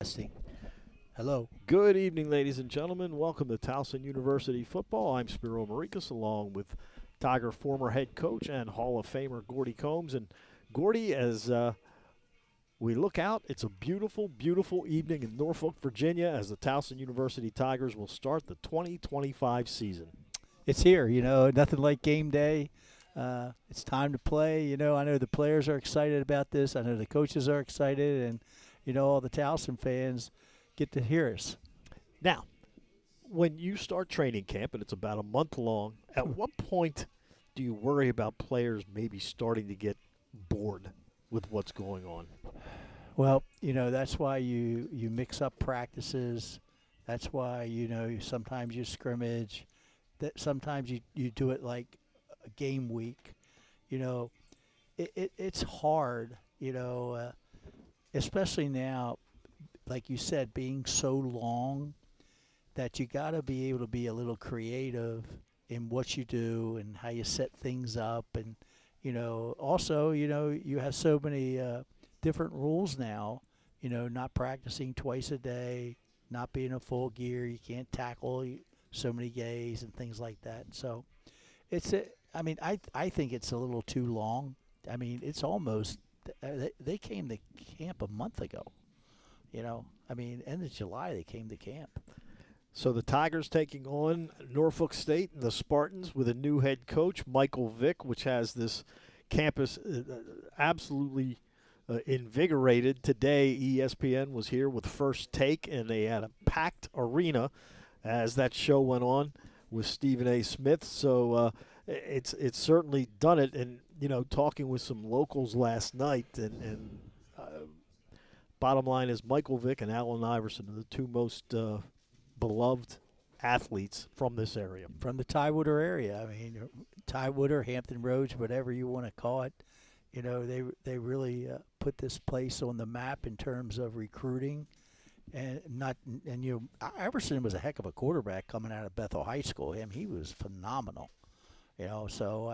Testing. Hello. Good evening, ladies and gentlemen. Welcome to Towson University football. I'm Spiro Marikas, along with Tiger former head coach and Hall of Famer Gordy Combs. And Gordy, as we look out, it's a beautiful, beautiful evening in Norfolk, Virginia, as the Towson University Tigers will start the 2025 season. It's here, nothing like game day. It's time to play. I know the players are excited about this. I know the coaches are excited, and, all the Towson fans get to hear us. Now, when you start training camp, and it's about a month long, at what point do you worry about players maybe starting to get bored with what's going on? Well, that's why you mix up practices. That's why, sometimes you scrimmage. That sometimes you do it like a game week. It's hard, especially now, like you said, being so long that you got to be able to be a little creative in what you do and how you set things up. And, also, you have so many different rules now, not practicing twice a day, not being in full gear. You can't tackle so many gays and things like that. So I think it's a little too long. I mean, it's almost they came to camp a month ago. End of July they came to camp. So the Tigers taking on Norfolk State and the Spartans with a new head coach, Michael Vick, which has this campus absolutely invigorated. Today, ESPN was here with First Take, and they had a packed arena as that show went on with Stephen A. Smith. So it's certainly done it. And, talking with some locals last night, and bottom line is Michael Vick and Allen Iverson are the two most beloved athletes from this area. From the Tidewooder area. Tidewooder, Hampton Roads, whatever you want to call it. They really put this place on the map in terms of recruiting. Iverson was a heck of a quarterback coming out of Bethel High School. He was phenomenal. So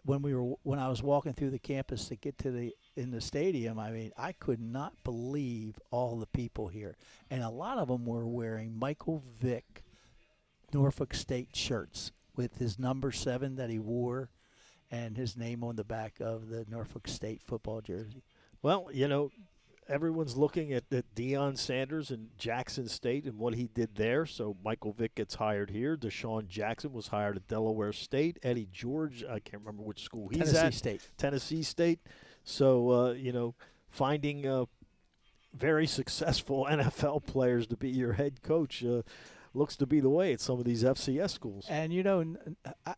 when I was walking through the campus to get to in the stadium, I could not believe all the people here, and a lot of them were wearing Michael Vick Norfolk State shirts with his number 7 that he wore, and his name on the back of the Norfolk State football jersey. Well, everyone's looking at Deion Sanders in Jackson State and what he did there. So Michael Vick gets hired here. Deshaun Jackson was hired at Delaware State. Eddie George, I can't remember which school he's at. Tennessee State. So, finding very successful NFL players to be your head coach looks to be the way at some of these FCS schools. And,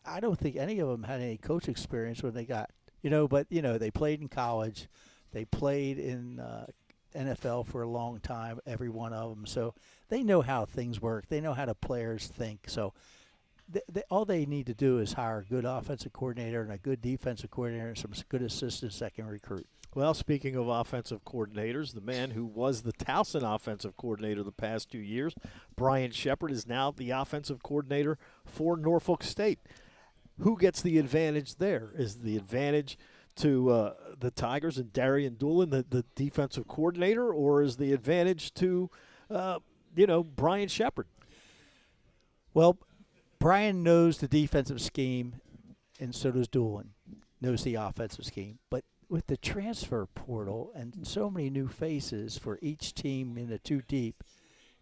I don't think any of them had any coach experience when they got, but, they played in college. They played in NFL for a long time, every one of them. So they know how things work. They know how the players think. So all they need to do is hire a good offensive coordinator and a good defensive coordinator and some good assistants that can recruit. Well, speaking of offensive coordinators, the man who was the Towson offensive coordinator the past 2 years, Brian Shepard, is now the offensive coordinator for Norfolk State. Who gets the advantage there? Is the advantage to the Tigers and Darian Doolin, the defensive coordinator, or is the advantage to, Brian Shepard? Well, Brian knows the defensive scheme, and so does Doolin, knows the offensive scheme. But with the transfer portal and so many new faces for each team in the 2 deep,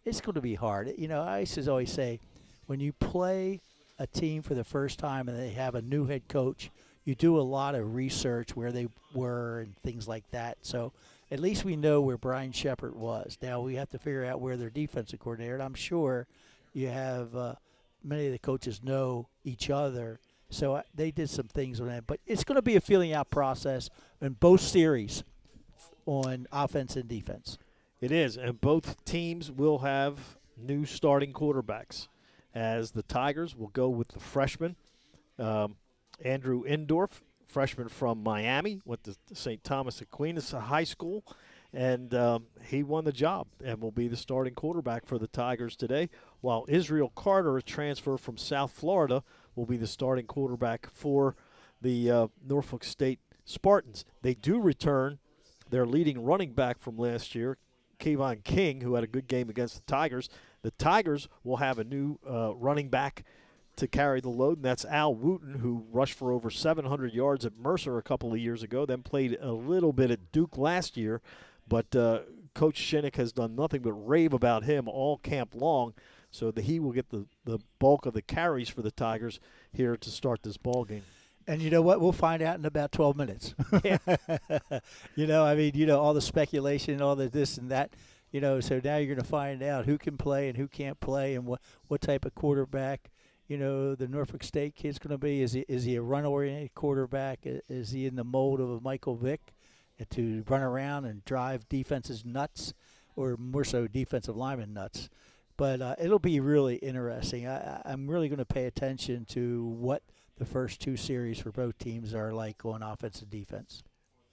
it's going to be hard. I used to always say, when you play a team for the first time and they have a new head coach, you do a lot of research where they were and things like that. So at least we know where Brian Shepard was. Now we have to figure out where their defensive coordinator, and I'm sure you have many of the coaches know each other. So they did some things on that. But it's going to be a feeling out process in both series on offense and defense. It is, and both teams will have new starting quarterbacks, as the Tigers will go with the freshman, Andrew Indorf, freshman from Miami, went to St. Thomas Aquinas High School, and he won the job and will be the starting quarterback for the Tigers today, while Israel Carter, a transfer from South Florida, will be the starting quarterback for the Norfolk State Spartans. They do return their leading running back from last year, Kayvon King, who had a good game against the Tigers. The Tigers will have a new running back to carry the load, and that's Al Wooten, who rushed for over 700 yards at Mercer a couple of years ago, then played a little bit at Duke last year. But Coach Shinnick has done nothing but rave about him all camp long, so that he will get the bulk of the carries for the Tigers here to start this ball game. And you know what? We'll find out in about 12 minutes. Yeah. All the speculation, all the this and that, so now you're going to find out who can play and who can't play and what type of quarterback, the Norfolk State kid's going to be. Is he a run-oriented quarterback? Is he in the mold of a Michael Vick to run around and drive defenses nuts, or more so defensive linemen nuts? But it'll be really interesting. I'm really going to pay attention to what the first two series for both teams are like on offense and defense.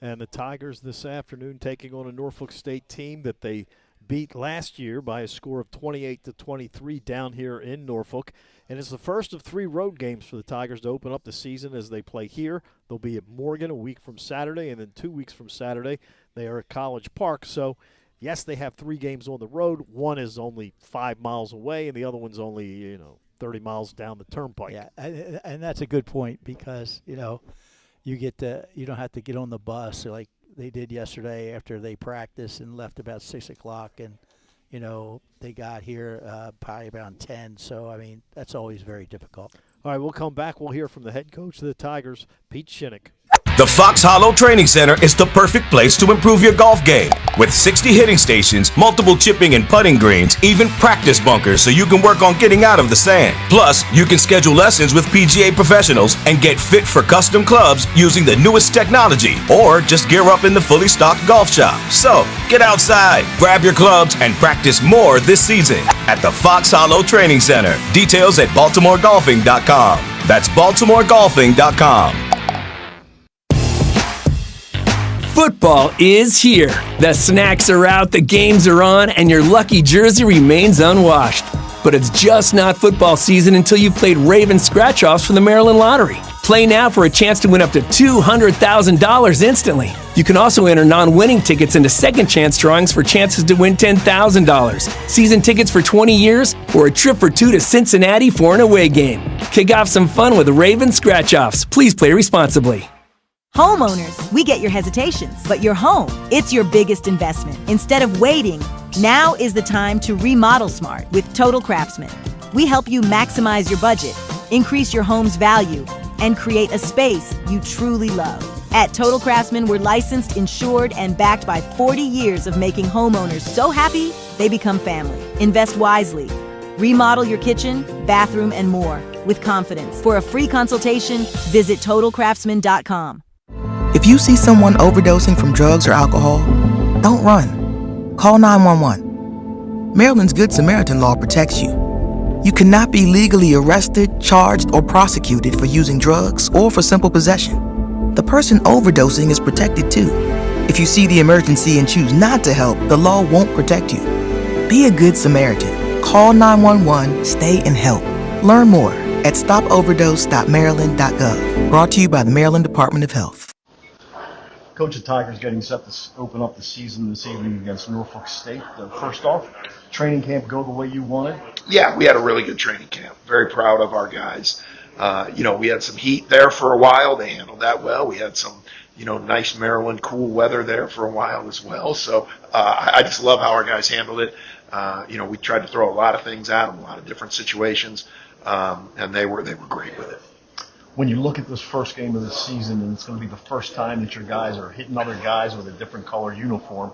And the Tigers this afternoon taking on a Norfolk State team that they beat last year by a score of 28-23 down here in Norfolk. And it's the first of 3 road games for the Tigers to open up the season as they play here. They'll be at Morgan a week from Saturday, and then 2 weeks from Saturday they are at College Park. So, yes, they have 3 games on the road. One is only 5 miles away, and the other one's only, 30 miles down the turnpike. Yeah, and that's a good point because, you don't have to get on the bus like they did yesterday after they practiced and left about 6 o'clock, and, they got here probably around 10. So, that's always very difficult. All right, we'll come back. We'll hear from the head coach of the Tigers, Pete Shinnick. The Fox Hollow Training Center is the perfect place to improve your golf game. With 60 hitting stations, multiple chipping and putting greens, even practice bunkers so you can work on getting out of the sand. Plus, you can schedule lessons with PGA professionals and get fit for custom clubs using the newest technology, or just gear up in the fully stocked golf shop. So, get outside, grab your clubs, and practice more this season at the Fox Hollow Training Center. Details at BaltimoreGolfing.com. That's BaltimoreGolfing.com. Football is here. The snacks are out, the games are on, and your lucky jersey remains unwashed. But it's just not football season until you've played Raven scratch-offs for the Maryland Lottery. Play now for a chance to win up to $200,000 instantly. You can also enter non-winning tickets into second chance drawings for chances to win $10,000, season tickets for 20 years, or a trip for 2 to Cincinnati for an away game. Kick off some fun with Raven scratch-offs. Please play responsibly. Homeowners, we get your hesitations, but your home, it's your biggest investment. Instead of waiting, now is the time to remodel smart with Total Craftsman. We help you maximize your budget, increase your home's value, and create a space you truly love. At Total Craftsman, we're licensed, insured, and backed by 40 years of making homeowners so happy they become family. Invest wisely. Remodel your kitchen, bathroom, and more with confidence. For a free consultation, visit TotalCraftsman.com. If you see someone overdosing from drugs or alcohol, don't run. Call 911. Maryland's Good Samaritan law protects you. You cannot be legally arrested, charged, or prosecuted for using drugs or for simple possession. The person overdosing is protected too. If you see the emergency and choose not to help, the law won't protect you. Be a Good Samaritan. Call 911, stay and help. Learn more at stopoverdose.maryland.gov. Brought to you by the Maryland Department of Health. Coach, the Tigers getting set to open up the season this evening against Norfolk State. First off, training camp go the way you wanted? Yeah, we had a really good training camp. Very proud of our guys. We had some heat there for a while. They handled that well. We had some, nice Maryland cool weather there for a while as well. So I just love how our guys handled it. We tried to throw a lot of things at them, a lot of different situations, and they were great with it. When you look at this first game of the season, and it's going to be the first time that your guys are hitting other guys with a different color uniform,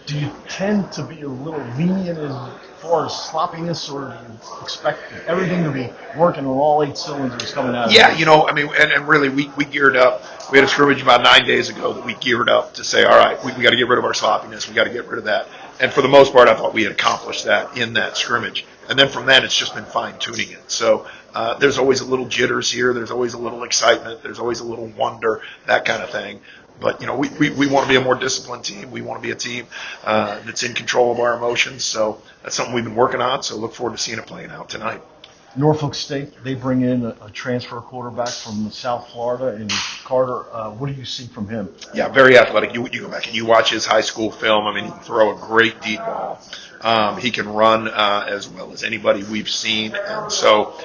do you tend to be a little lenient as far as sloppiness, or do you expect everything to be working on all 8 cylinders coming out? Yeah, and really we geared up. We had a scrimmage about 9 days ago that we geared up to say, all right, we got to get rid of our sloppiness. We got to get rid of that. And for the most part, I thought we had accomplished that in that scrimmage. And then from then, it's just been fine-tuning it. So there's always a little jitters here. There's always a little excitement. There's always a little wonder, that kind of thing. But, we want to be a more disciplined team. We want to be a team that's in control of our emotions. So that's something we've been working on. So look forward to seeing it playing out tonight. Norfolk State, they bring in a transfer quarterback from South Florida, and Carter. What do you see from him? Yeah, very athletic. You go back and you watch his high school film. I mean, he can throw a great deep ball. He can run as well as anybody we've seen. And so,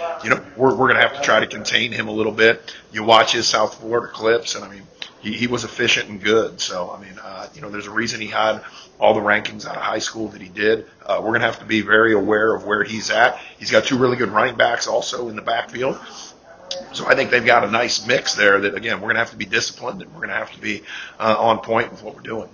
we're going to have to try to contain him a little bit. You watch his South Florida clips, and I mean, he was efficient and good. So, I mean, there's a reason he had all the rankings out of high school that he did. We're going to have to be very aware of where he's at. He's got two really good running backs also in the backfield. So I think they've got a nice mix there that, again, we're going to have to be disciplined and we're going to have to be on point with what we're doing.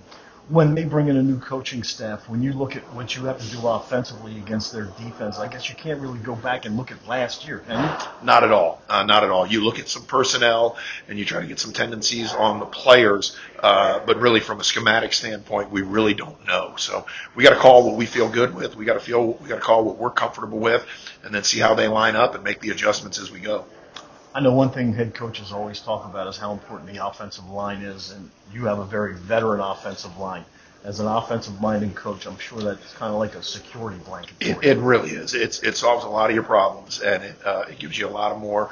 When they bring in a new coaching staff, when you look at what you have to do offensively against their defense, I guess you can't really go back and look at last year, can you? Not at all. Not at all. You look at some personnel and you try to get some tendencies on the players, but really from a schematic standpoint, we really don't know. So we got to call what we feel good with. We got to call what we're comfortable with, and then see how they line up and make the adjustments as we go. I know one thing head coaches always talk about is how important the offensive line is, and you have a very veteran offensive line. As an offensive-minded coach, I'm sure that's kind of like a security blanket. It really is. It solves a lot of your problems, and it gives you a lot of more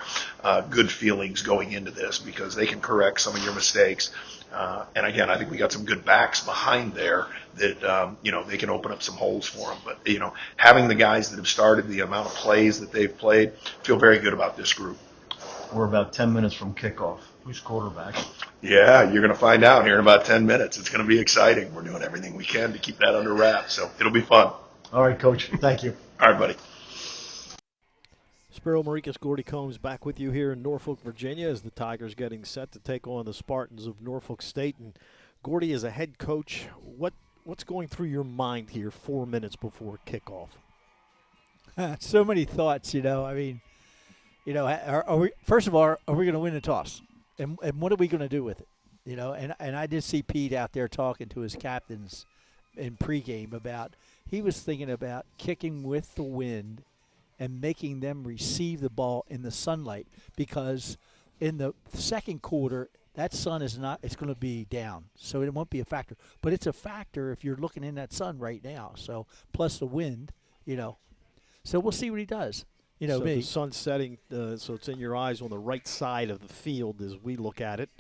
good feelings going into this because they can correct some of your mistakes. And again, I think we got some good backs behind there that they can open up some holes for them. But having the guys that have started, the amount of plays that they've played, feel very good about this group. We're about 10 minutes from kickoff. Who's quarterback? Yeah, you're going to find out here in about 10 minutes. It's going to be exciting. We're doing everything we can to keep that under wraps, so it'll be fun. All right, Coach. Thank you. All right, buddy. Spiro Maricas, Gordy Combs back with you here in Norfolk, Virginia, as the Tigers getting set to take on the Spartans of Norfolk State. And Gordy, as a head coach, what's going through your mind here 4 minutes before kickoff? So many thoughts, I mean, are we, first of all, are we going to win the toss? And what are we going to do with it? And I did see Pete out there talking to his captains in pregame about, he was thinking about kicking with the wind and making them receive the ball in the sunlight, because in the second quarter, that sun is not, it's going to be down. So it won't be a factor. But it's a factor if you're looking in that sun right now. So plus the wind, So we'll see what he does. So the sun's setting, so it's in your eyes on the right side of the field as we look at it.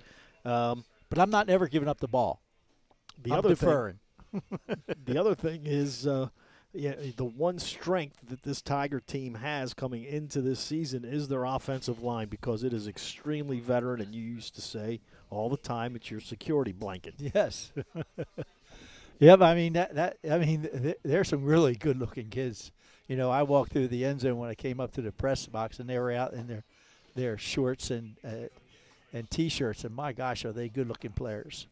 But I'm not ever giving up the ball. I'm deferring. The other thing is the one strength that this Tiger team has coming into this season is their offensive line, because it is extremely veteran, and you used to say all the time it's your security blanket. Yes. Yep, I mean, there's some really good-looking kids. I walked through the end zone when I came up to the press box, and they were out in their shorts and T-shirts, and my gosh, are they good-looking players,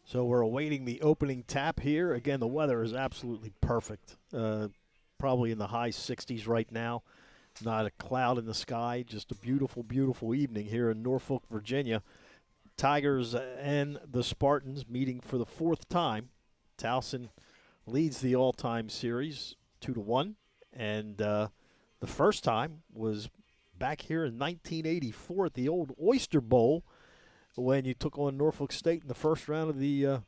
So we're awaiting the opening tap here. Again, the weather is absolutely perfect. Probably in the high 60s right now. Not a cloud in the sky. Just a beautiful, beautiful evening here in Norfolk, Virginia. Tigers and the Spartans meeting for the fourth time. Towson leads the all-time series 2-1, and the first time was back here in 1984 at the old Oyster Bowl, when you took on Norfolk State in the first round of the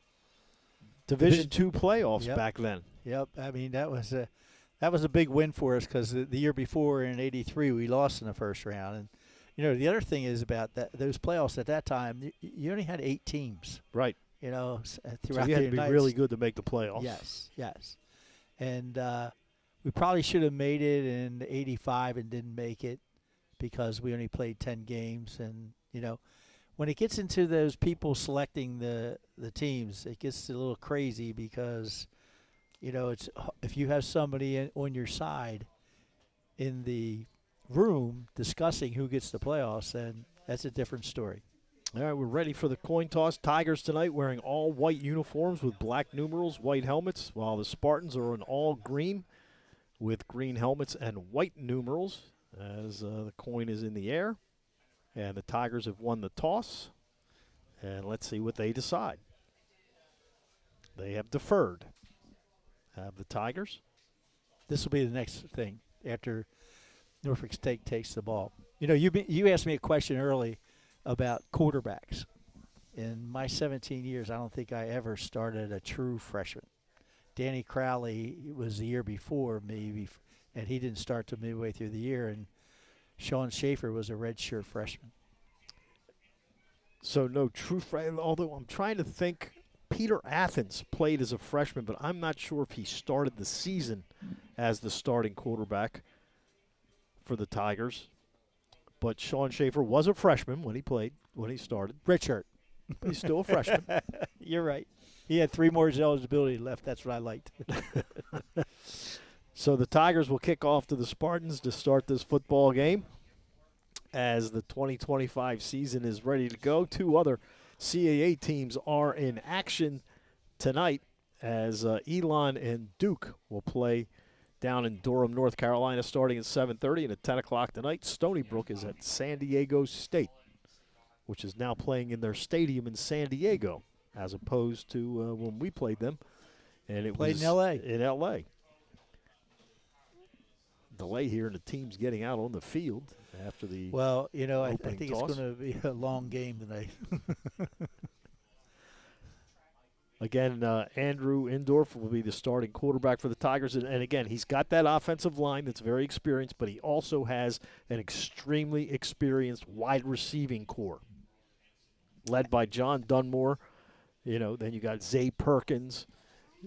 Division II playoffs back then. Yep, I mean, that was a big win for us, because the year before in '83 we lost in the first round. And the other thing is about those playoffs at that time, you only had 8 teams. Right. Throughout so you had to be really good to make the playoffs. Yes. And we probably should have made it in '85 and didn't make it, because we only played 10 games. And, when it gets into those people selecting the teams, it gets a little crazy, because, it's if you have somebody on your side in the room discussing who gets the playoffs, then that's a different story. All right, we're ready for the coin toss. Tigers tonight wearing all white uniforms with black numerals, white helmets, while the Spartans are in all green with green helmets and white numerals, as the coin is in the air. And the Tigers have won the toss. And let's see what they decide. They have deferred. Have the Tigers. This will be the next thing after Norfolk State takes the ball. You asked me a question early about quarterbacks. In my 17 years, I don't think I ever started a true freshman. Danny Crowley was the year before me, and he didn't start till midway through the year. And Sean Schaefer was a redshirt freshman. So no true freshman, although I'm trying to think. Peter Athens played as a freshman, but I'm not sure if he started the season as the starting quarterback for the Tigers. But Sean Schaefer was a freshman when he started. Redshirt. But he's still a freshman. You're right. He had 3 more eligibility left. That's what I liked. So the Tigers will kick off to the Spartans to start this football game as the 2025 season is ready to go. 2 other CAA teams are in action tonight as Elon and Duke will play down in Durham, North Carolina, starting at 7:30, and at 10 o'clock tonight, Stony Brook is at San Diego State, which is now playing in their stadium in San Diego, as opposed to when we played them, and it Played was in L.A. In L.A. Delay here, and the team's getting out on the field after the Well, I opening think toss. it's going to be a long game tonight. Again, Andrew Indorf will be the starting quarterback for the Tigers. And again, he's got that offensive line that's very experienced, but he also has an extremely experienced wide receiving core led by John Dunmore. Then you got Zay Perkins,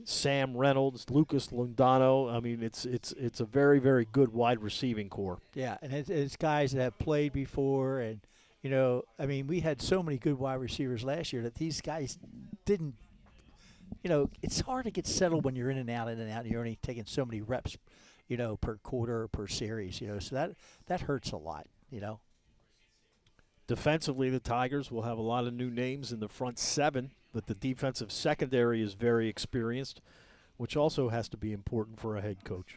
Sam Reynolds, Lucas Lundano. I mean, it's a very, very good wide receiving core. Yeah, and it's guys that have played before. And, we had so many good wide receivers last year that these guys didn't. It's hard to get settled when you're in and out, and you're only taking so many reps, per quarter or per series, So that hurts a lot, Defensively, the Tigers will have a lot of new names in the front 7, but the defensive secondary is very experienced, which also has to be important for a head coach,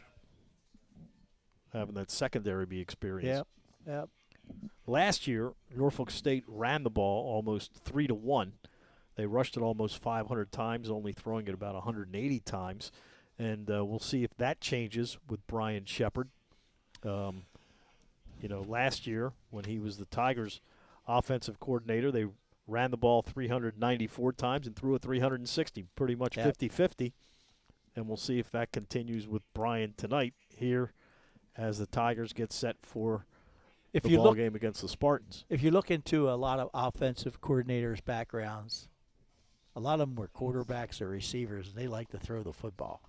having that secondary be experienced. Yep. Last year, Norfolk State ran the ball almost 3-1. They rushed it almost 500 times, only throwing it about 180 times. And we'll see if that changes with Brian Shepard. Last year when he was the Tigers' offensive coordinator, they ran the ball 394 times and threw it 360, pretty much 50-50. And we'll see if that continues with Brian tonight here as the Tigers get set for the ball game against the Spartans. If you look into a lot of offensive coordinators' backgrounds, a lot of them were quarterbacks or receivers, and they like to throw the football,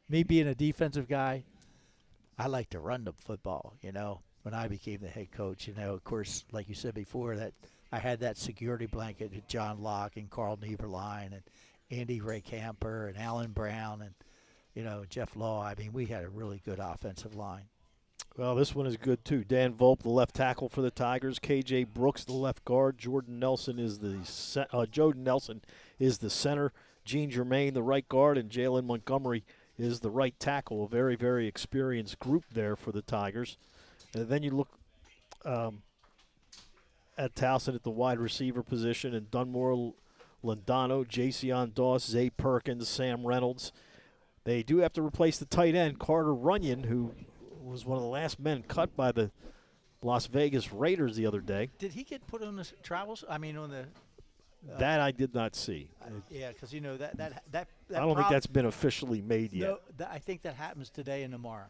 Me being a defensive guy, I like to run the football, when I became the head coach. Of course, like you said before, that I had that security blanket with John Locke and Carl Nieberlein and Andy Ray Camper and Alan Brown and, Jeff Law. We had a really good offensive line. Well, this one is good, too. Dan Volpe, the left tackle for the Tigers. K.J. Brooks, the left guard. Jordan Nelson is the center. Gene Germain, the right guard. And Jalen Montgomery is the right tackle. A very, very experienced group there for the Tigers. And then you look at Towson at the wide receiver position. And Dunmore, Lundano, Jason Doss, Zay Perkins, Sam Reynolds. They do have to replace the tight end, Carter Runyon, who was one of the last men cut by the Las Vegas Raiders the other day. Did he get put on the travels? On the that I did not see. Yeah, because that I don't think that's been officially made yet. No, I think that happens today and tomorrow.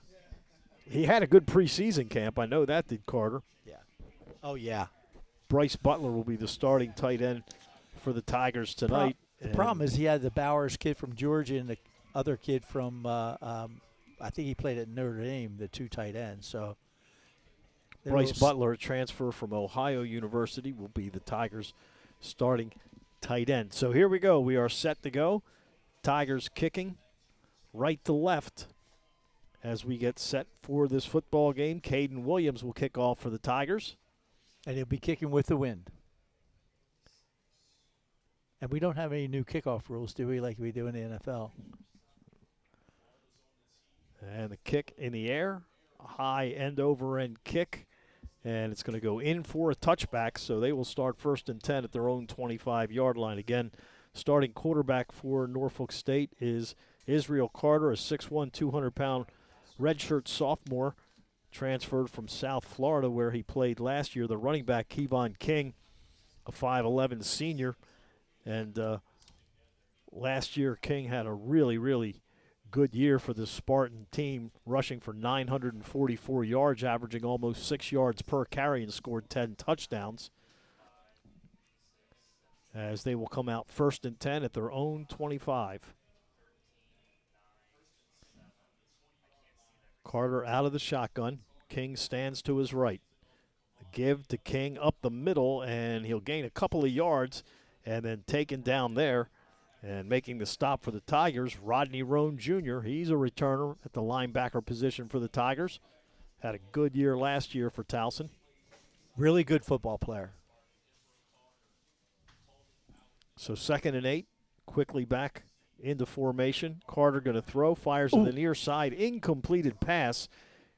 He had a good preseason camp. I know that did Carter. Yeah. Oh yeah. Bryce Butler will be the starting tight end for the Tigers tonight. The problem is he had the Bowers kid from Georgia and the other kid from I think he played at Notre Dame, the 2 tight ends. So Bryce Butler, a transfer from Ohio University, will be the Tigers' starting tight end. So here we go. We are set to go. Tigers kicking right to left as we get set for this football game. Caden Williams will kick off for the Tigers. And he'll be kicking with the wind. And we don't have any new kickoff rules, do we, like we do in the NFL? And the kick in the air, a high end-over-end kick, and it's going to go in for a touchback, so they will start 1st and 10 at their own 25-yard line. Again, starting quarterback for Norfolk State is Israel Carter, a 6'1", 200-pound redshirt sophomore, transferred from South Florida where he played last year. The running back, Kevon King, a 5'11" senior, and Last year, King had a really, really good year for the Spartan team, rushing for 944 yards, averaging almost 6 yards per carry, and scored 10 touchdowns. As they will come out 1st and 10 at their own 25. Carter out of the shotgun. King stands to his right. Give to King up the middle, and he'll gain a couple of yards and then taken down there. And making the stop for the Tigers, Rodney Roan Jr. He's a returner at the linebacker position for the Tigers. Had a good year last year for Towson. Really good football player. So 2nd and 8, quickly back into formation. Carter going to throw, fires to the near side, incompleted pass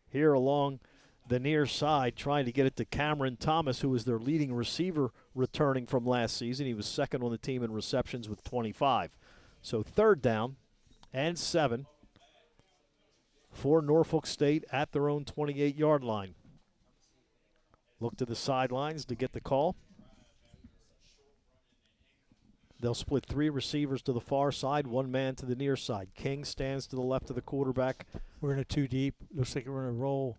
here along the near side, trying to get it to Cameron Thomas, who was their leading receiver returning from last season. He was 2nd on the team in receptions with 25. So 3rd down and 7 for Norfolk State at their own 28-yard line. Look to the sidelines to get the call. They'll split 3 receivers to the far side, 1 man to the near side. King stands to the left of the quarterback. We're in a 2 deep. Looks like we're in a roll.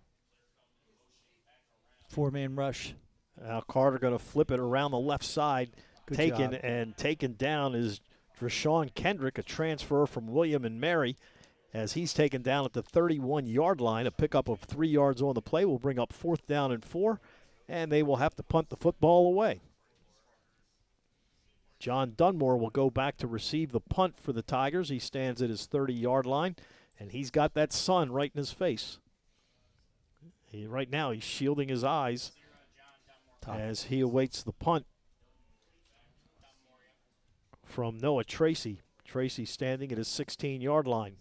4-man rush. Now Carter going to flip it around the left side. Good taken job. and taken down is Drashawn Kendrick, a transfer from William and Mary, as he's taken down at the 31-yard line. A pickup of 3 yards on the play will bring up 4th down and 4, and they will have to punt the football away. John Dunmore will go back to receive the punt for the Tigers. He stands at his 30-yard line, and he's got that sun right in his face. Right now he's shielding his eyes as he awaits the punt from Noah Tracy. Tracy standing at his 16-yard line.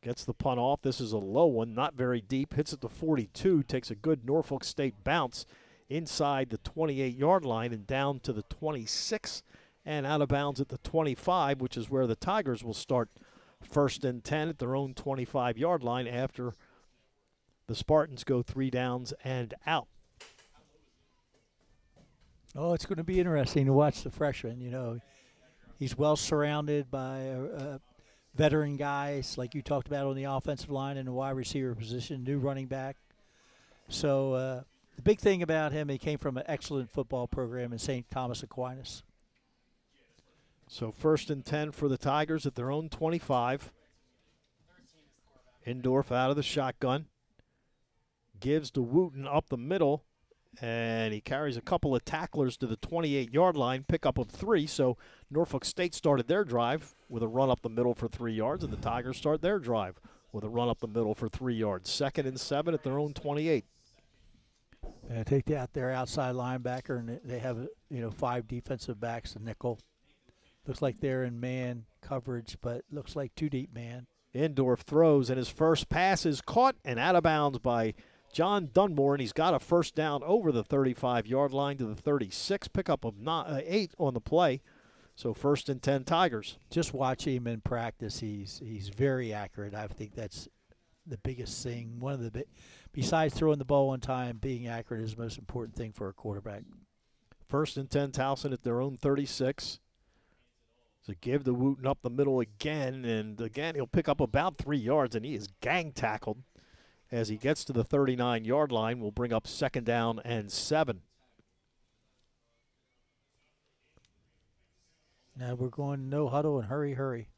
Gets the punt off. This is a low one, not very deep. Hits at the 42, takes a good Norfolk State bounce inside the 28-yard line and down to the 26 and out of bounds at the 25, which is where the Tigers will start 1st and 10 at their own 25-yard line after the Spartans go 3 downs and out. Oh, it's going to be interesting to watch the freshman. You know, he's well surrounded by veteran guys, like you talked about on the offensive line and the wide receiver position, new running back. So the big thing about him, he came from an excellent football program in St. Thomas Aquinas. So 1st and 10 for the Tigers at their own 25. Indorf out of the shotgun. Gives to Wooten up the middle, and he carries a couple of tacklers to the 28-yard line, pickup of 3. So Norfolk State started their drive with a run up the middle for 3 yards, and the Tigers start their drive with a run up the middle for 3 yards. 2nd and 7 at their own 28. Take out their outside linebacker, and they have 5 defensive backs, a nickel. Looks like they're in man coverage, but looks like 2 deep man. Indorf throws, and his first pass is caught and out of bounds by John Dunmore, and he's got a 1st down over the 35-yard line to the 36. Pickup of 8 on the play. So 1st and 10 Tigers. Just watch him in practice. He's very accurate. I think that's the biggest thing. One of the besides throwing the ball on time, being accurate is the most important thing for a quarterback. 1st and 10 Towson at their own 36. So give to Wooten up the middle again, and again he'll pick up about 3 yards, and he is gang tackled as he gets to the 39-yard line. Will bring up 2nd down and 7. Now we're going no huddle and hurry.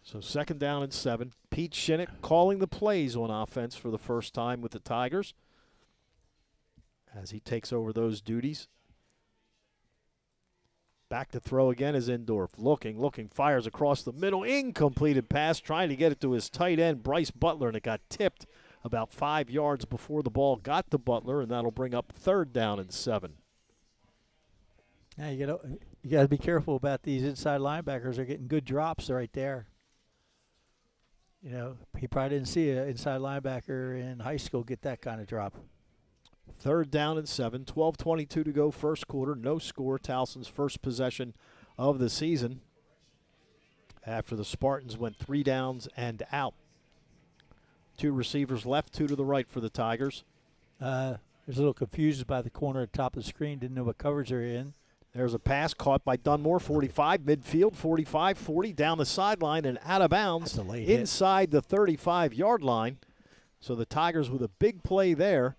So 2nd down and 7. Pete Shinnick calling the plays on offense for the first time with the Tigers as he takes over those duties. Back to throw again is Indorf. Looking, fires across the middle. Incompleted pass, trying to get it to his tight end, Bryce Butler, and it got tipped about 5 yards before the ball got to Butler, and that'll bring up 3rd down and 7. Now you got to be careful about these inside linebackers. They're getting good drops right there. He probably didn't see an inside linebacker in high school get that kind of drop. 3rd down and 7, 12:22 to go first quarter. No score. Towson's first possession of the season after the Spartans went 3 downs and out. 2 receivers left, 2 to the right for the Tigers. There's a little confused by the corner at the top of the screen. Didn't know what coverage they're in. There's a pass caught by Dunmore, 45, midfield, 45, 40, down the sideline and out of bounds That's a late hit. inside the 35-yard line. So the Tigers with a big play there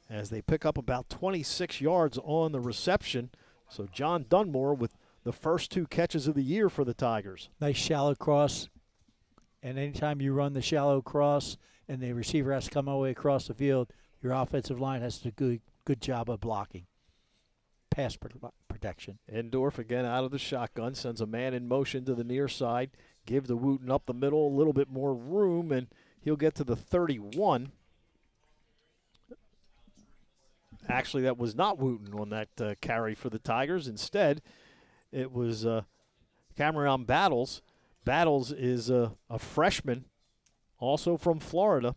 as they pick up about 26 yards on the reception. So John Dunmore with the first 2 catches of the year for the Tigers. Nice shallow cross. And anytime you run the shallow cross and the receiver has to come all the way across the field, your offensive line has to do a good job of blocking. Pass protection. Endorf again out of the shotgun, sends a man in motion to the near side, give to Wooten up the middle, a little bit more room, and he'll get to the 31. Actually, that was not Wooten on that carry for the Tigers. Instead, it was Cameron Battles. Battles is a freshman, also from Florida.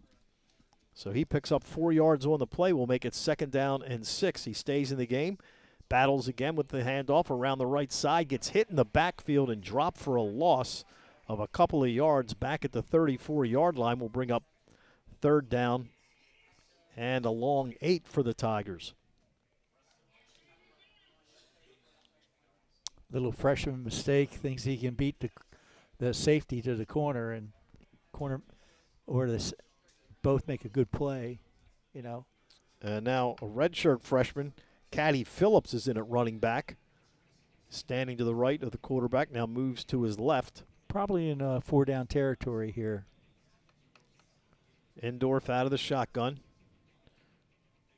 So he picks up 4 yards on the play. We'll make it 2nd down and 6. He stays in the game. Battles again with the handoff around the right side. Gets hit in the backfield and dropped for a loss of a couple of yards back at the 34-yard line. Will bring up 3rd down and a long 8 for the Tigers. Little freshman mistake. Thinks he can beat the safety to the corner, and both make a good play, you know. And now a redshirt freshman, Caddy Phillips, is in at running back. Standing to the right of the quarterback, now moves to his left. Probably in 4-down territory here. Endorf out of the shotgun.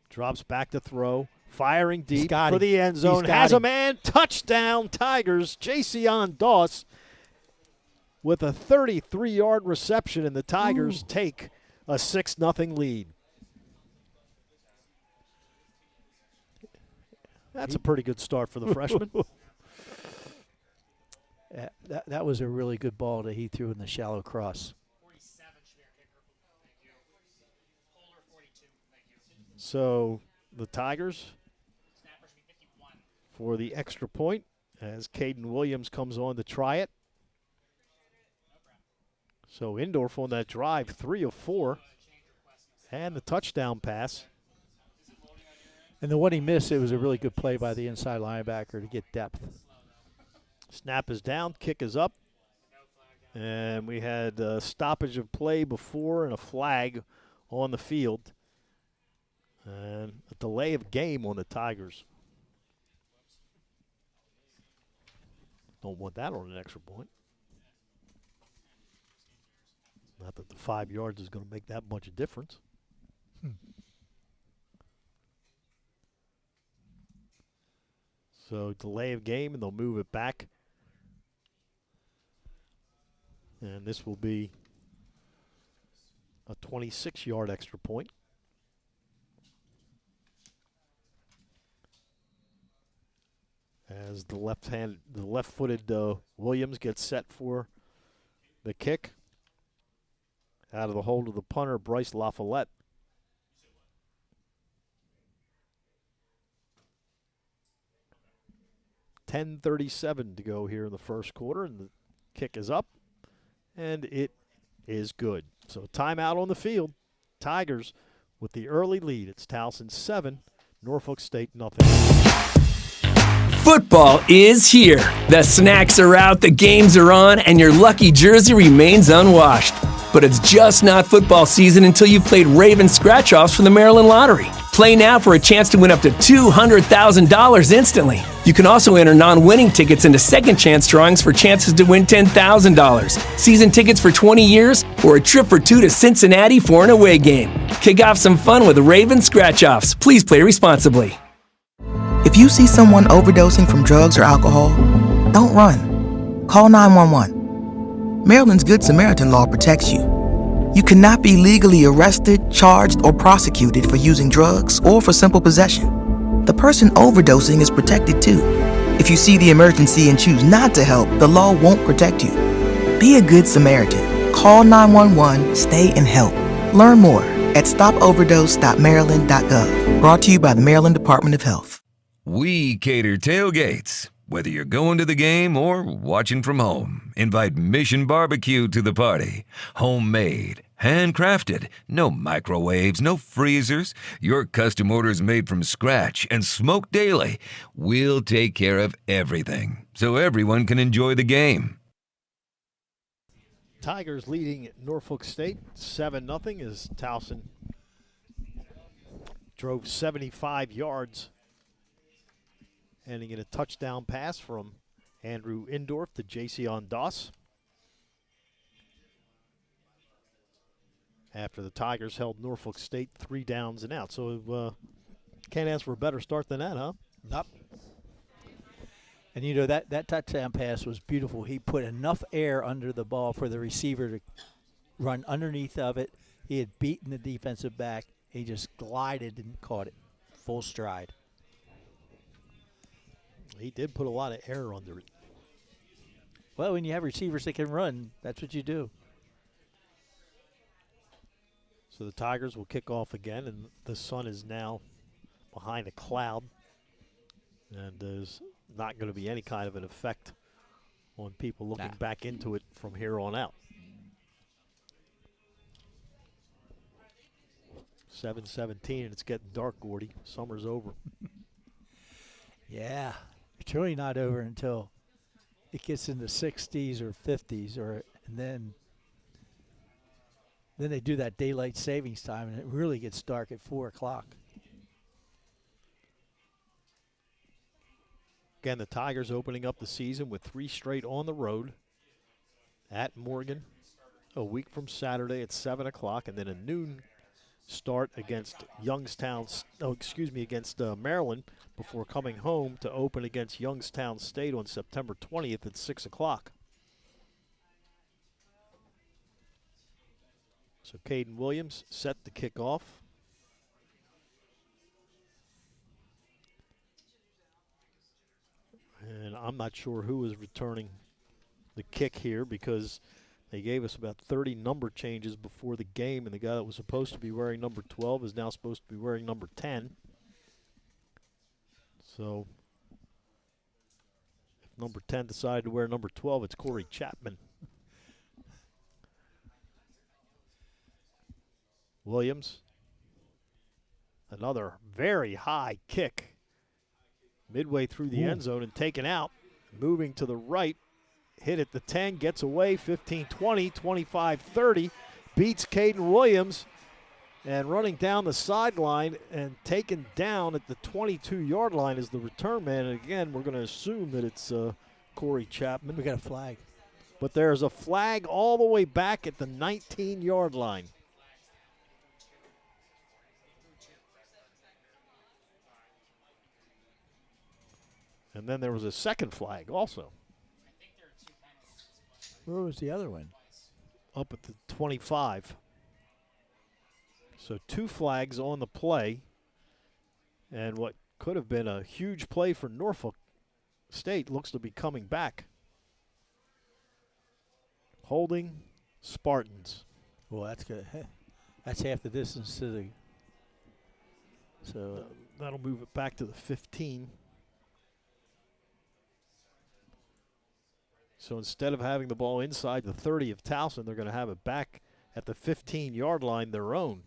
Drops back to throw. Firing deep got for him. the end zone. He's got Has a him. man. Touchdown, Tigers. Jason Doss with a 33-yard reception, and the Tigers take a 6-0 lead. That's a pretty good start for the freshman. That was a really good ball that he threw in the shallow cross. So the Tigers for the extra point as Caden Williams comes on to try it. So Endorf on that drive, 3 of 4, and the touchdown pass. And the one he missed, it was a really good play by the inside linebacker to get depth. Snap is down, kick is up, and we had a stoppage of play before and a flag on the field, and a delay of game on the Tigers. Don't want that on an extra point. Not that the 5 yards is going to make that much of difference. So delay of game, and they'll move it back. And this will be a 26-yard extra point. As the left-footed Williams gets set for the kick. Out of the hold of the punter, Bryce LaFollette. .10:37 to go here in the first quarter, and the kick is up, and it is good. So timeout on the field. Tigers with the early lead. It's Towson 7, Norfolk State nothing. Football is here. The snacks are out, the games are on, and your lucky jersey remains unwashed. But it's just not football season until you've played Raven scratch-offs for the Maryland Lottery. Play now for a chance to win up to $200,000 instantly. You can also enter non-winning tickets into second chance drawings for chances to win $10,000, season tickets for 20 years, or a trip for 2 to Cincinnati for an away game. Kick off some fun with Raven scratch-offs. Please play responsibly. If you see someone overdosing from drugs or alcohol, don't run. Call 911. Maryland's Good Samaritan law protects you. You cannot be legally arrested, charged, or prosecuted for using drugs or for simple possession. The person overdosing is protected too. If you see the emergency and choose not to help, the law won't protect you. Be a Good Samaritan. Call 911, stay and help. Learn more at stopoverdose.maryland.gov. Brought to you by the Maryland Department of Health. We cater tailgates. Whether you're going to the game or watching from home, invite Mission Barbecue to the party. Homemade, Handcrafted, no microwaves, no freezers. Your custom orders made from scratch and smoked daily. We'll take care of everything so everyone can enjoy the game. Tigers leading Norfolk State 7-0 as Towson drove 75 yards, ending in a touchdown pass from Andrew Indorf to J.C. Ondas. After the Tigers held Norfolk State 3 downs and out. So can't ask for a better start than that, huh? Nope. And you know, that touchdown pass was beautiful. He put enough air under the ball for the receiver to run underneath of it. He had beaten the defensive back. He just glided and caught it full stride. He did put a lot of air under it. Well, when you have receivers that can run, that's what you do. So the Tigers will kick off again, and the sun is now behind a cloud. And there's not going to be any kind of an effect on people looking back into it from here on out. 7:17, and it's getting dark, Gordy. Summer's over. Yeah, it's really not over until it gets in the 60s or 50s, and then they do that daylight savings time, and it really gets dark at 4 o'clock. Again, the Tigers opening up the season with 3 straight on the road at Morgan a week from Saturday at 7 o'clock, and then a noon start against against Maryland before coming home to open against Youngstown State on September 20th at 6 o'clock. So Caden Williams set to kick off. And I'm not sure who is returning the kick here because they gave us about 30 number changes before the game, and the guy that was supposed to be wearing number 12 is now supposed to be wearing number 10. So if number 10 decided to wear number 12, it's Corey Chapman. Williams, another very high kick midway through the end zone and taken out. Moving to the right, hit at the 10, gets away, 15-20, 25-30, beats Caden Williams, and running down the sideline and taken down at the 22-yard line is the return man. And again, we're going to assume that it's Corey Chapman. We got a flag. But there's a flag all the way back at the 19-yard line. And then there was a second flag also. Where was the other one? Up at the 25. So 2 flags on the play. And what could have been a huge play for Norfolk State looks to be coming back. Holding Spartans. Well, that's good. That's half the distance to the. So that'll move it back to the 15. So instead of having the ball inside the 30 of Towson, they're going to have it back at the 15-yard line, their own.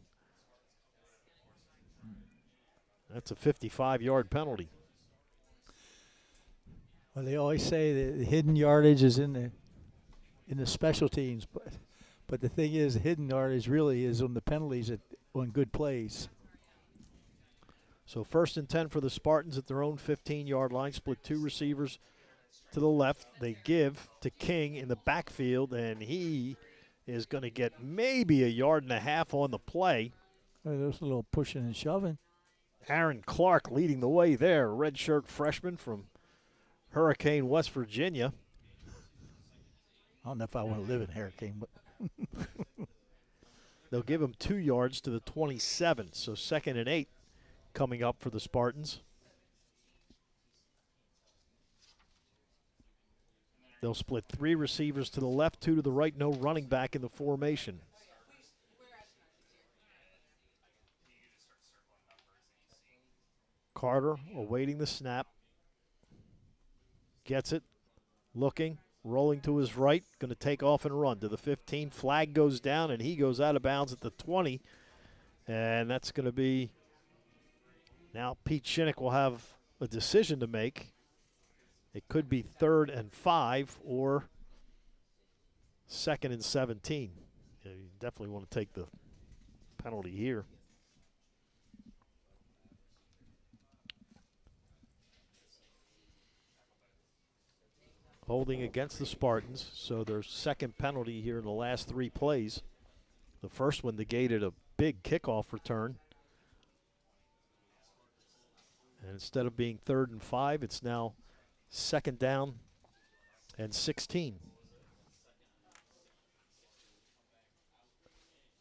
That's a 55-yard penalty. Well, they always say that the hidden yardage is in the special teams, but the thing is, the hidden yardage really is on the penalties on good plays. So 1st and 10 for the Spartans at their own 15-yard line. Split 2 receivers to the left. They give to King in the backfield, and he is going to get maybe 1.5 yards on the play. There's a little pushing and shoving. Aaron Clark leading the way there, redshirt freshman from Hurricane, West Virginia. I don't know if I want to live in Hurricane, but they'll give him 2 yards to the 27. So 2nd and 8 coming up for the Spartans. They'll split 3 receivers to the left, 2 to the right, no running back in the formation. Carter awaiting the snap. Gets it, looking, rolling to his right, going to take off and run to the 15. Flag goes down, and he goes out of bounds at the 20. And that's going to be, now Pete Shinnick will have a decision to make. It could be 3rd and 5 or 2nd and 17. You definitely want to take the penalty here. Holding against the Spartans, so their second penalty here in the last 3 plays. The first one negated a big kickoff return. And instead of being 3rd and 5, it's now 2nd down and 16.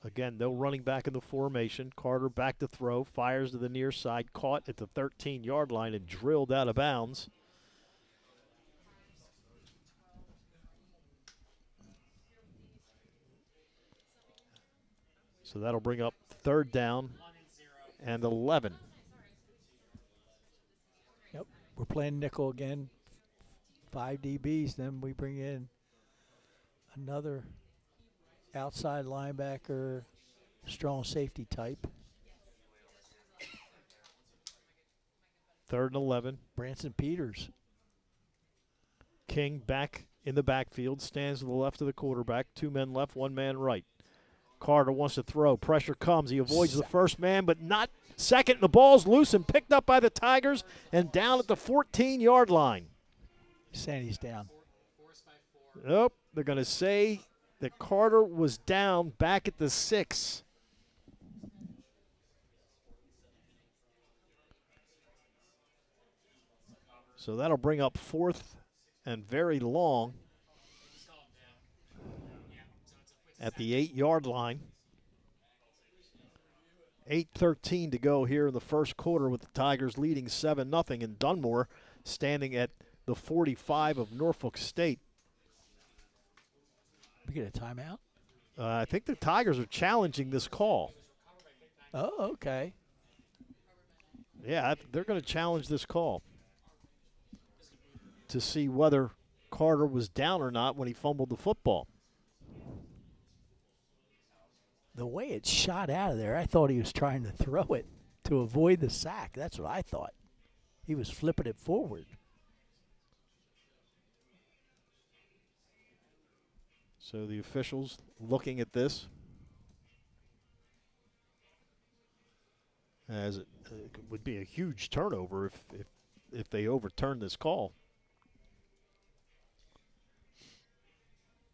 Again, no running back in the formation. Carter back to throw, fires to the near side, caught at the 13-yard line and drilled out of bounds. So that'll bring up 3rd down and 11. Yep, we're playing nickel again. 5 DBs, then we bring in another outside linebacker, strong safety type. 3rd and 11. Branson Peters. King back in the backfield, stands to the left of the quarterback. 2 men left, 1 man right. Carter wants to throw. Pressure comes. He avoids the first man, but not second. The ball's loose and picked up by the Tigers and down at the 14-yard line. Sandy's down. Nope. They're going to say that Carter was down back at the 6. So that'll bring up 4th and very long at the 8-yard line. 8:13 to go here in the first quarter with the Tigers leading 7-0, and Dunmore standing at the 45 of Norfolk State. We get a timeout? I think the Tigers are challenging this call. Oh, okay. Yeah, they're going to challenge this call to see whether Carter was down or not when he fumbled the football. The way it shot out of there, I thought he was trying to throw it to avoid the sack. That's what I thought. He was flipping it forward. So the officials looking at this as it would be a huge turnover if they overturn this call.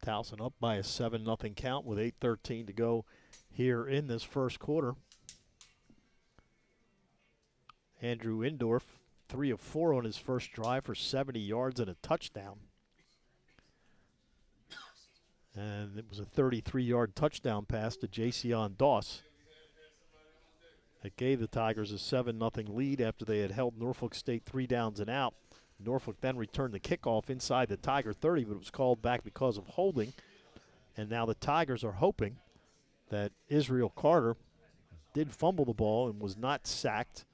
Towson up by a 7-0 count with 8:13 to go here in this first quarter. Andrew Indorf, 3 of 4 on his first drive for 70 yards and a touchdown. And it was a 33-yard touchdown pass to Jason Doss. It gave the Tigers a 7-0 lead after they had held Norfolk State 3 downs and out. Norfolk then returned the kickoff inside the Tiger 30, but it was called back because of holding. And now the Tigers are hoping that Israel Carter did fumble the ball and was not sacked,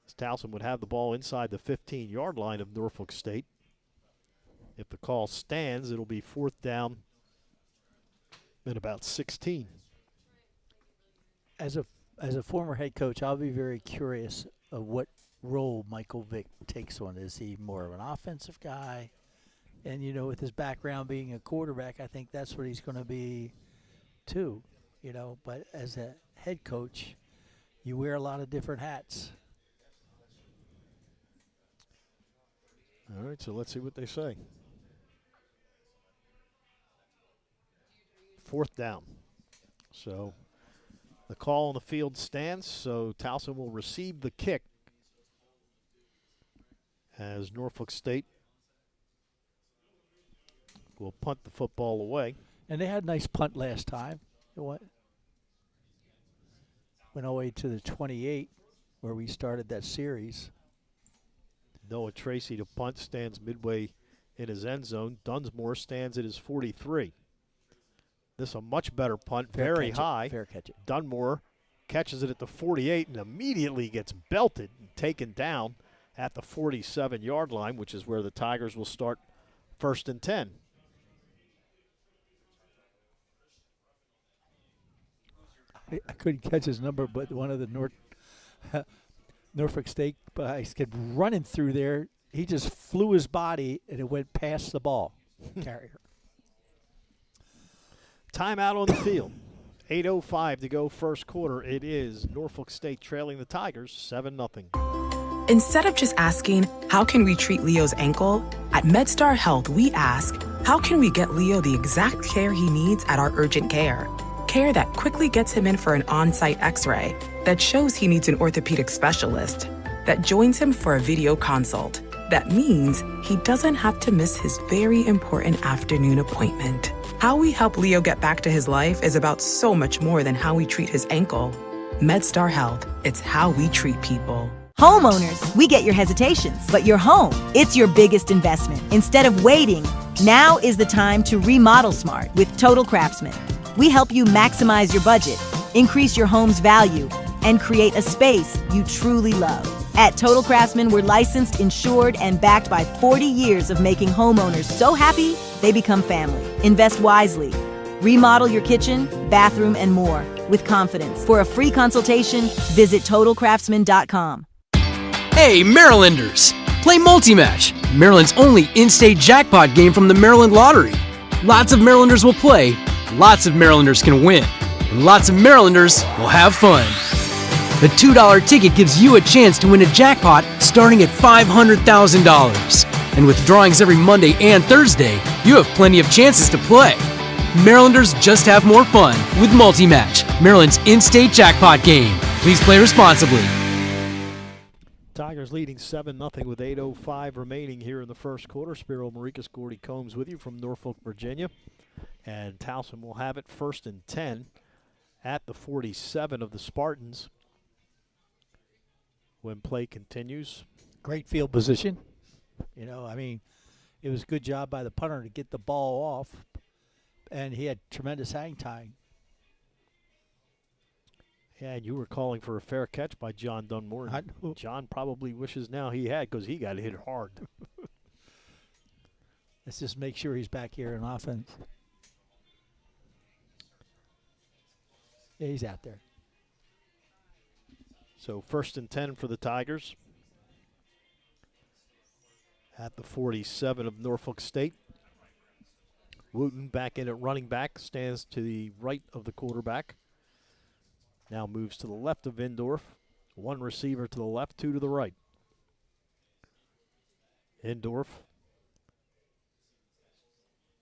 as Towson would have the ball inside the 15-yard line of Norfolk State. If the call stands, it'll be 4th down and about 16. As a former head coach, I'll be very curious of what role Michael Vick takes on. Is he more of an offensive guy? And, you know, with his background being a quarterback, I think that's what he's going to be too, you know. But as a head coach, you wear a lot of different hats. All right, so let's see what they say. 4th down. So the call on the field stands, so Towson will receive the kick as Norfolk State will punt the football away. And they had a nice punt last time. You know what? Went all the way to the 28 where we started that series. Noah Tracy to punt, stands midway in his end zone. Dunsmore stands at his 43. This is a much better punt, very high. Fair catch it. Dunmore catches it at the 48 and immediately gets belted and taken down at the 47-yard line, which is where the Tigers will start 1st and 10. I couldn't catch his number, but one of the Norfolk State guys kept running through there. He just flew his body, and it went past the ball carrier. Timeout on the field. 8:05 to go first quarter. It is Norfolk State trailing the Tigers 7-0. Instead of just asking, how can we treat Leo's ankle? At MedStar Health, we ask, how can we get Leo the exact care he needs at our urgent care? Care that quickly gets him in for an on-site x-ray, that shows he needs an orthopedic specialist, that joins him for a video consult. That means he doesn't have to miss his very important afternoon appointment. How we help Leo get back to his life is about so much more than how we treat his ankle. MedStar Health, it's how we treat people. Homeowners, we get your hesitations, but your home, it's your biggest investment. Instead of waiting, now is the time to remodel smart with Total Craftsman. We help you maximize your budget, increase your home's value, and create a space you truly love. At Total Craftsman, we're licensed, insured, and backed by 40 years of making homeowners so happy they become family. Invest wisely. Remodel your kitchen, bathroom, and more with confidence. For a free consultation, visit TotalCraftsman.com. Hey, Marylanders! Play Multi-Match, Maryland's only in-state jackpot game from the Maryland Lottery. Lots of Marylanders will play, lots of Marylanders can win, and lots of Marylanders will have fun. The $2 ticket gives you a chance to win a jackpot starting at $500,000. And with drawings every Monday and Thursday, you have plenty of chances to play. Marylanders just have more fun with Multi-Match, Maryland's in-state jackpot game. Please play responsibly. Tigers leading 7-0 with 8:05 remaining here in the first quarter. Spiro Maricas, Gordy Combs with you from Norfolk, Virginia. And Towson will have it 1st and 10 at the 47 of the Spartans when play continues. Great field position. You know, I mean, it was a good job by the punter to get the ball off, and he had tremendous hang time. Yeah, and you were calling for a fair catch by John Dunmore. John probably wishes now he had because he got hit hard. Let's just make sure he's back here in offense. Yeah, he's out there. So 1st and 10 for the Tigers at the 47 of Norfolk State. Wooten back in at running back, stands to the right of the quarterback. Now moves to the left of Indorf. One receiver to the left, two to the right. Indorf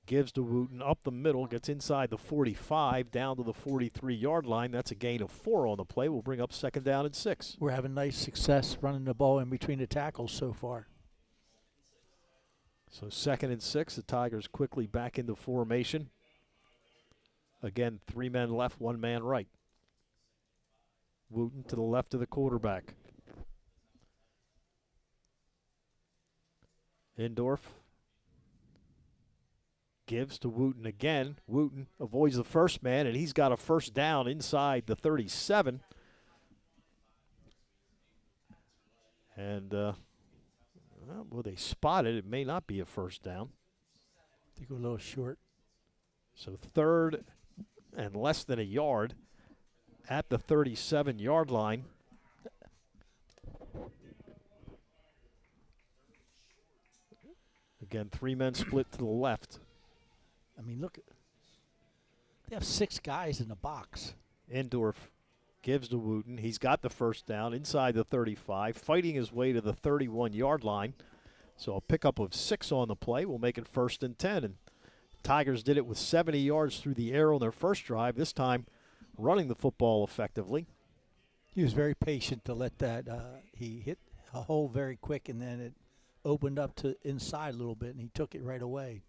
gives to Wooten up the middle, gets inside the 45, down to the 43-yard line. That's a gain of 4 on the play. We'll bring up 2nd down and 6. We're having nice success running the ball in between the tackles so far. So 2nd and 6, the Tigers quickly back into formation. Again, 3 men left, 1 man right. Wooten to the left of the quarterback. Indorf gives to Wooten again. Wooten avoids the first man, and he's got a 1st down inside the 37. And, well, they spotted it. It may not be a 1st down. They go a little short. So 3rd and less than a yard at the 37-yard line. Again, 3 men split to the left. I mean, look. They have 6 guys in the box. Indorf gives to Wooten. He's got the 1st down inside the 35, fighting his way to the 31-yard line. So a pickup of 6 on the play will make it 1st and 10. And Tigers did it with 70 yards through the air on their first drive, this time running the football effectively. He was very patient to let that. He hit a hole very quick, and then it opened up to inside a little bit, and he took it right away.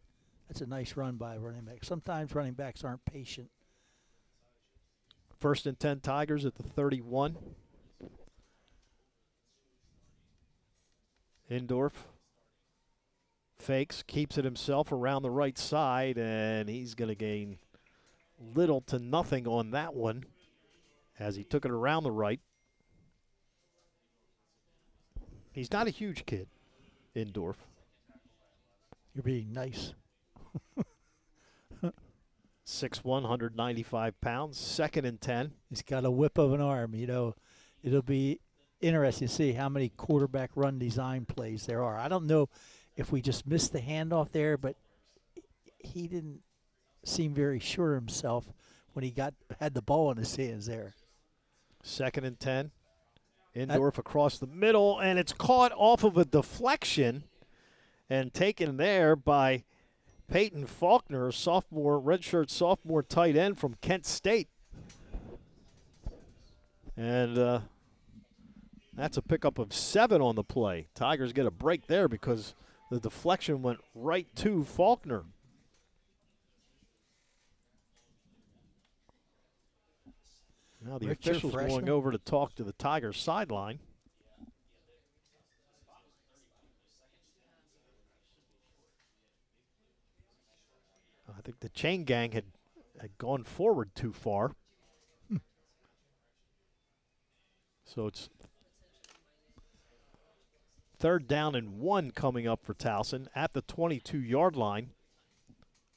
That's a nice run by a running back. Sometimes running backs aren't patient. 1st and 10 Tigers at the 31. Indorf fakes, keeps it himself around the right side, and he's going to gain little to nothing on that one as he took it around the right. He's not a huge kid, Indorf. You're being nice. 6'1", 195 pounds. 2nd and 10. He's got a whip of an arm. It'll be interesting to see how many quarterback run design plays there are. I don't know if we just missed the handoff there, but he didn't seem very sure of himself when he had the ball in his hands there. 2nd and 10. Indorf across the middle, and it's caught off of a deflection and taken there by Peyton Faulkner, redshirt sophomore tight end from Kent State. And that's a pickup of 7 on the play. Tigers get a break there because the deflection went right to Faulkner. Now the official's going over to talk to the Tigers sideline. I think the chain gang had gone forward too far. So it's 3rd down and 1 coming up for Towson at the 22-yard line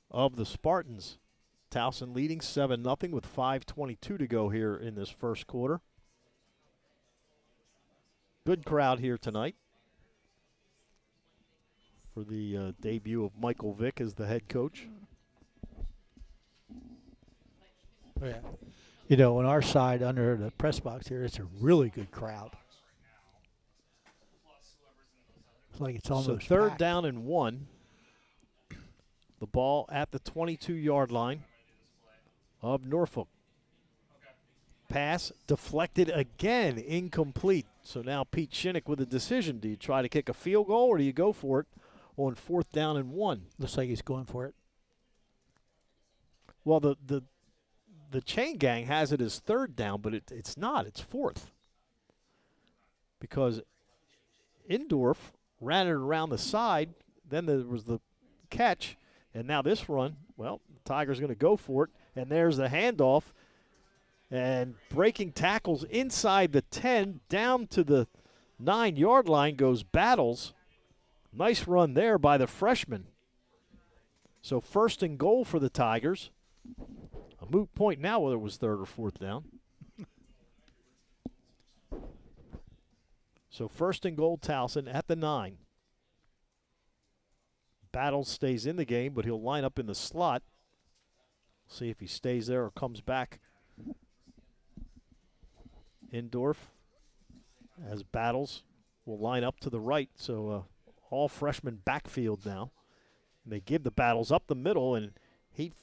of the Spartans. Towson leading 7-0 with 5:22 to go here in this first quarter. Good crowd here tonight for the debut of Michael Vick as the head coach. Yeah. On our side under the press box here, it's a really good crowd. It's like it's almost so 3rd packed. down and 1. The ball at the 22-yard line of Norfolk. Pass deflected again, incomplete. So now Pete Shinnick with a decision. Do you try to kick a field goal or do you go for it on 4th down and 1? Looks like he's going for it. Well, the chain gang has it as 3rd down, but it's not. It's 4th. Because Indorf ran it around the side. Then there was the catch. And now this run, well, the Tigers going to go for it. And there's the handoff. And breaking tackles inside the 10, down to the 9-yard line goes Battles. Nice run there by the freshman. So 1st and goal for the Tigers. A moot point now whether it was 3rd or 4th down. So 1st and goal Towson at the 9. Battles stays in the game, but he'll line up in the slot. See if he stays there or comes back. Indorf as Battles will line up to the right. So all freshman backfield now. And they give the Battles up the middle, and he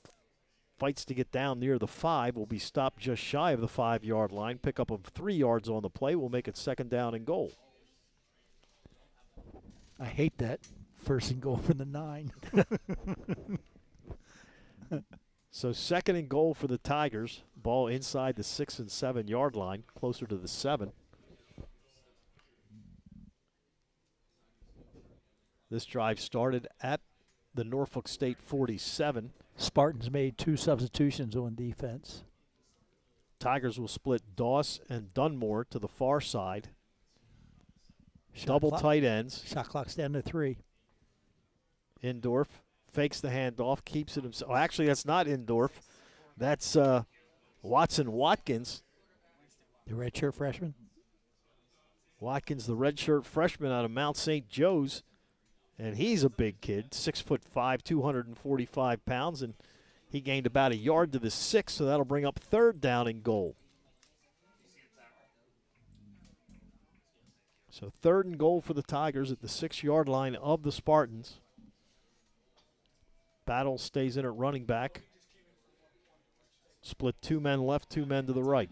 fights to get down near the 5. Will be stopped just shy of the 5-yard line. Pickup of 3 yards on the play will make it 2nd down and goal. I hate that. 1st and goal from the 9. So 2nd and goal for the Tigers. Ball inside the 6 and 7-yard line, closer to the 7. This drive started at the Norfolk State 47. Spartans made 2 substitutions on defense. Tigers will split Doss and Dunmore to the far side. Double tight ends. Shot clock's down to 3. Indorf fakes the handoff, keeps it himself. Oh, actually, that's not Indorf. That's Watson Watkins. The redshirt freshman? Watkins, the redshirt freshman out of Mount St. Joe's. And he's a big kid, 6'5", 245 pounds, and he gained about a yard to the 6, so that'll bring up 3rd down and goal. So 3rd and goal for the Tigers at the 6-yard line of the Spartans. Battle stays in at running back. Split 2 men left, 2 men to the right.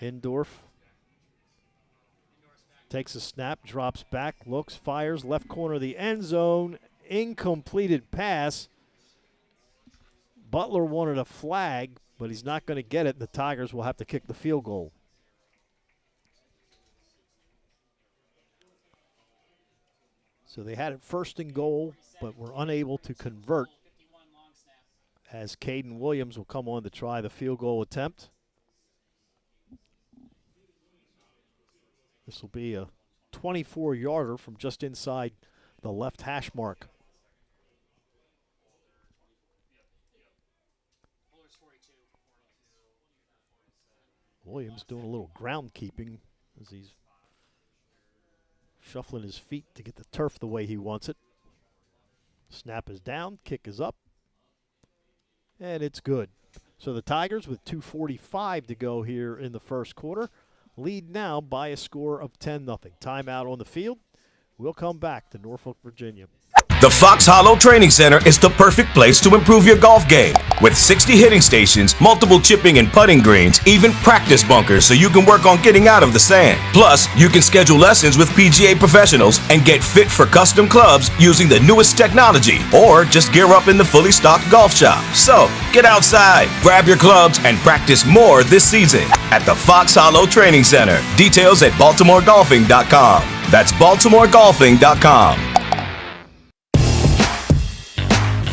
Indorf takes a snap, drops back, looks, fires, left corner of the end zone. Incompleted pass. Butler wanted a flag, but he's not going to get it. The Tigers will have to kick the field goal. So they had it 1st and goal, but were unable to convert, as Caden Williams will come on to try the field goal attempt. This will be a 24-yarder from just inside the left hash mark. Williams doing a little groundkeeping as he's shuffling his feet to get the turf the way he wants it. Snap is down, kick is up, and it's good. So the Tigers, with 2:45 to go here in the first quarter, lead now by a score of 10-0. Timeout on the field. We'll come back to Norfolk, Virginia. The Fox Hollow Training Center is the perfect place to improve your golf game. With 60 hitting stations, multiple chipping and putting greens, even practice bunkers so you can work on getting out of the sand. Plus, you can schedule lessons with PGA professionals and get fit for custom clubs using the newest technology, or just gear up in the fully stocked golf shop. So, get outside, grab your clubs, and practice more this season at the Fox Hollow Training Center. Details at BaltimoreGolfing.com. That's BaltimoreGolfing.com.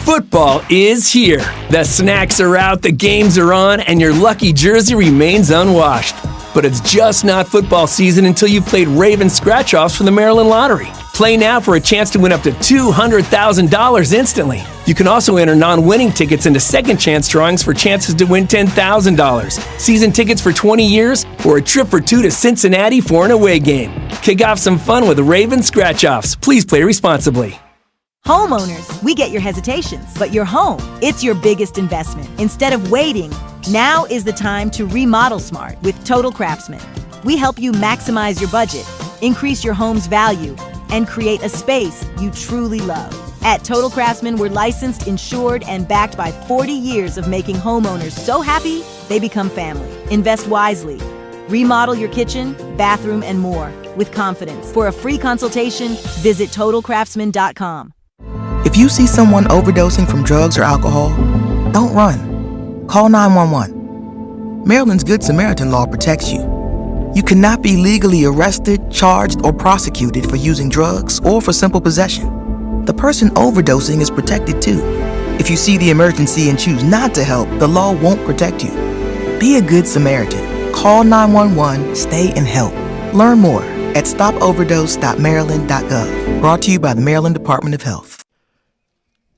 Football is here. The snacks are out, the games are on, and your lucky jersey remains unwashed. But it's just not football season until you've played Raven scratch-offs for the Maryland Lottery. Play now for a chance to win up to $200,000 instantly. You can also enter non-winning tickets into second chance drawings for chances to win $10,000, season tickets for 20 years, or a trip for 2 to Cincinnati for an away game. Kick off some fun with Raven scratch-offs. Please play responsibly. Homeowners, we get your hesitations, but your home, it's your biggest investment. Instead of waiting, now is the time to remodel smart with Total Craftsman. We help you maximize your budget, increase your home's value, and create a space you truly love. At Total Craftsman, we're licensed, insured, and backed by 40 years of making homeowners so happy they become family. Invest wisely. Remodel your kitchen, bathroom, and more with confidence. For a free consultation, visit TotalCraftsman.com. If you see someone overdosing from drugs or alcohol, don't run. Call 911. Maryland's Good Samaritan law protects you. You cannot be legally arrested, charged, or prosecuted for using drugs or for simple possession. The person overdosing is protected too. If you see the emergency and choose not to help, the law won't protect you. Be a Good Samaritan. Call 911, stay and help. Learn more at stopoverdose.maryland.gov. Brought to you by the Maryland Department of Health.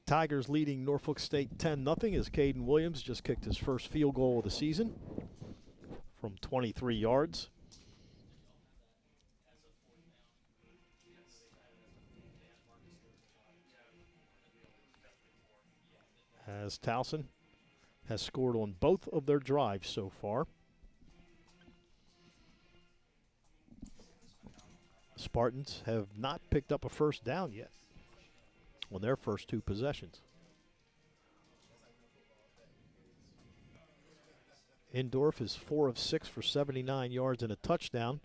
Tigers leading Norfolk State 10-0 as Caden Williams just kicked his first field goal of the season from 23 yards. As Towson has scored on both of their drives so far. The Spartans have not picked up a first down yet on their first two possessions. Indorf is 4 of 6 for 79 yards and a touchdown.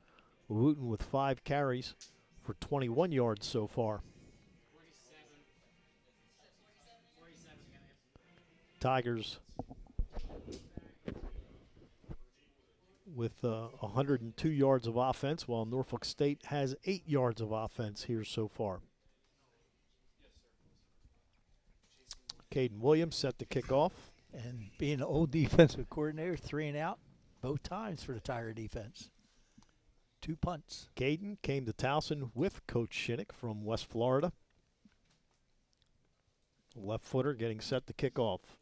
Wooten with 5 carries for 21 yards so far. Tigers with 102 yards of offense, while Norfolk State has 8 yards of offense here so far. Caden Williams set to kick off. And being an old defensive coordinator, 3 and out both times for the Tiger defense. 2 punts. Caden came to Towson with Coach Shinnick from West Florida. Left footer getting set to kick off.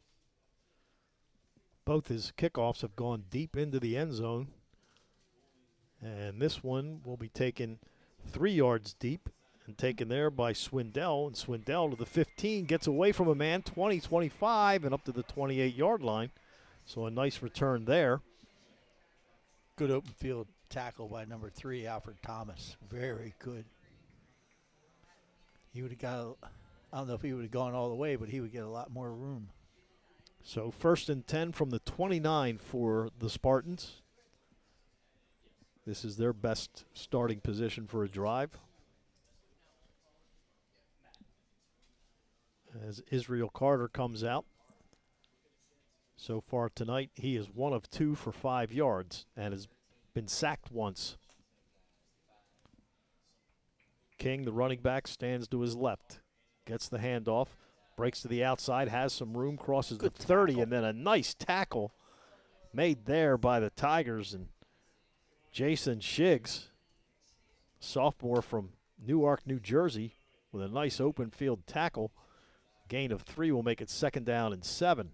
Both his kickoffs have gone deep into the end zone. And this one will be taken 3 yards deep and taken there by Swindell. And Swindell to the 15, gets away from a man, 20, 25, and up to the 28-yard line. So a nice return there. Good open field tackle by number 3, Alfred Thomas. Very good. He would have got, I don't know if he would have gone all the way, but he would get a lot more room. So 1st and 10 from the 29 for the Spartans. This is their best starting position for a drive. As Israel Carter comes out. So far tonight, he is 1 of 2 for 5 yards and has been sacked once. King, the running back, stands to his left. Gets the handoff. Breaks to the outside, has some room, crosses the 30, and then a nice tackle made there by the Tigers. And Jason Shiggs, sophomore from Newark, New Jersey, with a nice open field tackle. Gain of 3 will make it 2nd down and 7.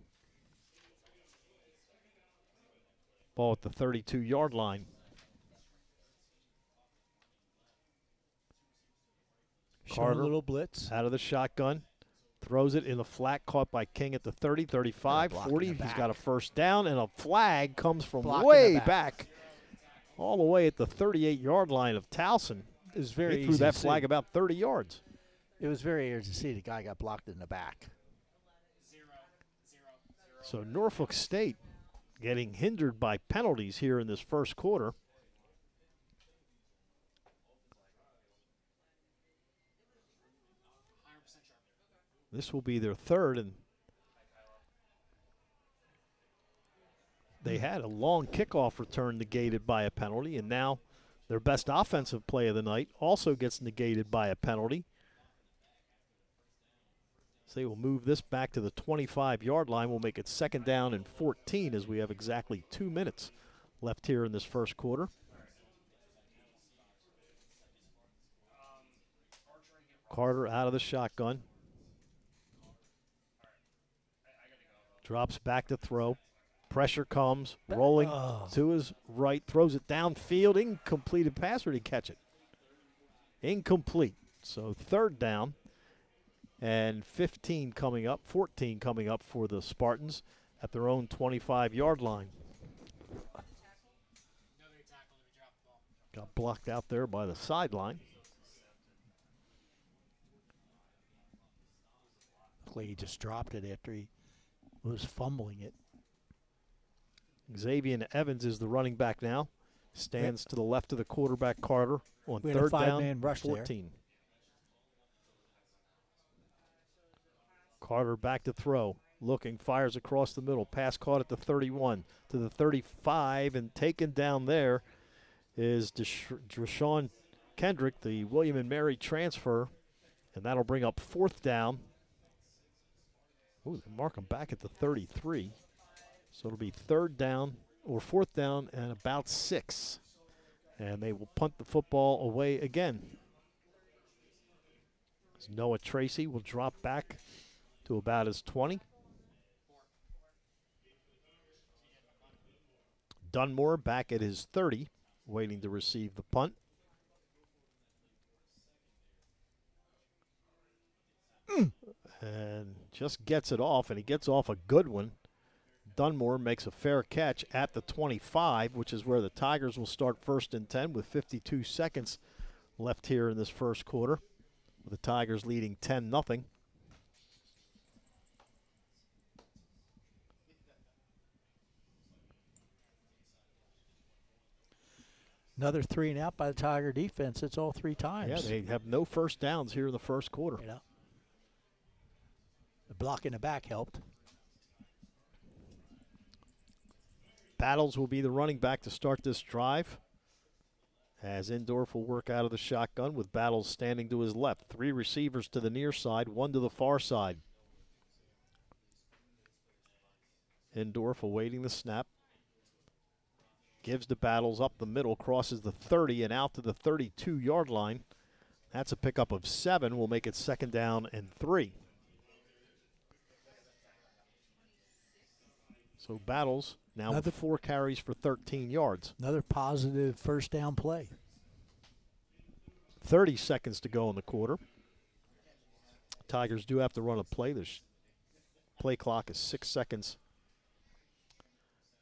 Ball at the 32-yard line. Showing a little blitz. Out of the shotgun. Throws it in the flat, caught by King at the 30, 35, 40. He's got a first down, and a flag comes from way back. All the way at the 38-yard line of Towson. It was very He threw easy that to flag see. about 30 yards. It was very easy to see the guy got blocked in the back. So Norfolk State getting hindered by penalties here in this first quarter. This will be their third, and they had a long kickoff return negated by a penalty, and now their best offensive play of the night also gets negated by a penalty. So they will move this back to the 25-yard line. We'll make it 2nd down and 14 as we have exactly 2 minutes left here in this first quarter. Carter out of the shotgun. Drops back to throw. Pressure comes, rolling to his right, throws it downfield. Incompleted pass, or did he catch it? Incomplete. So 3rd down and 14 coming up for the Spartans at their own 25-yard line. Got blocked out there by the sideline. He just dropped it after he was fumbling it. Xavier Evans is the running back now. Stands to the left of the quarterback, Carter, on We had a 3rd down, five-man rush 14. there. Carter back to throw. Looking, fires across the middle. Pass caught at the 31 to the 35, and taken down there is Deshaun Kendrick, the William & Mary transfer, and that'll bring up 4th down. Ooh, they mark him back at the 33. So it'll be 3rd down or 4th down and about 6. And they will punt the football away again. As Noah Tracy will drop back to about his 20. Dunmore back at his 30, waiting to receive the punt. And just gets it off, and he gets off a good one. Dunmore makes a fair catch at the 25, which is where the Tigers will start 1st and 10 with 52 seconds left here in this first quarter. With the Tigers leading 10-0. Another 3 and out by the Tiger defense. It's all 3 times. Yeah, they have no first downs here in the first quarter. You know, the block in the back helped. Battles will be the running back to start this drive, as Indorf will work out of the shotgun with Battles standing to his left. 3 receivers to the near side, 1 to the far side. Indorf awaiting the snap. Gives to Battles up the middle, crosses the 30 and out to the 32-yard line. That's a pickup of 7. We'll make it 2nd down and 3. So Battles now with 4 carries for 13 yards. Another positive first down play. 30 seconds to go in the quarter. Tigers do have to run a play. The play clock is 6 seconds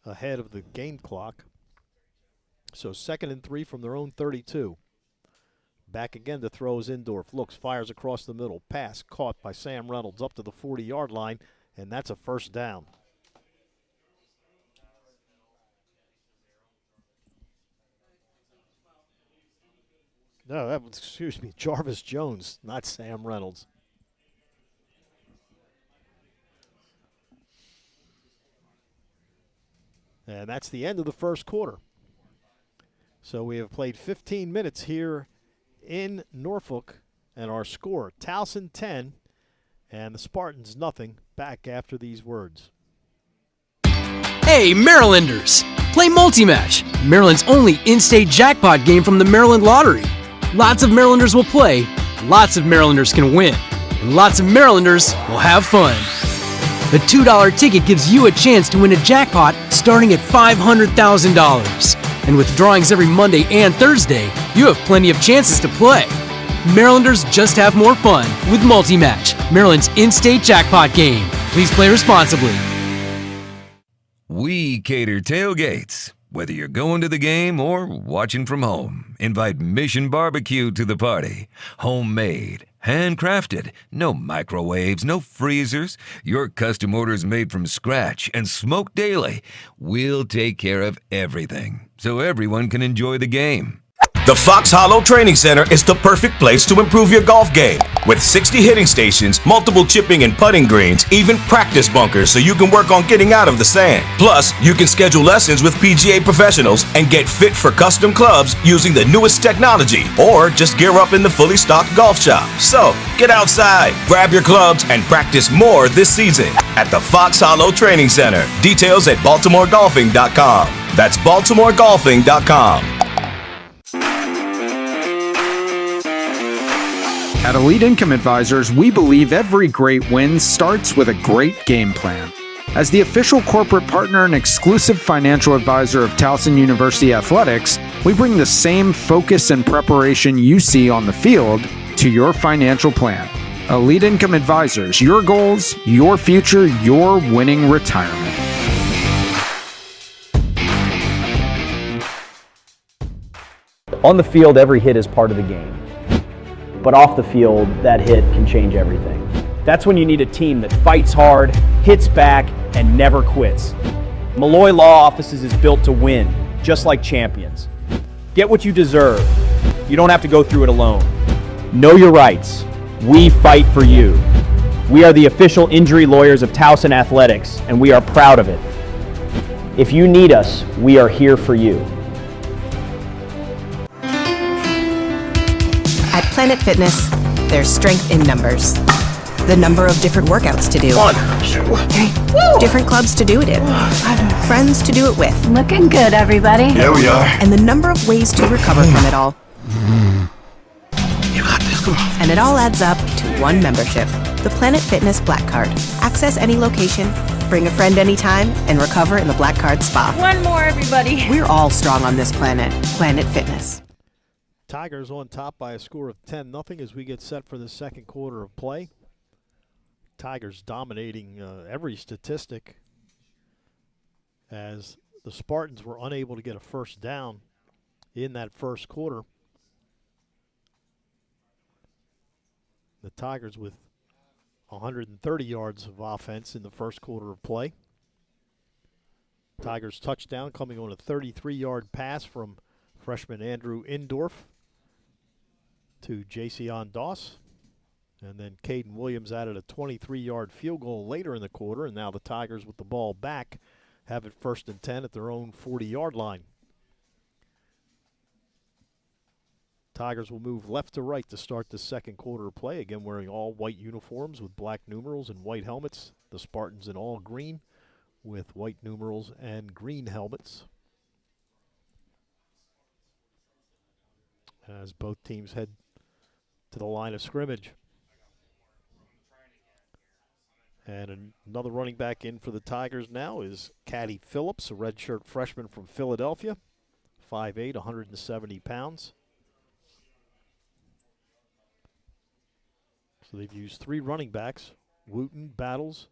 ahead of the game clock. So 2nd and 3 from their own 32. Back again to throw is Indorf. Looks, fires across the middle. Pass caught by Sam Reynolds up to the 40-yard line, and that's a first down. No, that was, excuse me, Jarvis Jones, not Sam Reynolds. And that's the end of the first quarter. So we have played 15 minutes here in Norfolk, and our score, Towson 10 and the Spartans nothing. Back after these words. Hey, Marylanders! Play Multi-Match, Maryland's only in-state jackpot game from the Maryland Lottery. Lots of Marylanders will play, lots of Marylanders can win, and lots of Marylanders will have fun. The $2 ticket gives you a chance to win a jackpot starting at $500,000. And with drawings every Monday and Thursday, you have plenty of chances to play. Marylanders just have more fun with Multi-Match, Maryland's in-state jackpot game. Please play responsibly. We cater tailgates. Whether you're going to the game or watching from home, invite Mission Barbecue to the party. Homemade, handcrafted, no microwaves, no freezers. Your custom orders made from scratch and smoked daily. We'll take care of everything so everyone can enjoy the game. The Fox Hollow Training Center is the perfect place to improve your golf game. With 60 hitting stations, multiple chipping and putting greens, even practice bunkers so you can work on getting out of the sand. Plus, you can schedule lessons with PGA professionals and get fit for custom clubs using the newest technology, or just gear up in the fully stocked golf shop. So, get outside, grab your clubs, and practice more this season at the Fox Hollow Training Center. Details at BaltimoreGolfing.com. That's BaltimoreGolfing.com. At Elite Income Advisors, we believe every great win starts with a great game plan. As the official corporate partner and exclusive financial advisor of Towson University Athletics, we bring the same focus and preparation you see on the field to your financial plan. Elite Income Advisors, your goals, your future, your winning retirement. On the field, every hit is part of the game. But off the field, that hit can change everything. That's when you need a team that fights hard, hits back, and never quits. Malloy Law Offices is built to win, just like champions. Get what you deserve. You don't have to go through it alone. Know your rights. We fight for you. We are the official injury lawyers of Towson Athletics, and we are proud of it. If you need us, we are here for you. At Planet Fitness, there's strength in numbers. The number of different workouts to do. 1, 2, 3. Different clubs to do it in. Friends to do it with. Looking good, everybody. Yeah, we are. And the number of ways to recover from it all. You got this, come on. And it all adds up to one membership. The Planet Fitness Black Card. Access any location, bring a friend anytime, and recover in the Black Card Spa. One more, everybody. We're all strong on this planet. Planet Fitness. Tigers on top by a score of 10-0 as we get set for the second quarter of play. Tigers dominating every statistic as the Spartans were unable to get a first down in that first quarter. The Tigers with 130 yards of offense in the first quarter of play. Tigers touchdown coming on a 33-yard pass from freshman Andrew Indorf to Jason Doss. And then Caden Williams added a 23-yard field goal later in the quarter, and now the Tigers with the ball back have it 1st and 10 at their own 40-yard line. Tigers will move left to right to start the second quarter of play, again wearing all white uniforms with black numerals and white helmets. The Spartans in all green with white numerals and green helmets. As both teams head to the line of scrimmage. And another running back in for the Tigers now is Caddy Phillips, a redshirt freshman from Philadelphia, 5'8", 170 pounds. So they've used 3 running backs, Wooten, Battles,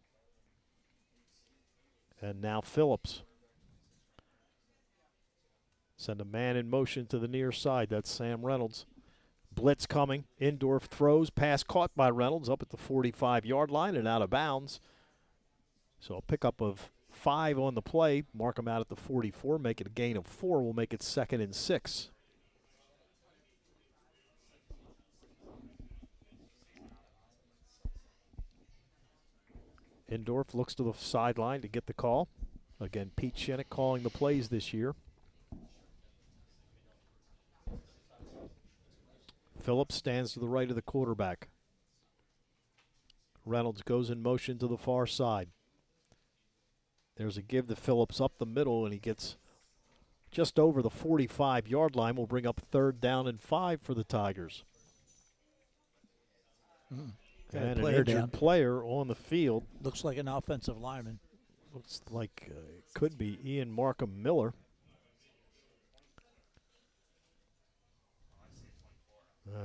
and now Phillips. Send a man in motion to the near side. That's Sam Reynolds. Blitz coming. Indorf throws. Pass caught by Reynolds up at the 45-yard line and out of bounds. So a pickup of 5 on the play. Mark him out at the 44. Make it a gain of 4. We'll make it 2nd and 6. Indorf looks to the sideline to get the call. Again, Pete Shinnick calling the plays this year. Phillips stands to the right of the quarterback. Reynolds goes in motion to the far side. There's a give to Phillips up the middle, and he gets just over the 45-yard line. Will bring up 3rd down and 5 for the Tigers. Got a And an player injured down. player on the field. Looks like an offensive lineman. Looks like it could be Ian Markham Miller.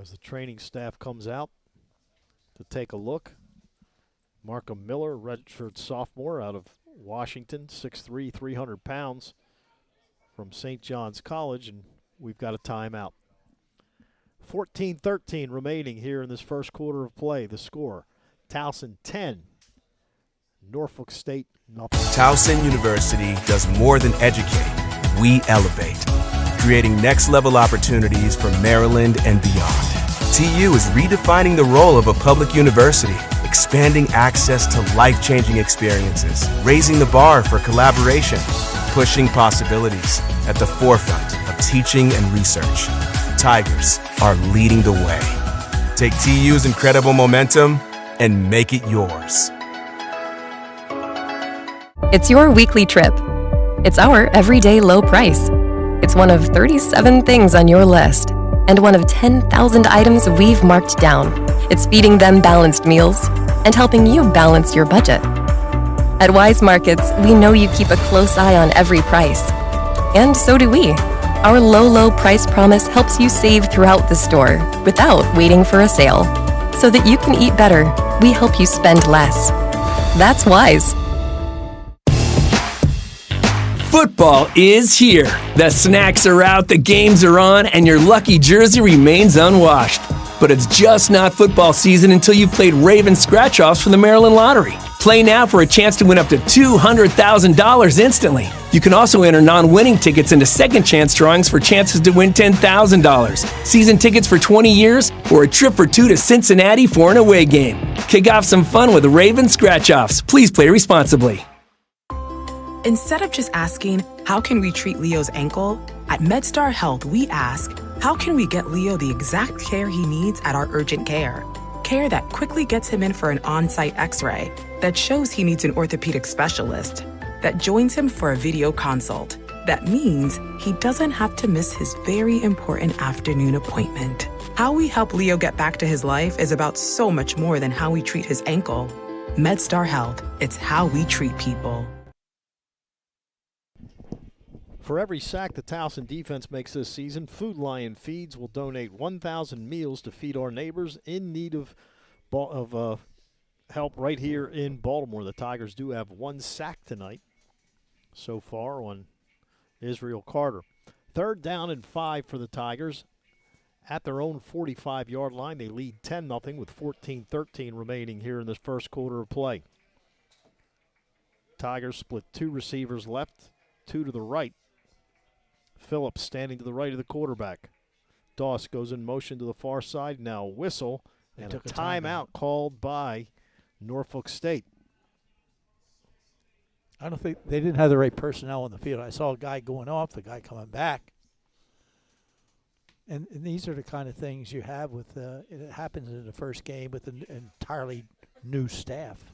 As the training staff comes out to take a look, Markham Miller, redshirt sophomore out of Washington, 6'3", 300 pounds from St. John's College, and we've got a timeout. 14-13 remaining here in this first quarter of play. The score, Towson 10, Norfolk State nothing. Towson University does more than educate. We elevate, creating next-level opportunities for Maryland and beyond. TU is redefining the role of a public university, expanding access to life-changing experiences, raising the bar for collaboration, pushing possibilities at the forefront of teaching and research. Tigers are leading the way. Take TU's incredible momentum and make it yours. It's your weekly trip. It's our everyday low price. It's one of 37 things on your list and one of 10,000 items we've marked down. It's feeding them balanced meals and helping you balance your budget. At Wise Markets, we know you keep a close eye on every price. And so do we. Our low price promise helps you save throughout the store without waiting for a sale. So that you can eat better, we help you spend less. That's Wise. Football is here. The snacks are out, the games are on, and your lucky jersey remains unwashed. But it's just not football season until you've played Raven scratch-offs from the Maryland Lottery. Play now for a chance to win up to $200,000 instantly. You can also enter non-winning tickets into second chance drawings for chances to win $10,000, season tickets for 20 years, or a trip for two to Cincinnati for an away game. Kick off some fun with Raven scratch-offs. Please play responsibly. Instead of just asking, how can we treat Leo's ankle? At MedStar Health, we ask, how can we get Leo the exact care he needs at our urgent care? Care that quickly gets him in for an on-site x-ray, that shows he needs an orthopedic specialist, that joins him for a video consult. That means he doesn't have to miss his very important afternoon appointment. How we help Leo get back to his life is about so much more than how we treat his ankle. MedStar Health, it's how we treat people. For every sack the Towson defense makes this season, Food Lion Feeds will donate 1,000 meals to feed our neighbors in need of help right here in Baltimore. The Tigers do have one sack tonight so far on Israel Carter. 3rd down and 5 for the Tigers. At their own 45-yard line, they lead 10-0 with 14-13 remaining here in this first quarter of play. Tigers split 2 receivers left, 2 to the right. Phillips standing to the right of the quarterback. Doss goes in motion to the far side. Now whistle and a timeout called by Norfolk State. I don't think they didn't have the right personnel on the field. I saw a guy going off, the guy coming back. And these are the kind of things you have with it happens in the first game with an entirely new staff.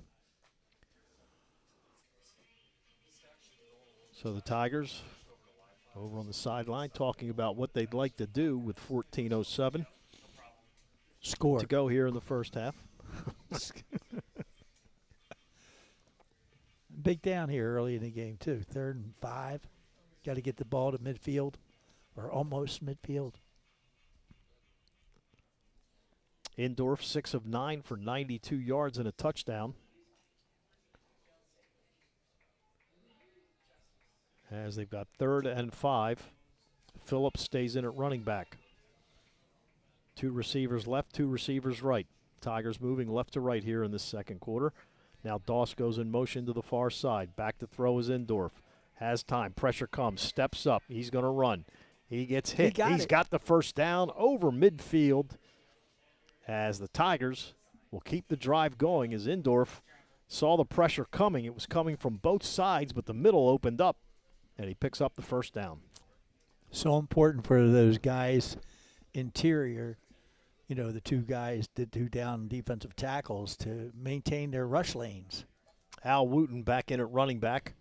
So the Tigers over on the sideline talking about what they'd like to do with 14:07 score to go here in the first half. Big down here early in the game, too. 3rd and 5. Got to get the ball to midfield or almost midfield. Indorf, 6 of 9 for 92 yards and a touchdown. As they've got 3rd and 5. Phillips stays in at running back. 2 receivers left, 2 receivers right. Tigers moving left to right here in this second quarter. Now Doss goes in motion to the far side. Back to throw is Indorf. Has time. Pressure comes. Steps up. He's going to run. He gets hit. He's got the first down over midfield as the Tigers will keep the drive going as Indorf saw the pressure coming. It was coming from both sides, but the middle opened up, and he picks up the first down. So important for those guys interior, you know, the 2 guys, the 2 down defensive tackles to maintain their rush lanes. Al Wooten back in at running back.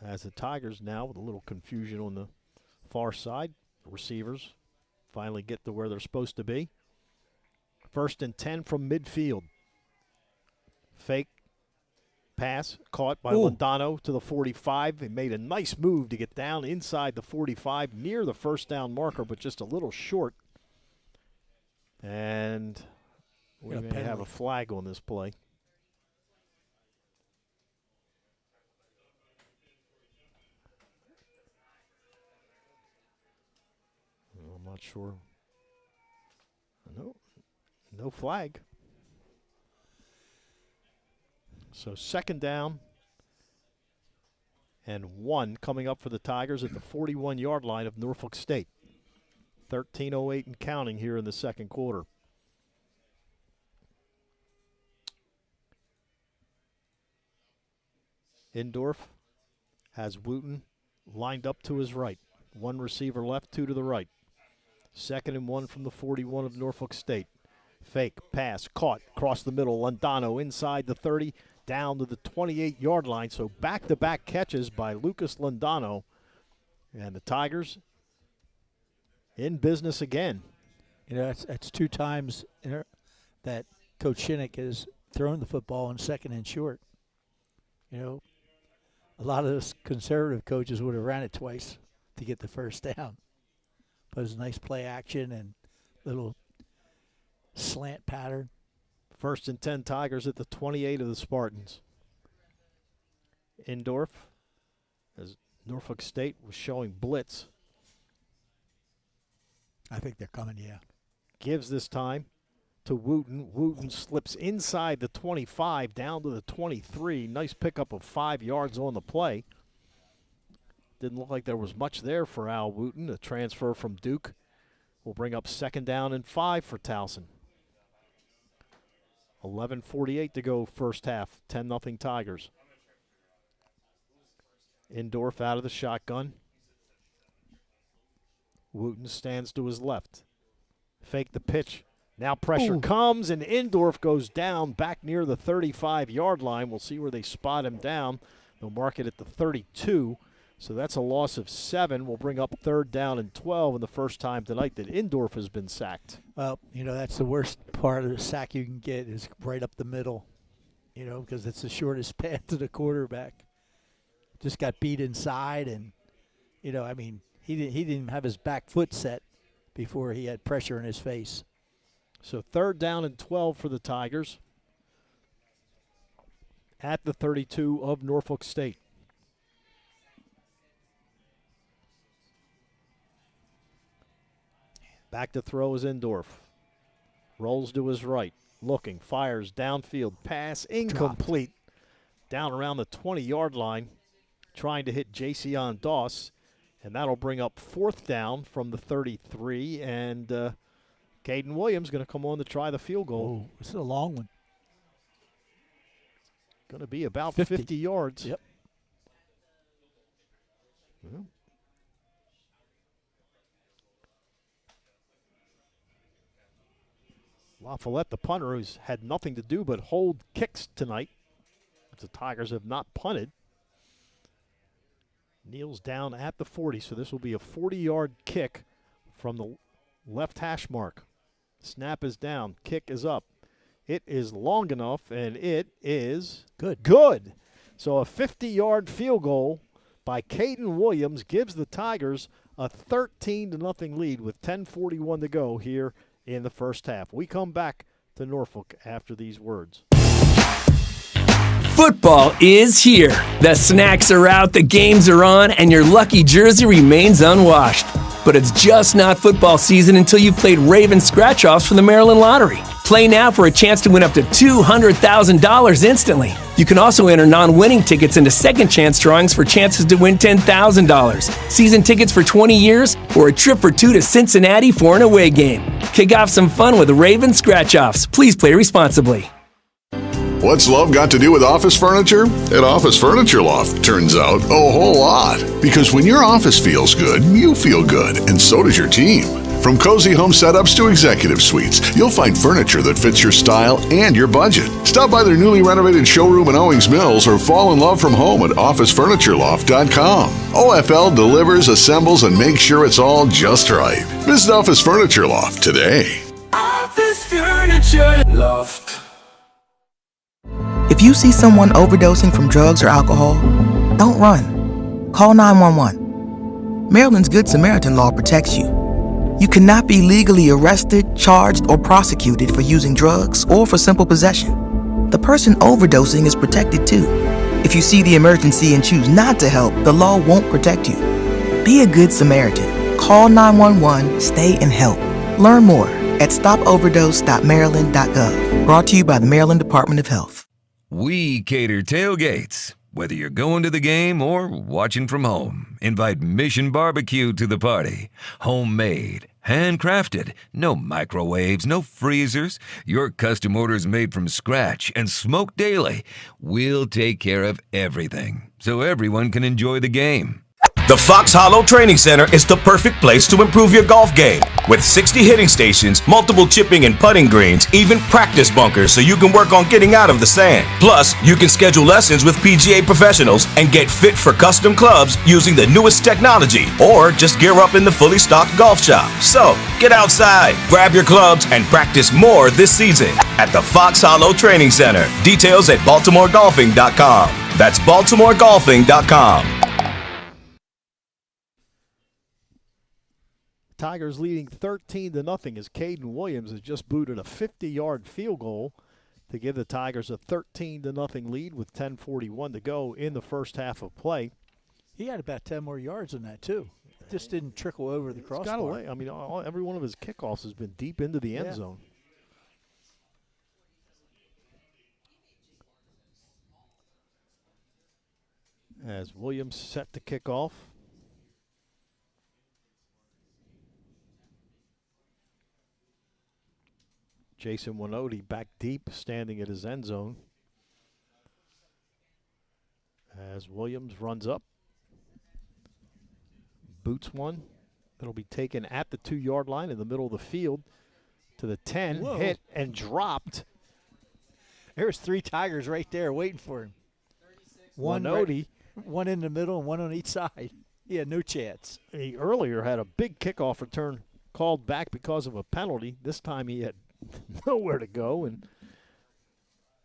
As the Tigers now with a little confusion on the far side. The receivers finally get to where they're supposed to be. First and 10 from midfield. Fake pass caught by Londano to the 45. He made a nice move to get down inside the 45 near the first down marker, but just a little short. And we may have a flag on this play. I'm not sure. No flag. So second down and 1 coming up for the Tigers at the 41-yard line of Norfolk State. 13:08 and counting here in the second quarter. Indorf has Wooten lined up to his right. 1 receiver left, 2 to the right. 2nd and 1 from the 41 of Norfolk State. Fake pass caught across the middle. Londano inside the 30, down to the 28-yard line. So back-to-back catches by Lucas Londano. And the Tigers in business again. You know, that's 2 times that Coach Shinnick has thrown the football in 2nd and short. You know, a lot of those conservative coaches would have ran it twice to get the first down. But it was a nice play action and little slant pattern. First and 10 Tigers at the 28 of the Spartans. Indorf, as Norfolk State was showing blitz. I think they're coming, yeah. Gives this time to Wooten. Wooten slips inside the 25 down to the 23. Nice pickup of 5 yards on the play. Didn't look like there was much there for Al Wooten. A transfer from Duke will bring up 2nd down and 5 for Towson. 11:48 to go first half. 10-0 Tigers. Indorf out of the shotgun. Wooten stands to his left. Fake the pitch. Now pressure comes, and Indorf goes down back near the 35-yard line. We'll see where they spot him down. They'll mark it at the 32. So that's a loss of 7. We'll bring up 3rd down and 12, and the first time tonight that Indorf has been sacked. Well, you know, that's the worst part of the sack you can get is right up the middle, you know, because it's the shortest path to the quarterback. Just got beat inside, and, you know, I mean, he didn't even have his back foot set before he had pressure in his face. So 3rd down and 12 for the Tigers at the 32 of Norfolk State. Back to throw is Indorf. Rolls to his right. Looking. Fires downfield. Pass incomplete. Down around the 20-yard line. Trying to hit Jason Doss. And that'll bring up 4th down from the 33. And Caden Williams going to come on to try the field goal. Oh, this is a long one. Going to be about 50 yards. Yep. Well, LaFollette, the punter, who's had nothing to do but hold kicks tonight. The Tigers have not punted. Kneels down at the 40, so this will be a 40-yard kick from the left hash mark. Snap is down. Kick is up. It is long enough, and it is good. So a 50-yard field goal by Caden Williams gives the Tigers a 13-0 lead with 10:41 to go here in the first half. We come back to Norfolk after these words. Football is here. The snacks are out, the games are on, and your lucky jersey remains unwashed. But it's just not football season until you've played Raven scratch-offs from the Maryland Lottery. Play now for a chance to win up to $200,000 instantly. You can also enter non-winning tickets into second chance drawings for chances to win $10,000, season tickets for 20 years, or a trip for 2 to Cincinnati for an away game. Kick off some fun with Raven scratch-offs. Please play responsibly. What's love got to do with office furniture? At Office Furniture Loft, turns out, a whole lot. Because when your office feels good, you feel good, and so does your team. From cozy home setups to executive suites, you'll find furniture that fits your style and your budget. Stop by their newly renovated showroom in Owings Mills or fall in love from home at OfficeFurnitureLoft.com. OFL delivers, assembles, and makes sure it's all just right. Visit Office Furniture Loft today. Office Furniture Loft. If you see someone overdosing from drugs or alcohol, don't run. Call 911. Maryland's Good Samaritan law protects you. You cannot be legally arrested, charged, or prosecuted for using drugs or for simple possession. The person overdosing is protected too. If you see the emergency and choose not to help, the law won't protect you. Be a good Samaritan. Call 911, stay and help. Learn more at stopoverdose.maryland.gov. Brought to you by the Maryland Department of Health. We cater tailgates. Whether you're going to the game or watching from home, invite Mission Barbecue to the party. Homemade, handcrafted, no microwaves, no freezers. Your custom orders made from scratch and smoked daily. We'll take care of everything so everyone can enjoy the game. The Fox Hollow Training Center is the perfect place to improve your golf game. With 60 hitting stations, multiple chipping and putting greens, even practice bunkers so you can work on getting out of the sand. Plus, you can schedule lessons with PGA professionals and get fit for custom clubs using the newest technology, or just gear up in the fully stocked golf shop. So, get outside, grab your clubs, and practice more this season at the Fox Hollow Training Center. Details at BaltimoreGolfing.com. That's BaltimoreGolfing.com. Tigers leading 13-0 as Caden Williams has just booted a 50-yard field goal to give the Tigers a 13-0 lead with 10:41 to go in the first half of play. He had about 10 more yards than that, too. It just didn't trickle over the crossbar. Got away. I mean, every one of his kickoffs has been deep into the end zone. As Williams set to kick off. Jason Winoti back deep, standing at his end zone. As Williams runs up. Boots one. That'll be taken at the 2-yard line in the middle of the field to the 10. Whoa. Hit and dropped. There's 3 Tigers right there waiting for him. Winoti. One in the middle and one on each side. He had no chance. He earlier had a big kickoff return called back because of a penalty. This time he had nowhere to go, and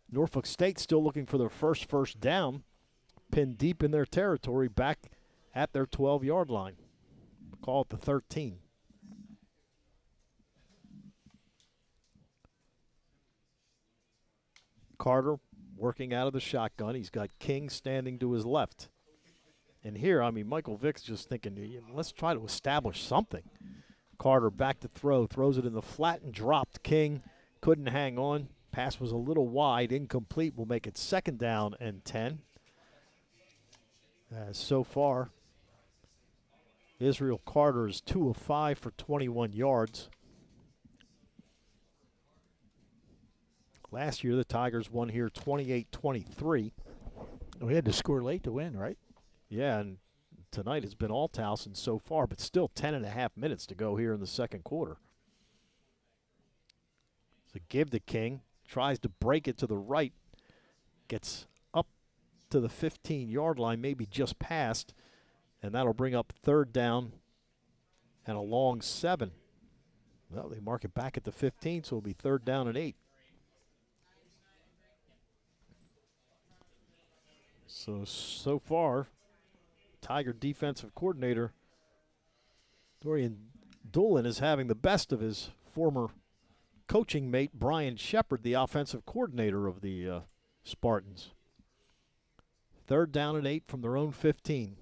Norfolk State still looking for their first down, pinned deep in their territory back at their 12-yard line. Call it the 13. Carter working out of the shotgun. He's got King standing to his left. And here, I mean, Michael Vick's just thinking, let's try to establish something. Carter back to throw, throws it in the flat and dropped. King couldn't hang on. Pass was a little wide, incomplete. Will make it 2nd down and 10. So far, Israel Carter is 2 of 5 for 21 yards. Last year, the Tigers won here 28-23. We had to score late to win, right? Yeah, and tonight has been all Towson so far, but still 10.5 minutes to go here in the second quarter. So give to King, tries to break it to the right, gets up to the 15-yard line, maybe just past, and that'll bring up 3rd down and a long 7. Well, they mark it back at the 15, so it'll be 3rd down and 8. So far, Tiger defensive coordinator Dorian Doolin is having the best of his former coaching mate Brian Shepard, the offensive coordinator of the Spartans. 3rd down and 8 from their own 15.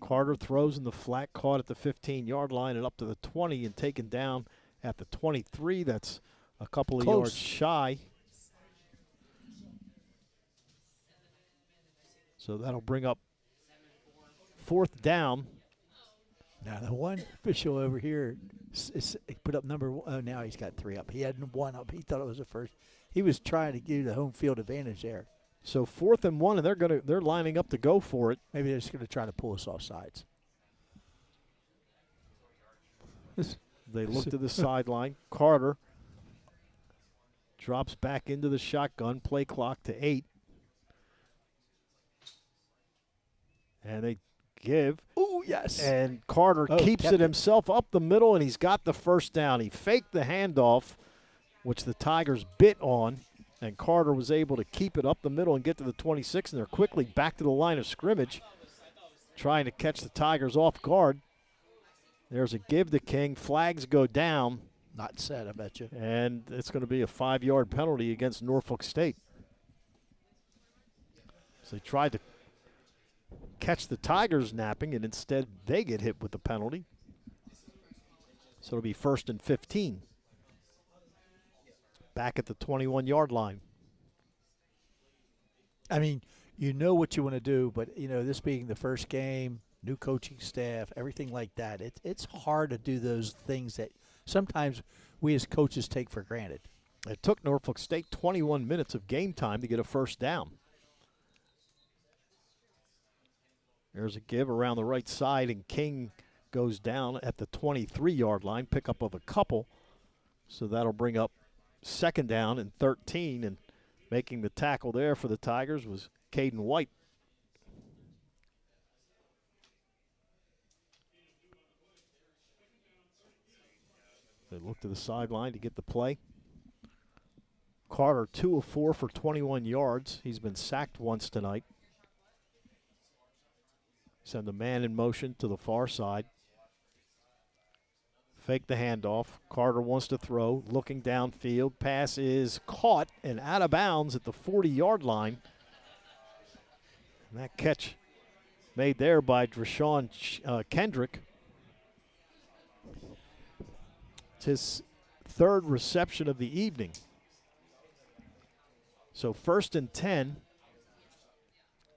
Carter throws in the flat, caught at the 15-yard line and up to the 20 and taken down at the 23. That's a couple of yards shy. So that'll bring up 4th down. Now the one official over here put up number 1. Oh, now he's got 3 up. He had 1 up. He thought it was the first. He was trying to give the home field advantage there. So 4th and 1, and they're lining up to go for it. Maybe they're just going to try to pull us off sides. They look to the sideline. Carter drops back into the shotgun. Play clock to 8. And they give. Ooh, Ooh, yes. And Carter Oh, keeps kept it it. himself up the middle, and he's got the first down. He faked the handoff, which the Tigers bit on, and Carter was able to keep it up the middle and get to the 26, and they're quickly back to the line of scrimmage, trying to catch the Tigers off guard. There's a give to King. Flags go down. Not set, I bet you. And it's going to be a 5-yard penalty against Norfolk State. So they tried to catch the Tigers napping, and instead they get hit with the penalty. So it'll be 1st and 15. Back at the 21-yard line. I mean, you know what you want to do, but, this being the first game, new coaching staff, everything like that, it's hard to do those things that sometimes we as coaches take for granted. It took Norfolk State 21 minutes of game time to get a first down. There's a give around the right side, and King goes down at the 23-yard line, pickup of a couple. So that'll bring up 2nd down and 13, and making the tackle there for the Tigers was Caden White. They look to the sideline to get the play. Carter 2 of 4 for 21 yards. He's been sacked once tonight. Send the man in motion to the far side. Fake the handoff. Carter wants to throw, looking downfield. Pass is caught and out of bounds at the 40-yard line. And that catch made there by Drashawn Kendrick. It's his 3rd reception of the evening. So 1st and 10.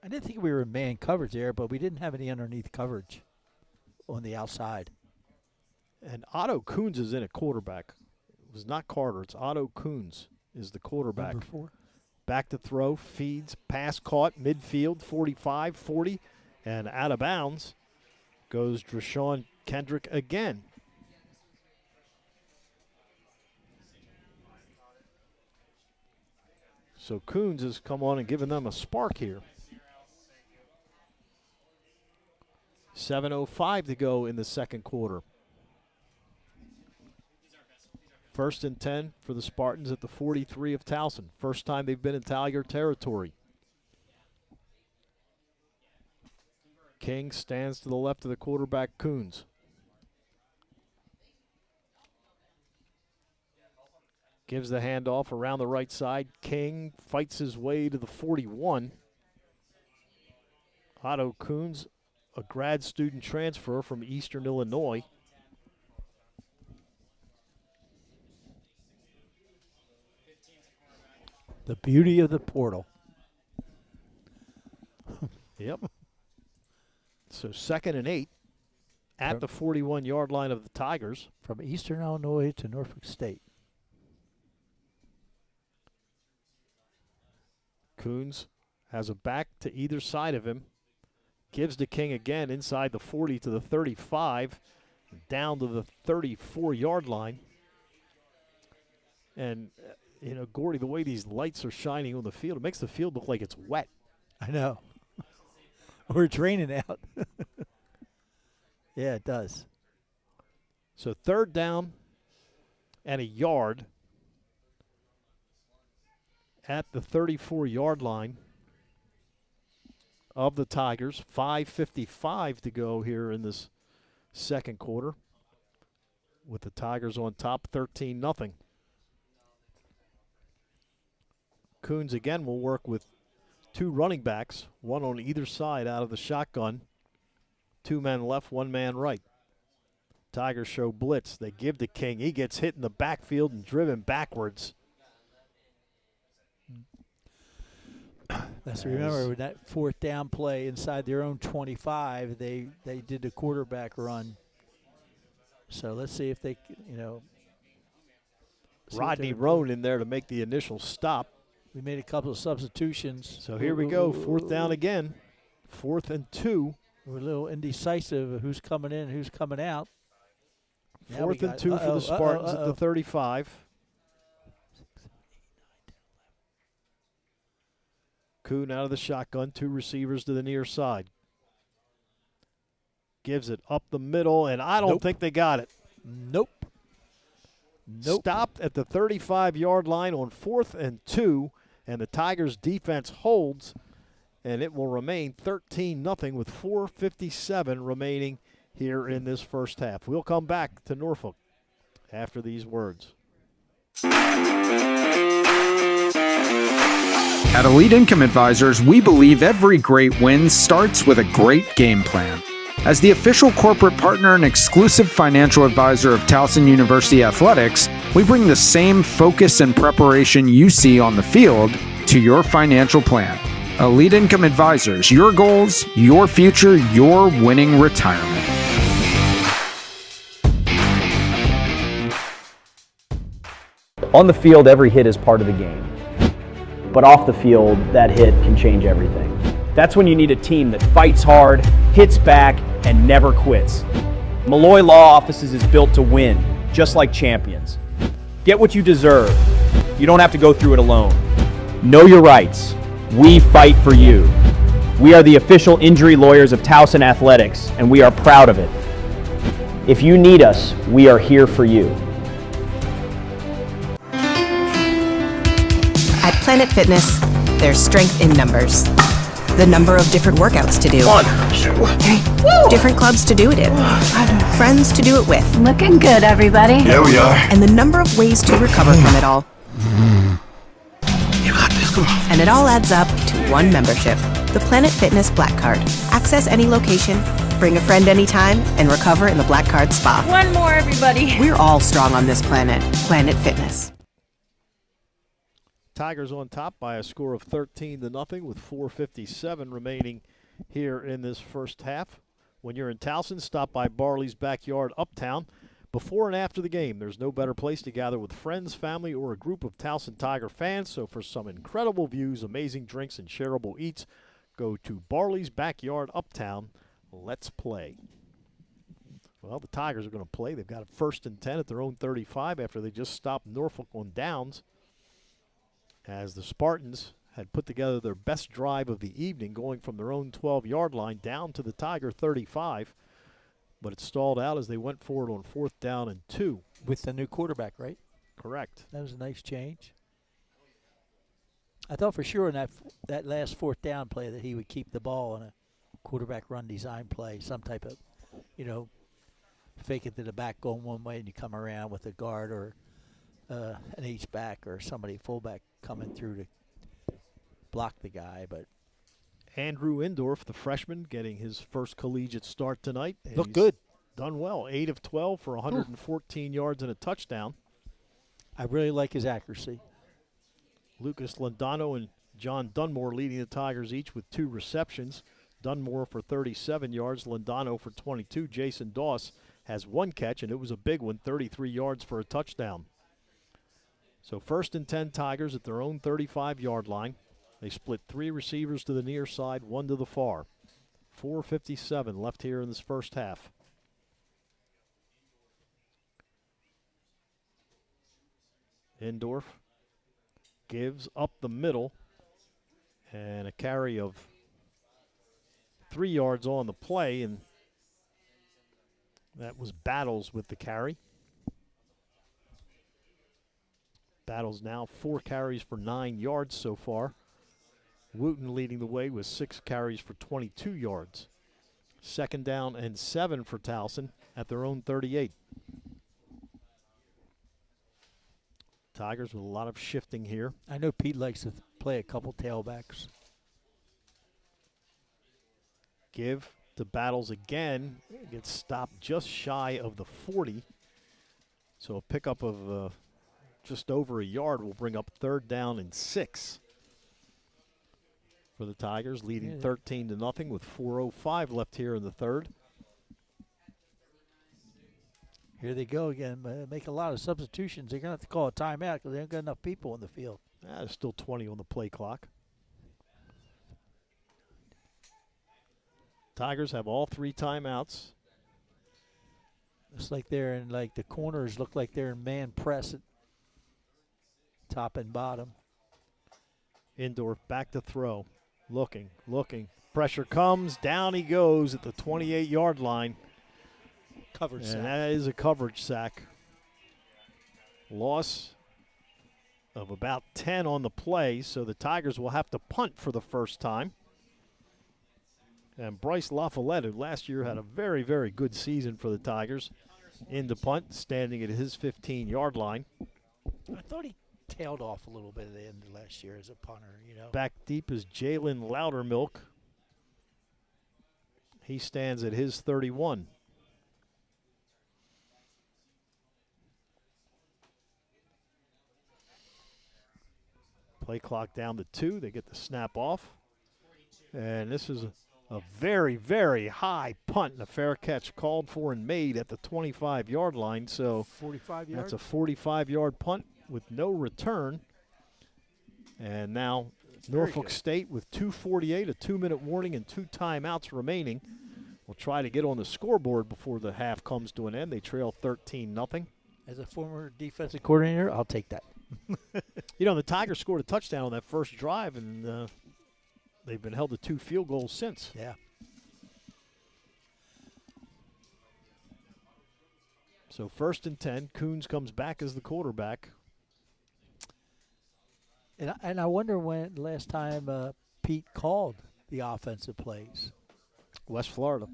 I didn't think we were in man coverage there, but we didn't have any underneath coverage on the outside. And Otto Coons is in at quarterback. It was not Carter. It's Otto Coons is the quarterback. Number 4. Back to throw, feeds, pass caught, midfield, 45, 40, and out of bounds goes Drashawn Kendrick again. So Coons has come on and given them a spark here. 7:05 to go in the second quarter. 1st and 10 for the Spartans at the 43 of Towson. First time they've been in Tiger territory. King stands to the left of the quarterback, Coons. Gives the handoff around the right side. King fights his way to the 41. Otto Coons, a grad student transfer from Eastern Illinois. The beauty of the portal. Yep. So 2nd and 8 at the 41-yard line of the Tigers. From Eastern Illinois to Norfolk State. Coons has a back to either side of him. Gives to King again inside the 40 to the 35. Down to the 34-yard line. And, Gordy, the way these lights are shining on the field, it makes the field look like it's wet. I know. We're draining out. Yeah, it does. So 3rd down and a yard at the 34-yard line of the Tigers. 5:55 to go here in this second quarter, with the Tigers on top 13-0. Coons again will work with 2 running backs, one on either side out of the shotgun. 2 men left, 1 man right. Tigers show blitz. They give to King. He gets hit in the backfield and driven backwards. Let's remember with that 4th down play inside their own 25, they did the quarterback run. So let's see if they, Rodney Roan in there to make the initial stop. We made a couple of substitutions. So here we go, 4th down again. 4th and 2. We're a little indecisive of who's coming in and who's coming out. 4th and 2 for the Spartans at the 35. Coon out of the shotgun, 2 receivers to the near side. gives it up the middle, and I don't think they got it. Nope. Stopped at the 35-yard line on 4th and 2, and the Tigers' defense holds, and it will remain 13-0 with 4:57 remaining here in this first half. We'll come back to Norfolk after these words. At Elite Income Advisors, we believe every great win starts with a great game plan. As the official corporate partner and exclusive financial advisor of Towson University Athletics, we bring the same focus and preparation you see on the field to your financial plan. Elite Income Advisors, your goals, your future, your winning retirement. On the field, every hit is part of the game. But off the field, that hit can change everything. That's when you need a team that fights hard, hits back, and never quits. Malloy Law Offices is built to win, just like champions. Get what you deserve. You don't have to go through it alone. Know your rights. We fight for you. We are the official injury lawyers of Towson Athletics, and we are proud of it. If you need us, we are here for you. At Planet Fitness, there's strength in numbers. The number of different workouts to do. 1, 2, 3. Different clubs to do it in. Friends to do it with. Looking good, everybody. Yeah, we are. And the number of ways to recover from it all. You got this. Come on. And it all adds up to one membership. The Planet Fitness Black Card. Access any location, bring a friend anytime, and recover in the Black Card Spa. One more, everybody. We're all strong on this planet. Planet Fitness. Tigers on top by a score of 13-0 with 4:57 remaining here in this first half. When you're in Towson, stop by Barley's Backyard Uptown. Before and after the game, there's no better place to gather with friends, family, or a group of Towson Tiger fans. So for some incredible views, amazing drinks, and shareable eats, go to Barley's Backyard Uptown. Let's play. Well, the Tigers are going to play. They've got a 1st and 10 at their own 35 after they just stopped Norfolk on downs, as the Spartans had put together their best drive of the evening, going from their own 12-yard line down to the Tiger 35. But it stalled out as they went forward on 4th down and 2. With the new quarterback, right? Correct. That was a nice change. I thought for sure in that last 4th down play that he would keep the ball in a quarterback run design play, some type of, fake it to the back going one way and you come around with a guard or an H-back or somebody fullback coming through to block the guy. But Andrew Indorf, the freshman, getting his first collegiate start tonight. Looked good. Done well. 8 of 12 for 114 yards and a touchdown. I really like his accuracy. Lucas Londano and John Dunmore leading the Tigers each with 2 receptions. Dunmore for 37 yards, Londano for 22. Jason Doss has 1 catch, and it was a big one, 33 yards for a touchdown. So 1st and 10 Tigers at their own 35-yard line. They split 3 receivers to the near side, 1 to the far. 4:57 left here in this first half. Indorf gives up the middle, and a carry of 3 yards on the play, and that was Battles with the carry. Battles now 4 carries for 9 yards so far. Wooten leading the way with 6 carries for 22 yards. 2nd down and 7 for Towson at their own 38. Tigers with a lot of shifting here. I know Pete likes to play a couple tailbacks. Give to Battles again. Gets stopped just shy of the 40. So a pickup of just over a yard will bring up 3rd down and 6 for the Tigers, leading 13-0 with 4:05 left here in the 3rd. Here they go again. Make a lot of substitutions. They're going to have to call a timeout because they don't got enough people in the field. There's still 20 on the play clock. Tigers have all 3 timeouts. Looks like they're in, the corners look like they're in man press at top and bottom. Indorf back to throw. Looking. Pressure comes. Down he goes at the 28-yard line. Coverage sack. And that is a coverage sack. Loss of about 10 on the play, so the Tigers will have to punt for the first time. And Bryce LaFollette, who last year had a very, very good season for the Tigers, in the punt, standing at his 15-yard line. I thought he tailed off a little bit at the end of last year as a punter, you know. Back deep is Jalen Loudermilk. He stands at his 31. Play clock down to 2. They get the snap off. And this is a very, very high punt and a fair catch called for and made at the 25-yard line. So 45 that's yards? a 45-yard punt with no return. And now Norfolk State with 2:48, a 2-minute warning, and 2 timeouts remaining. Will try to get on the scoreboard before the half comes to an end. They trail 13-0. As a former defensive coordinator, I'll take that. You know, the Tigers scored a touchdown on that first drive, and they've been held to 2 field goals since. Yeah. So 1st and 10. Coons comes back as the quarterback. And I wonder when last time Pete called the offensive plays. West Florida.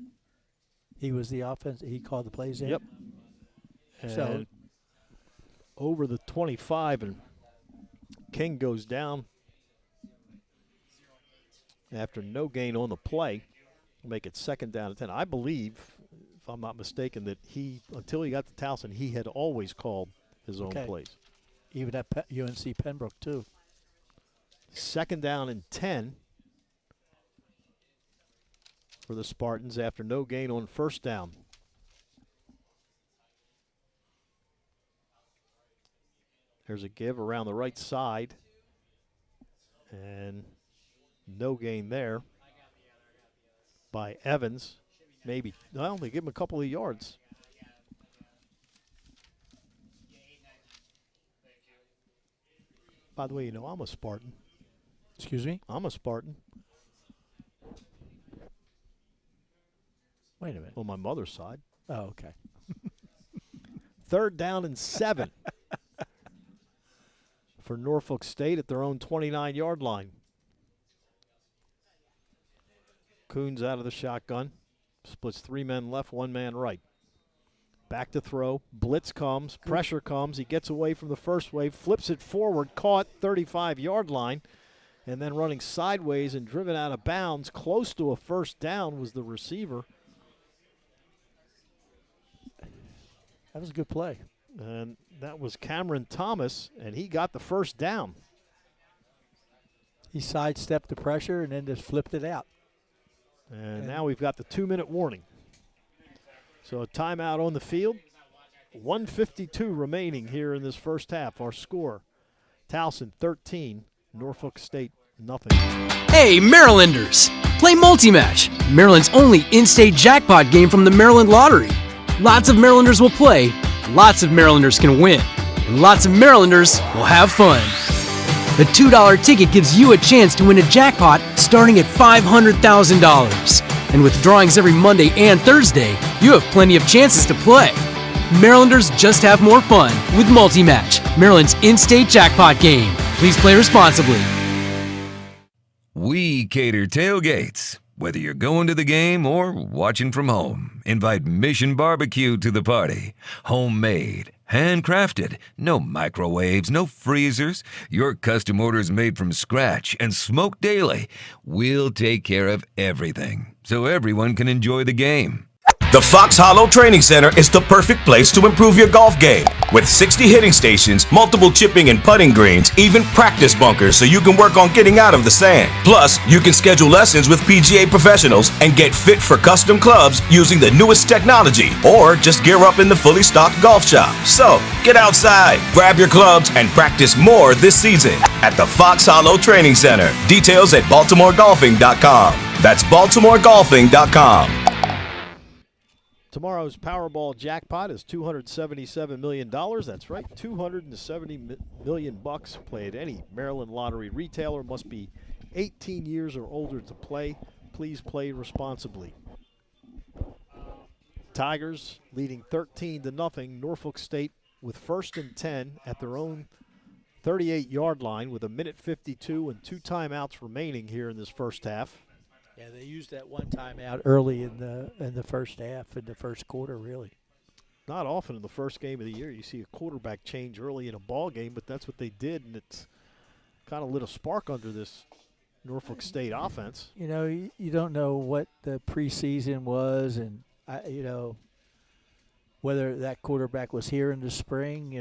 He was the offense. He called the plays in. Yep. So And over the 25, and King goes down after no gain on the play. Make it 2nd down and 10. I believe, if I'm not mistaken, that he, until he got to Towson, he had always called his own plays. Even at UNC Pembroke, too. 2nd down and 10 for the Spartans after no gain on 1st down. There's a give around the right side, and no gain there by Evans. Maybe, well, they give him a couple of yards. By the way, you know, I'm a Spartan. Excuse me? I'm a Spartan. Wait a minute. On my mother's side. Oh, okay. 3rd down and 7 for Norfolk State at their own 29-yard line. Coons out of the shotgun. Splits 3 men left, 1 man right. Back to throw. Blitz comes. Pressure comes. He gets away from the first wave. Flips it forward. Caught 35-yard line. And then running sideways and driven out of bounds. Close to a 1st down was the receiver. That was a good play. And that was Cameron Thomas, and he got the 1st down. He sidestepped the pressure and then just flipped it out. And now we've got the 2-minute warning. So a timeout on the field. 1:52 remaining here in this first half. Our score, Towson 13, Norfolk State nothing. Hey, Marylanders! Play Multi-Match, Maryland's only in-state jackpot game from the Maryland Lottery. Lots of Marylanders will play, lots of Marylanders can win, and lots of Marylanders will have fun. The $2 ticket gives you a chance to win a jackpot starting at $500,000. And with drawings every Monday and Thursday, you have plenty of chances to play. Marylanders just have more fun with Multi-Match, Maryland's in-state jackpot game. Please play responsibly. We cater tailgates. Whether you're going to the game or watching from home, invite Mission Barbecue to the party. Homemade, handcrafted, no microwaves, no freezers. Your custom orders made from scratch and smoked daily. We'll take care of everything so everyone can enjoy the game. The Fox Hollow Training Center is the perfect place to improve your golf game. With 60 hitting stations, multiple chipping and putting greens, even practice bunkers so you can work on getting out of the sand. Plus, you can schedule lessons with PGA professionals and get fit for custom clubs using the newest technology, or just gear up in the fully stocked golf shop. So, get outside, grab your clubs, and practice more this season at the Fox Hollow Training Center. Details at BaltimoreGolfing.com. That's BaltimoreGolfing.com. Tomorrow's Powerball jackpot is $277 million. That's right, $270 million. Play at any Maryland lottery retailer. Must be 18 years or older to play. please play responsibly. Tigers leading 13-0. Norfolk State with 1st and 10 at their own 38-yard line with 1:52 and 2 timeouts remaining here in this first half. Yeah, they used that one timeout early in the first half, in the first quarter, really. Not often in the first game of the year you see a quarterback change early in a ball game, but that's what they did, and it's kind of lit a spark under this Norfolk State offense. You know, you don't know what the preseason was, and whether that quarterback was here in the spring.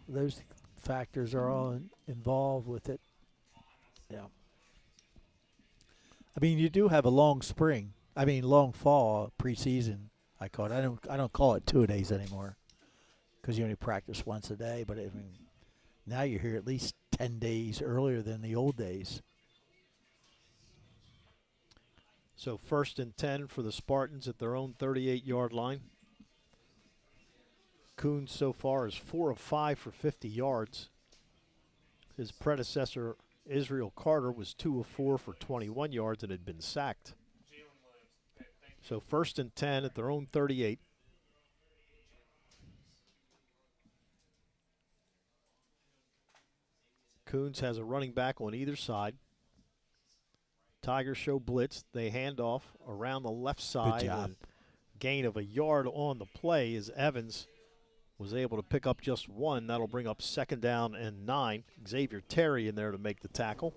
Those factors are all involved with it. Yeah. I mean, you do have a long spring. Long fall preseason. I call it. I don't call it 2 days anymore, because you only practice once a day. But now you're here at least 10 days earlier than the old days. So 1st and 10 for the Spartans at their own 38-yard line. Coons so far is 4 of 5 for 50 yards. His predecessor, Israel Carter, was 2 of 4 for 21 yards and had been sacked. So 1st and 10 at their own 38. Coons has a running back on either side. Tigers show blitz. They hand off around the left side. Good job. Gain of a yard on the play as Evans was able to pick up just 1. That'll bring up 2nd down and 9. Xavier Terry in there to make the tackle.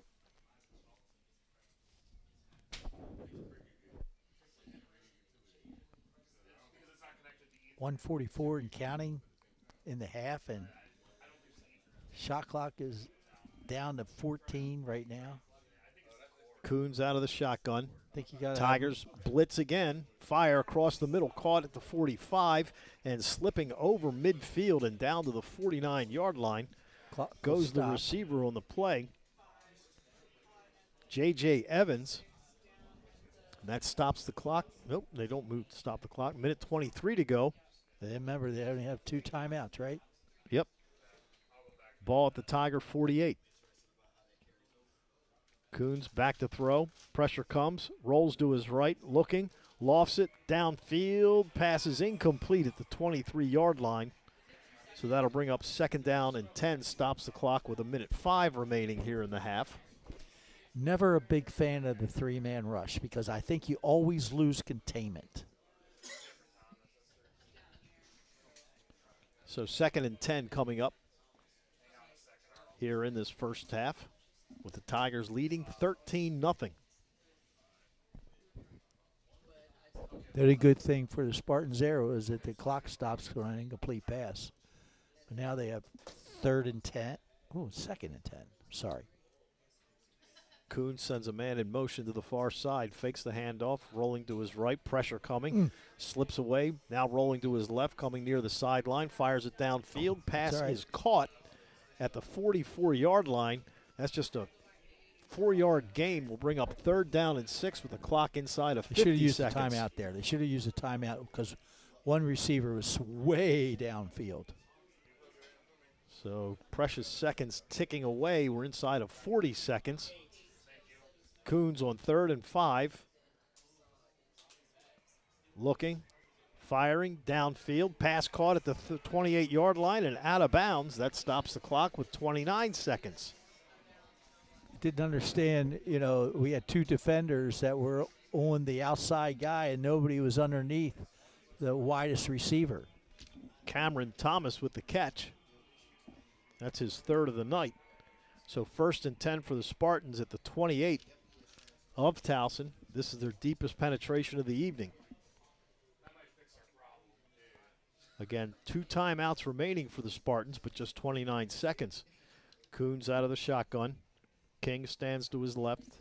.144 and counting in the half, and shot clock is down to 14 right now. Coons out of the shotgun. Think you got Tigers blitz again. Fire across the middle, caught at the 45, and slipping over midfield and down to the 49-yard line. Goes the receiver on the play. J.J. Evans. That stops the clock. Nope, they don't move to stop the clock. 1:23 to go. Remember, they only have 2 timeouts, right? Yep. Ball at the Tiger 48. Coons back to throw. Pressure comes. Rolls to his right. Looking. Lofts it. Downfield. Passes incomplete at the 23-yard line. So that'll bring up 2nd down and 10. Stops the clock with 1:05 remaining here in the half. Never a big fan of the 3-man rush, because I think you always lose containment. So 2nd and 10 coming up here in this first half, with the Tigers leading 13-0. The only good thing for the Spartans there is that the clock stops on an incomplete pass. But now they have 3rd and 10. Oh, 2nd and 10. Sorry. Coons sends a man in motion to the far side, fakes the handoff, rolling to his right, pressure coming, slips away, now rolling to his left, coming near the sideline, fires it downfield. Pass is caught at the 44-yard line. That's just a 4-yard gain. Will bring up 3rd down and 6 with the clock inside of 50 They should have used seconds. the timeout there. They should have used a timeout because one receiver was way downfield. So precious seconds ticking away. We're inside of 40 seconds. Coons on 3rd and 5. Looking, firing, downfield. Pass caught at the 28-yard line and out of bounds. That stops the clock with 29 seconds. Didn't understand, we had 2 defenders that were on the outside guy and nobody was underneath the widest receiver. Cameron Thomas with the catch. That's his 3rd of the night. So 1st and 10 for the Spartans at the 28 of Towson. This is their deepest penetration of the evening. Again, 2 timeouts remaining for the Spartans, but just 29 seconds. Coons out of the shotgun. King stands to his left.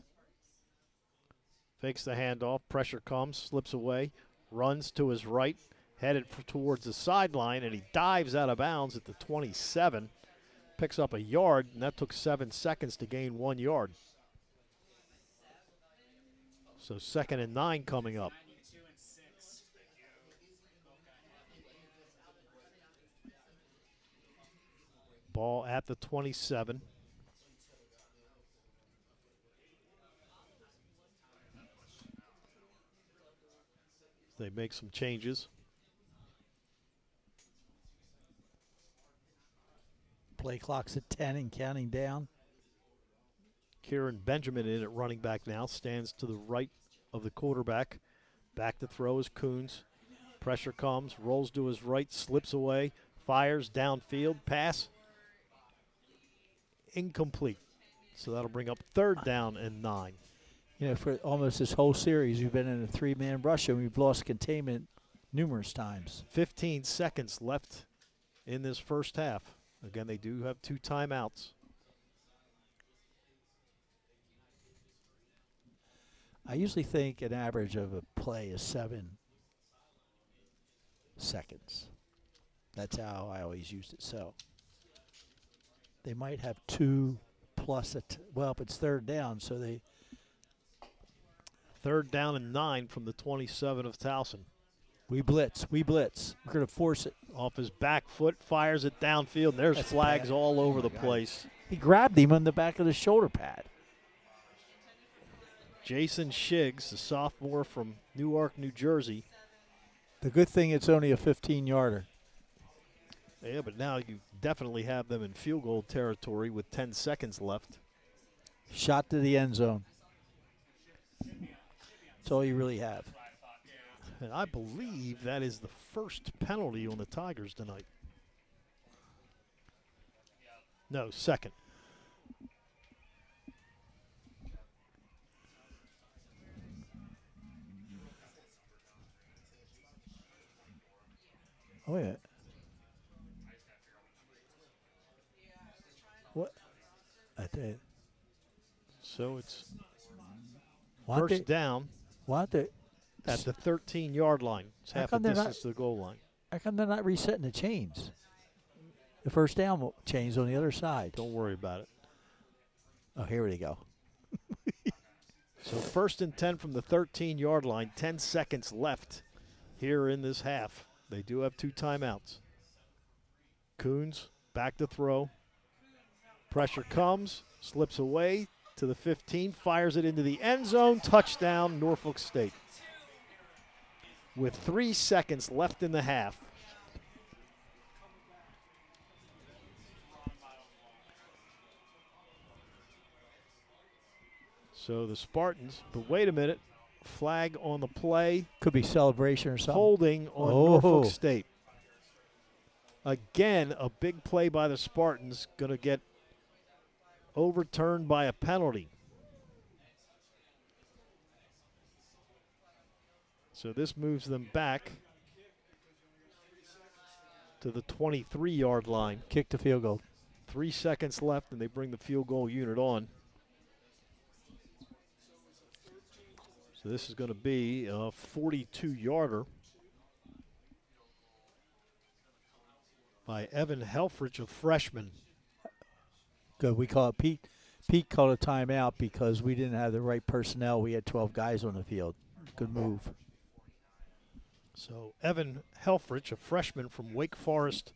Fakes the handoff. Pressure comes, slips away, runs to his right, headed towards the sideline, and he dives out of bounds at the 27. Picks up a yard, and that took 7 seconds to gain 1 yard. So 2nd and 9 coming up. Ball at the 27. They make some changes. Play clock's at 10 and counting down. Kieran Benjamin in at running back now. Stands to the right of the quarterback. Back to throw is Coons. Pressure comes. Rolls to his right. Slips away. Fires downfield. Pass. Incomplete. So that'll bring up 3rd down and 9. You know, for almost this whole series, we've been in a 3-man rush, and we've lost containment numerous times. 15 seconds left in this first half. Again, they do have 2 timeouts. I usually think an average of a play is 7 seconds. That's how I always used it. So they might have 2 plus well, if it's 3rd down, so they 3rd down and 9 from the 27 of Towson. We blitz. We're going to force it. Off his back foot, fires it downfield. And there's flags all over the place. He grabbed him on the back of the shoulder pad. Jason Shiggs, the sophomore from Newark, New Jersey. The good thing it's only a 15-yarder. Yeah, but now you definitely have them in field goal territory with 10 seconds left. Shot to the end zone. That's all you really have. And I believe that is the first penalty on the Tigers tonight. No, second. Oh, yeah. What? I did. So it's Why first they- down Why don't they? at the 13-yard line. It's How half the come they're not- distance to the goal line. How come they're not resetting the chains? The first down chains on the other side. Don't worry about it. Oh, here we go. So 1st and 10 from the 13-yard line. 10 seconds left here in this half. They do have 2 timeouts. Coons back to throw. Pressure comes, slips away to the 15, fires it into the end zone. Touchdown, Norfolk State. With 3 seconds left in the half. So the Spartans, but wait a minute. Flag on the play. Could be celebration or something. Holding on Norfolk State. Again, a big play by the Spartans going to get overturned by a penalty. So this moves them back to the 23-yard line. Kick the field goal. 3 seconds left, and they bring the field goal unit on. So this is going to be a 42-yarder by Evan Helfrich, a freshman. Good. We call it Pete. Pete called a timeout because we didn't have the right personnel. We had 12 guys on the field. Good move. So Evan Helfrich, a freshman from Wake Forest,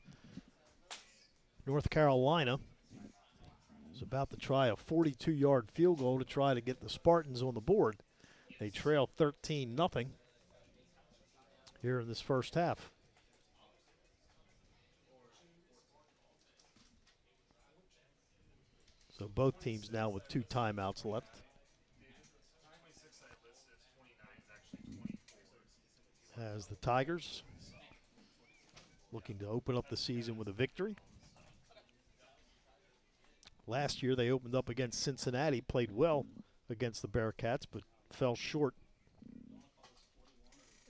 North Carolina, is about to try a 42-yard field goal to try to get the Spartans on the board. They trail 13-0 here in this first half. So both teams now with 2 timeouts left. As the Tigers looking to open up the season with a victory. Last year they opened up against Cincinnati, played well against the Bearcats, but fell short.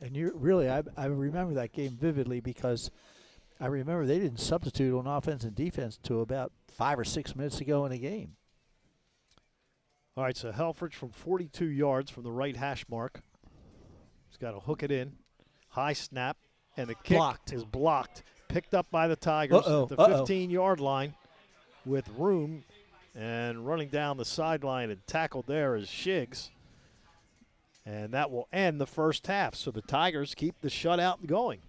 And you really, I remember that game vividly because I remember they didn't substitute on offense and defense until about 5 or 6 minutes ago in the game. All right, so Helfrich from 42 yards from the right hash mark. He's got to hook it in. High snap, and the kick is blocked. Picked up by the Tigers at the 15-yard line with room, and running down the sideline and tackled there is Shiggs. And that will end the first half. So the Tigers keep the shutout going.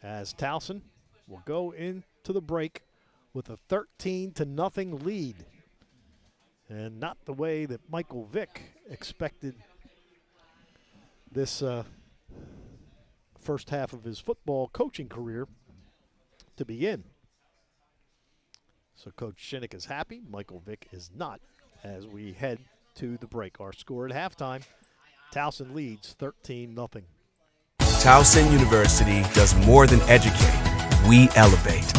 As Towson will go into the break with a 13-0 lead. And not the way that Michael Vick expected this first half of his football coaching career to begin. So Coach Shinnick is happy. Michael Vick is not as we head to the break. Our score at halftime, Towson leads 13-0. Towson University does more than educate. We elevate,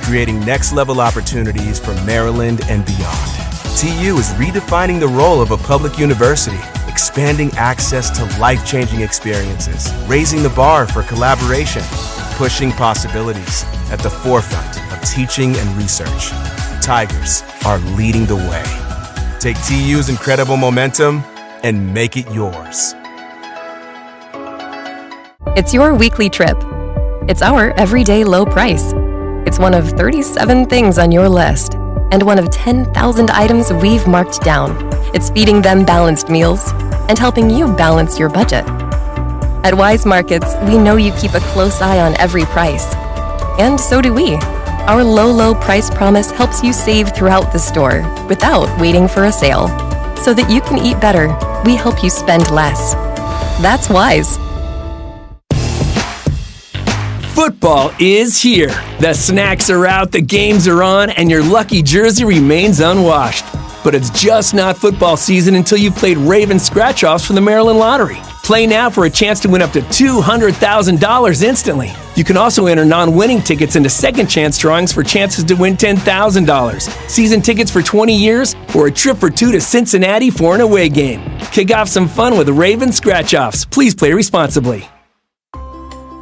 creating next-level opportunities for Maryland and beyond. TU is redefining the role of a public university, expanding access to life-changing experiences, raising the bar for collaboration, pushing possibilities at the forefront of teaching and research. Tigers are leading the way. Take TU's incredible momentum and make it yours. It's your weekly trip. It's our everyday low price. It's one of 37 things on your list and one of 10,000 items we've marked down. It's feeding them balanced meals and helping you balance your budget. At Wise Markets, we know you keep a close eye on every price. And so do we. Our low price promise helps you save throughout the store without waiting for a sale. So that you can eat better, we help you spend less. That's Wise. Football is here. The snacks are out, the games are on, and your lucky jersey remains unwashed. But it's just not football season until you've played Raven scratch-offs from the Maryland Lottery. Play now for a chance to win up to $200,000 instantly. You can also enter non-winning tickets into second chance drawings for chances to win $10,000, season tickets for 20 years, or a trip for 2 to Cincinnati for an away game. Kick off some fun with Raven scratch-offs. Please play responsibly.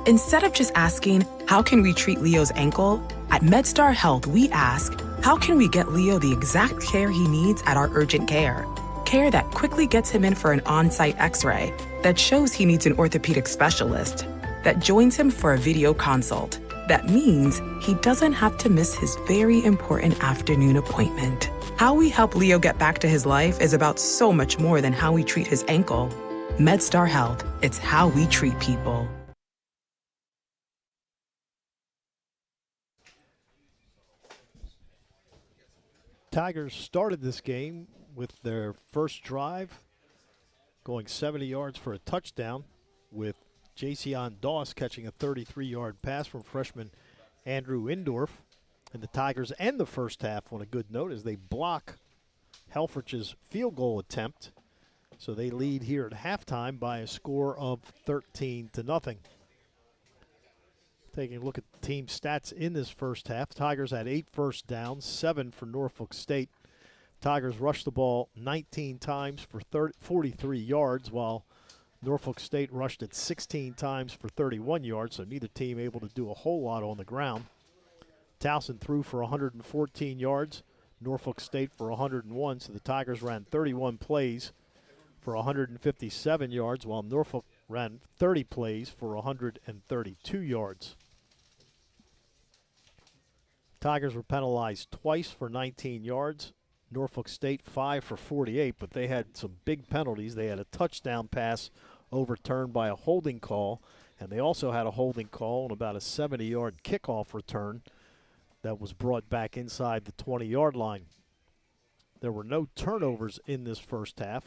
Instead of just asking, how can we treat Leo's ankle? At MedStar Health, we ask, how can we get Leo the exact care he needs at our urgent care? Care that quickly gets him in for an on-site x-ray, that shows he needs an orthopedic specialist, that joins him for a video consult. That means he doesn't have to miss his very important afternoon appointment. How we help Leo get back to his life is about so much more than how we treat his ankle. MedStar Health, it's how we treat people. Tigers started this game with their first drive, going 70 yards for a touchdown, with Jason Doss catching a 33-yard pass from freshman Andrew Indorf. And the Tigers end the first half on a good note as they block Helfrich's field goal attempt. So they lead here at halftime by a score of 13-0. Taking a look at the team stats in this first half, Tigers had 8 first downs, 7 for Norfolk State. Tigers rushed the ball 19 times for 43 yards, while Norfolk State rushed it 16 times for 31 yards, so neither team able to do a whole lot on the ground. Towson threw for 114 yards, Norfolk State for 101, so the Tigers ran 31 plays for 157 yards, while Norfolk ran 30 plays for 132 yards. Tigers were penalized twice for 19 yards. Norfolk State 5 for 48, but they had some big penalties. They had a touchdown pass overturned by a holding call, and they also had a holding call on about a 70-yard kickoff return that was brought back inside the 20-yard line. There were no turnovers in this first half.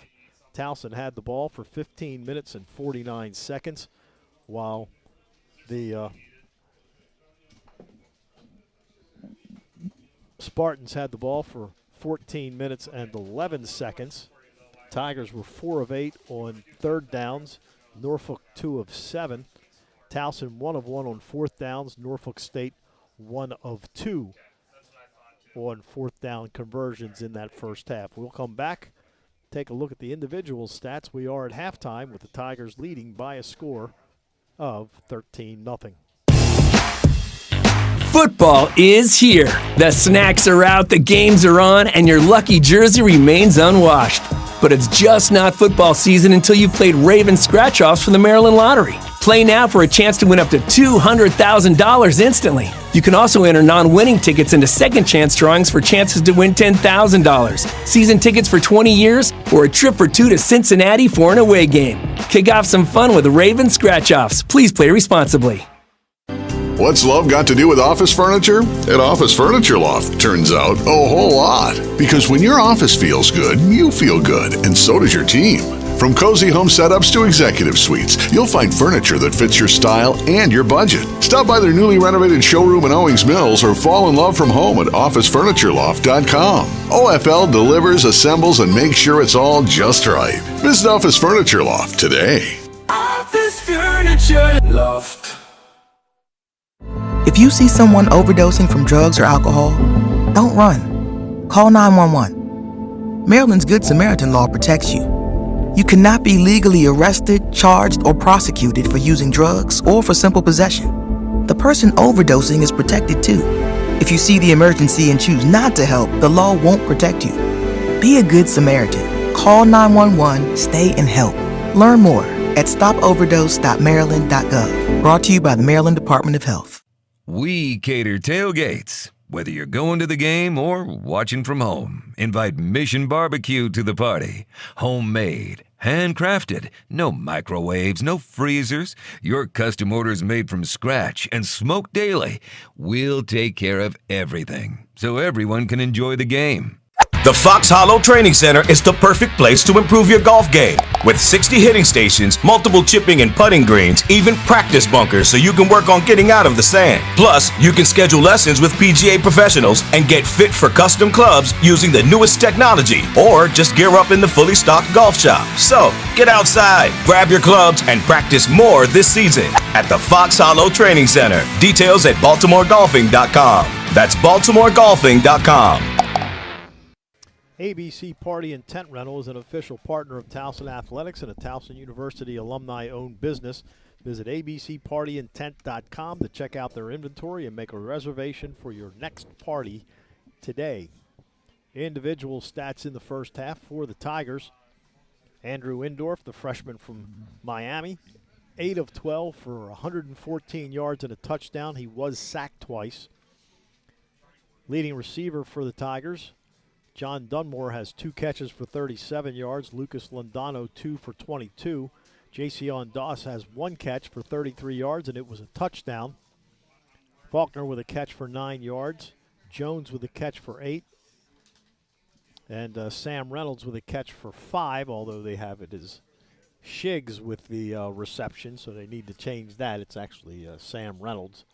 Towson had the ball for 15 minutes and 49 seconds, while the Spartans had the ball for 14 minutes and 11 seconds. Tigers were 4 of 8 on third downs. Norfolk 2 of 7. Towson 1 of 1 on fourth downs. Norfolk State 1 of 2 on fourth down conversions in that first half. We'll come back, take a look at the individual stats. We are at halftime with the Tigers leading by a score of 13-0. Football is here. The snacks are out, the games are on, and your lucky jersey remains unwashed. But it's just not football season until you've played Raven scratch-offs from the Maryland Lottery. Play now for a chance to win up to $200,000 instantly. You can also enter non-winning tickets into second chance drawings for chances to win $10,000, season tickets for 20 years, or a trip for 2 to Cincinnati for an away game. Kick off some fun with Raven scratch-offs. Please play responsibly. What's love got to do with office furniture? At Office Furniture Loft, turns out a whole lot. Because when your office feels good, you feel good, and so does your team. From cozy home setups to executive suites, you'll find furniture that fits your style and your budget. Stop by their newly renovated showroom in Owings Mills or fall in love from home at OfficeFurnitureLoft.com. OFL delivers, assembles, and makes sure it's all just right. Visit Office Furniture Loft today. Office Furniture Loft. If you see someone overdosing from drugs or alcohol, don't run. Call 911. Maryland's Good Samaritan law protects you. You cannot be legally arrested, charged, or prosecuted for using drugs or for simple possession. The person overdosing is protected too. If you see the emergency and choose not to help, the law won't protect you. Be a good Samaritan. Call 911, stay and help. Learn more at stopoverdose.maryland.gov. Brought to you by the Maryland Department of Health. We cater tailgates. Whether you're going to the game or watching from home, invite Mission Barbecue to the party. Homemade, handcrafted, no microwaves, no freezers. Your custom orders made from scratch and smoked daily. We'll take care of everything so everyone can enjoy the game. The Fox Hollow Training Center is the perfect place to improve your golf game. With 60 hitting stations, multiple chipping and putting greens, even practice bunkers so you can work on getting out of the sand. Plus, you can schedule lessons with PGA professionals and get fit for custom clubs using the newest technology, or just gear up in the fully stocked golf shop. So, get outside, grab your clubs, and practice more this season at the Fox Hollow Training Center. Details at BaltimoreGolfing.com. That's BaltimoreGolfing.com. ABC Party and Tent Rental is an official partner of Towson Athletics and a Towson University alumni-owned business. Visit abcpartyandtent.com to check out their inventory and make a reservation for your next party today. Individual stats in the first half for the Tigers. Andrew Indorf, the freshman from Miami, 8 of 12 for 114 yards and a touchdown. He was sacked twice. Leading receiver for the Tigers, John Dunmore, has 2 catches for 37 yards. Lucas Londano, 2 for 22. Jason Doss has 1 catch for 33 yards, and it was a touchdown. Faulkner with a catch for 9 yards. Jones with a catch for 8. And Sam Reynolds with a catch for 5, although they have it as Shiggs with the reception, so they need to change that. It's actually Sam Reynolds.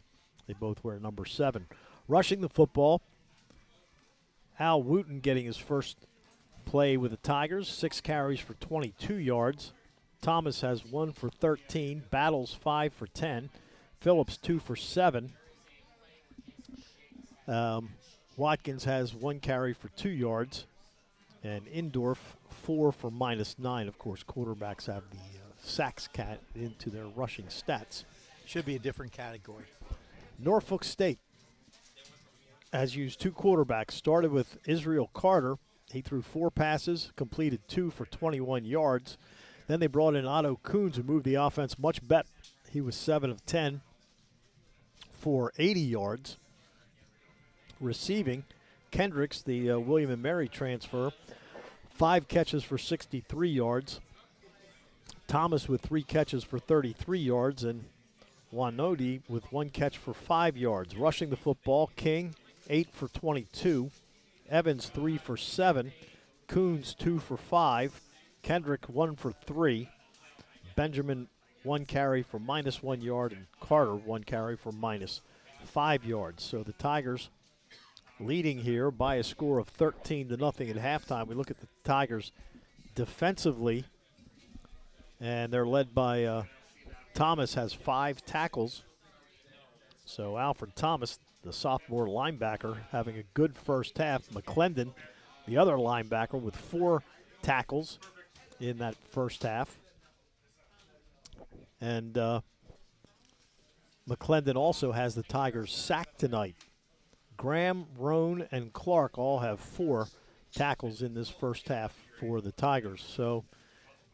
They both wear number 7. Rushing the football, Al Wooten getting his first play with the Tigers, 6 carries for 22 yards. Thomas has 1 for 13. Battles 5 for 10. Phillips 2 for 7. Watkins has 1 carry for 2 yards. And Indorf 4 for -9. Of course, quarterbacks have the sacks cat into their rushing stats. Should be a different category. Norfolk State has used 2 quarterbacks. Started with Israel Carter. He threw 4 passes, completed 2 for 21 yards. Then they brought in Otto Coons, who moved the offense much better. He was 7 of 10 for 80 yards. Receiving, Kendricks, the William & Mary transfer, 5 catches for 63 yards. Thomas with 3 catches for 33 yards. And Wanodi with 1 catch for 5 yards. Rushing the football, King, 8 for 22. Evans, 3 for 7. Coons, 2 for 5. Kendrick, 1 for 3. Benjamin, 1 carry for -1 yard. And Carter, 1 carry for -5 yards. So the Tigers leading here by a score of 13-0 at halftime. We look at the Tigers defensively, and they're led by Thomas, has 5 tackles. So Alfred Thomas, the sophomore linebacker, having a good first half. McClendon, the other linebacker, with 4 tackles in that first half. And McClendon also has the Tigers sacked tonight. Graham, Roan, and Clark all have 4 tackles in this first half for the Tigers. So,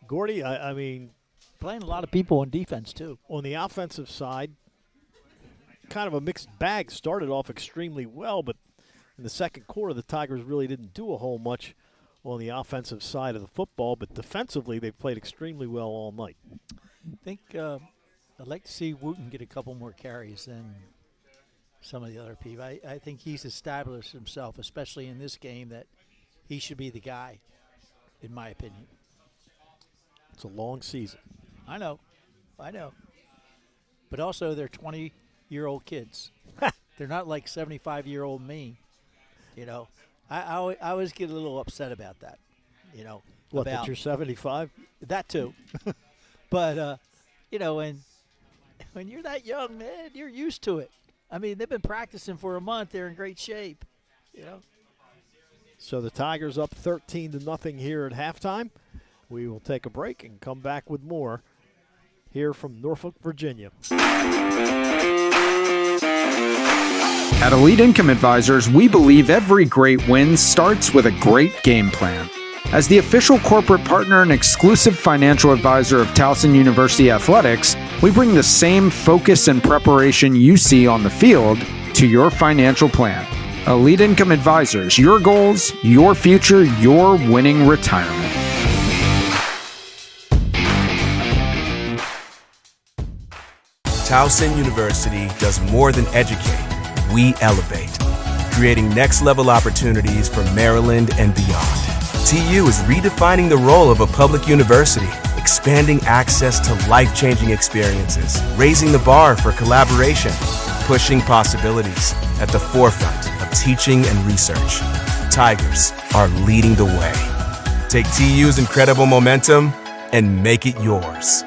Gordy, I mean, playing a lot of people on defense, too. On the offensive side, kind of a mixed bag. Started off extremely well, but in the second quarter, the Tigers really didn't do a whole much on the offensive side of the football, but defensively, they've played extremely well all night. I think I'd like to see Wooten get a couple more carries than some of the other people. I think he's established himself, especially in this game, that he should be the guy, in my opinion. It's a long season. I know. But also, they're 20-year-old kids. They're not like 75-year-old me. You know, I always get a little upset about that. You know, What, about that you're 75? that too. But you know, when you're that young, man, you're used to it. I mean, they've been practicing for a month. They're in great shape. You know. So the Tigers up 13-0 here at halftime. We will take a break and come back with more here from Norfolk, Virginia. At Elite Income Advisors, we believe every great win starts with a great game plan. As the official corporate partner and exclusive financial advisor of Towson University Athletics, we bring the same focus and preparation you see on the field to your financial plan. Elite Income Advisors, your goals, your future, your winning retirement. Towson University does more than educate. We elevate, creating next-level opportunities for Maryland and beyond. TU is redefining the role of a public university, expanding access to life-changing experiences, raising the bar for collaboration, pushing possibilities at the forefront of teaching and research. Tigers are leading the way. Take TU's incredible momentum and make it yours.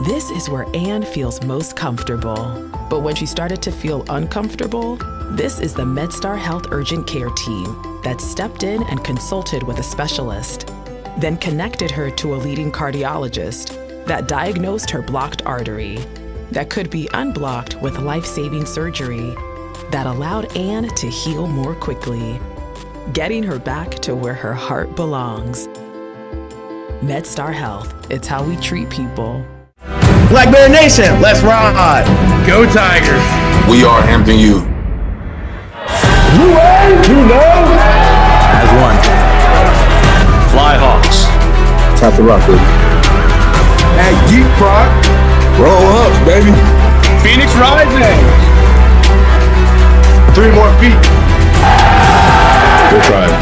This is where Anne feels most comfortable. But when she started to feel uncomfortable, this is the MedStar Health Urgent Care team that stepped in and consulted with a specialist, then connected her to a leading cardiologist that diagnosed her blocked artery that could be unblocked with life-saving surgery that allowed Anne to heal more quickly, getting her back to where her heart belongs. MedStar Health, it's how we treat people. Black Bear Nation, let's ride! Go Tigers! We are Hampton U. As one. Fly Hawks. Top the rock, baby. Hey, Geek Prod. Roll ups, baby. Phoenix Rising. 3 more feet. Go Tribe.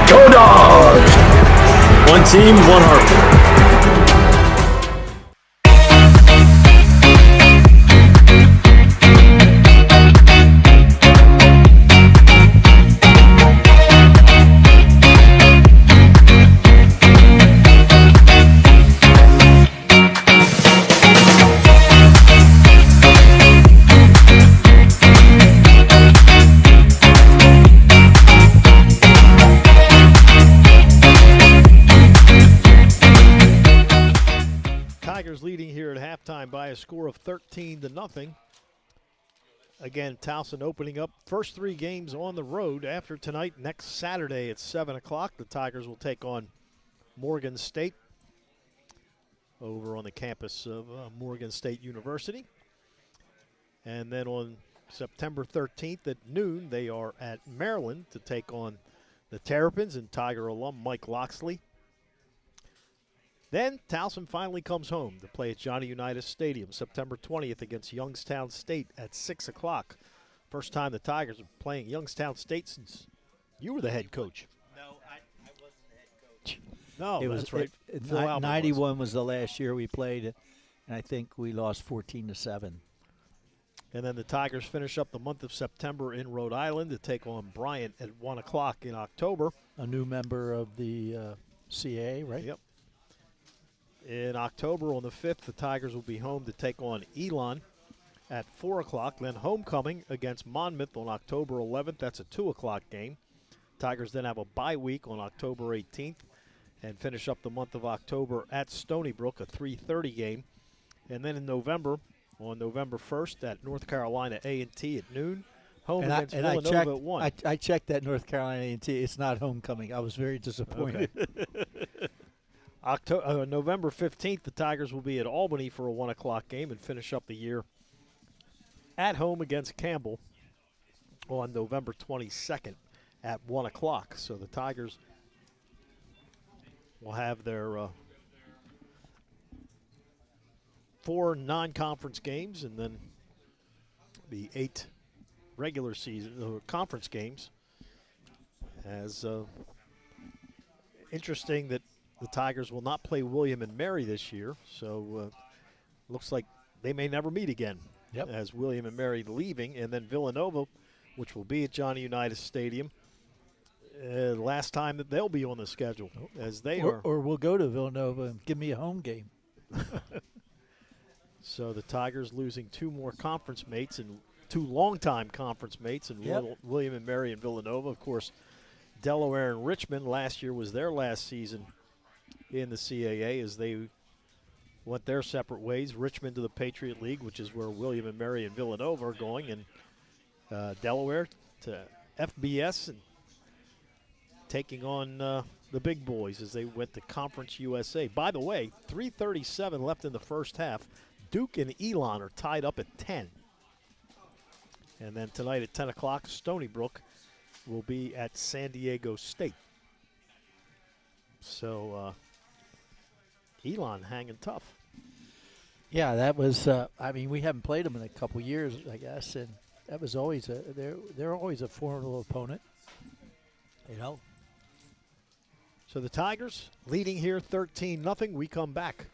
Go Dogs! One team, one heart. Leading here at halftime by a score of 13-0. Again, Towson opening up first 3 games on the road. After tonight, next Saturday at 7 o'clock, the Tigers will take on Morgan State over on the campus of Morgan State University. And then on September 13th at noon, they are at Maryland to take on the Terrapins and Tiger alum Mike Loxley. Then Towson finally comes home to play at Johnny Unitas Stadium September 20th against Youngstown State at 6 o'clock. First time the Tigers are playing Youngstown State since you were the head coach. No, I wasn't the head coach. No, that's right. 91 was the last year we played, and I think we lost 14-7. And then the Tigers finish up the month of September in Rhode Island to take on Bryant at 1 o'clock in October. A new member of the CAA, right? Yep. In October on the 5th, the Tigers will be home to take on Elon at 4 o'clock. Then homecoming against Monmouth on October 11th. That's a 2 o'clock game. Tigers then have a bye week on October 18th and finish up the month of October at Stony Brook, a 3:30 game. And then in November, on November 1st at North Carolina A&T at noon. Home against Villanova at 1. I checked that North Carolina A&T. It's not homecoming. I was very disappointed. Okay. November 15th, the Tigers will be at Albany for a 1 o'clock game and finish up the year at home against Campbell on November 22nd at 1 o'clock. So the Tigers will have their 4 non-conference games and then the 8 regular season conference games as Interesting that the Tigers will not play William and Mary this year, so looks like they may never meet again. Yep. As William and Mary leaving, and then Villanova, which will be at Johnny Unitas Stadium, last time that they'll be on the schedule, as they are. Or we'll go to Villanova and give me a home game. So the Tigers losing two more conference mates and two longtime conference mates, and William and Mary and Villanova. Of course, Delaware and Richmond last year was their last season in the CAA as they went their separate ways. Richmond to the Patriot League, which is where William and Mary and Villanova are going, and Delaware to FBS and taking on the big boys as they went to Conference USA. By the way, 3:37 left in the first half. Duke and Elon are tied up at 10. And then tonight at 10 o'clock, Stony Brook will be at San Diego State. So Elon hanging tough. Yeah, that was. We haven't played them in a couple years, I guess, and that was always they're always a formidable opponent. You know. So the Tigers leading here 13-0. We come back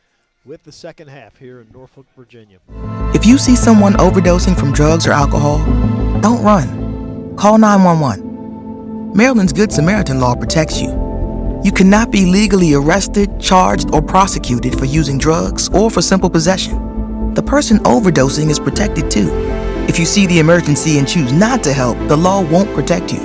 with the second half here in Norfolk, Virginia. If you see someone overdosing from drugs or alcohol, don't run. Call 911. Maryland's Good Samaritan law protects you. You cannot be legally arrested, charged, or prosecuted for using drugs or for simple possession. The person overdosing is protected too. If you see the emergency and choose not to help, the law won't protect you.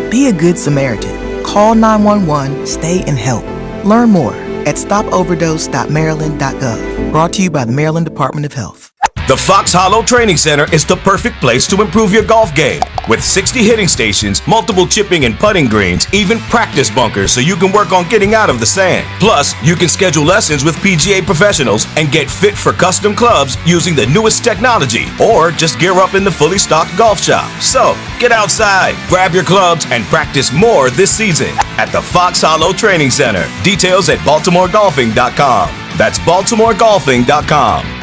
Be a Good Samaritan. Call 911, stay and help. Learn more at stopoverdose.maryland.gov. Brought to you by the Maryland Department of Health. The Fox Hollow Training Center is the perfect place to improve your golf game. With 60 hitting stations, multiple chipping and putting greens, even practice bunkers so you can work on getting out of the sand. Plus, you can schedule lessons with PGA professionals and get fit for custom clubs using the newest technology, or just gear up in the fully stocked golf shop. So, get outside, grab your clubs, and practice more this season at the Fox Hollow Training Center. Details at BaltimoreGolfing.com. That's BaltimoreGolfing.com.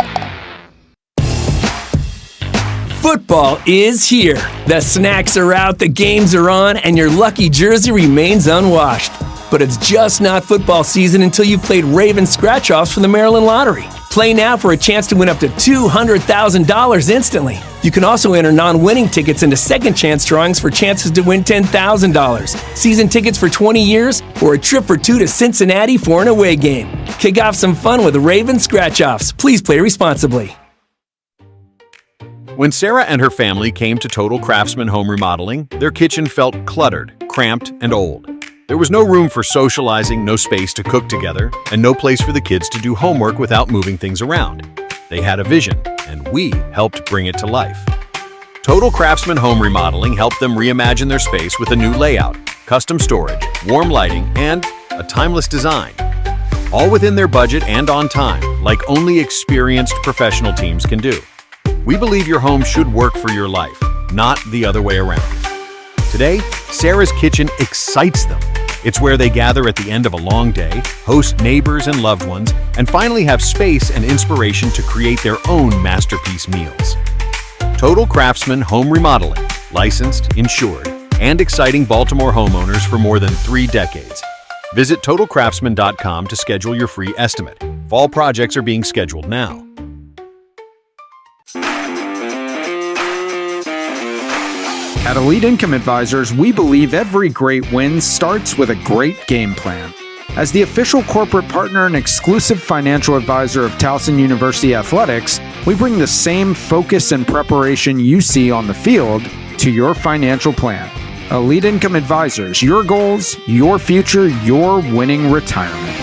Football is here. The snacks are out, the games are on, and your lucky jersey remains unwashed. But it's just not football season until you've played Raven scratch-offs from the Maryland Lottery. Play now for a chance to win up to $200,000 instantly. You can also enter non-winning tickets into second chance drawings for chances to win $10,000, season tickets for 20 years, or a trip for two to Cincinnati for an away game. Kick off some fun with Raven scratch-offs. Please play responsibly. When Sarah and her family came to Total Craftsman Home Remodeling, their kitchen felt cluttered, cramped, and old. There was no room for socializing, no space to cook together, and no place for the kids to do homework without moving things around. They had a vision, and we helped bring it to life. Total Craftsman Home Remodeling helped them reimagine their space with a new layout, custom storage, warm lighting, and a timeless design. All within their budget and on time, like only experienced professional teams can do. We believe your home should work for your life, not the other way around. Today, Sarah's Kitchen excites them. It's where they gather at the end of a long day, host neighbors and loved ones, and finally have space and inspiration to create their own masterpiece meals. Total Craftsman Home Remodeling, licensed, insured, and exciting Baltimore homeowners for more than 3 decades. Visit TotalCraftsman.com to schedule your free estimate. Fall projects are being scheduled now. At Elite Income Advisors, we believe every great win starts with a great game plan. As the official corporate partner and exclusive financial advisor of Towson University Athletics, we bring the same focus and preparation you see on the field to your financial plan. Elite Income Advisors, your goals, your future, your winning retirement.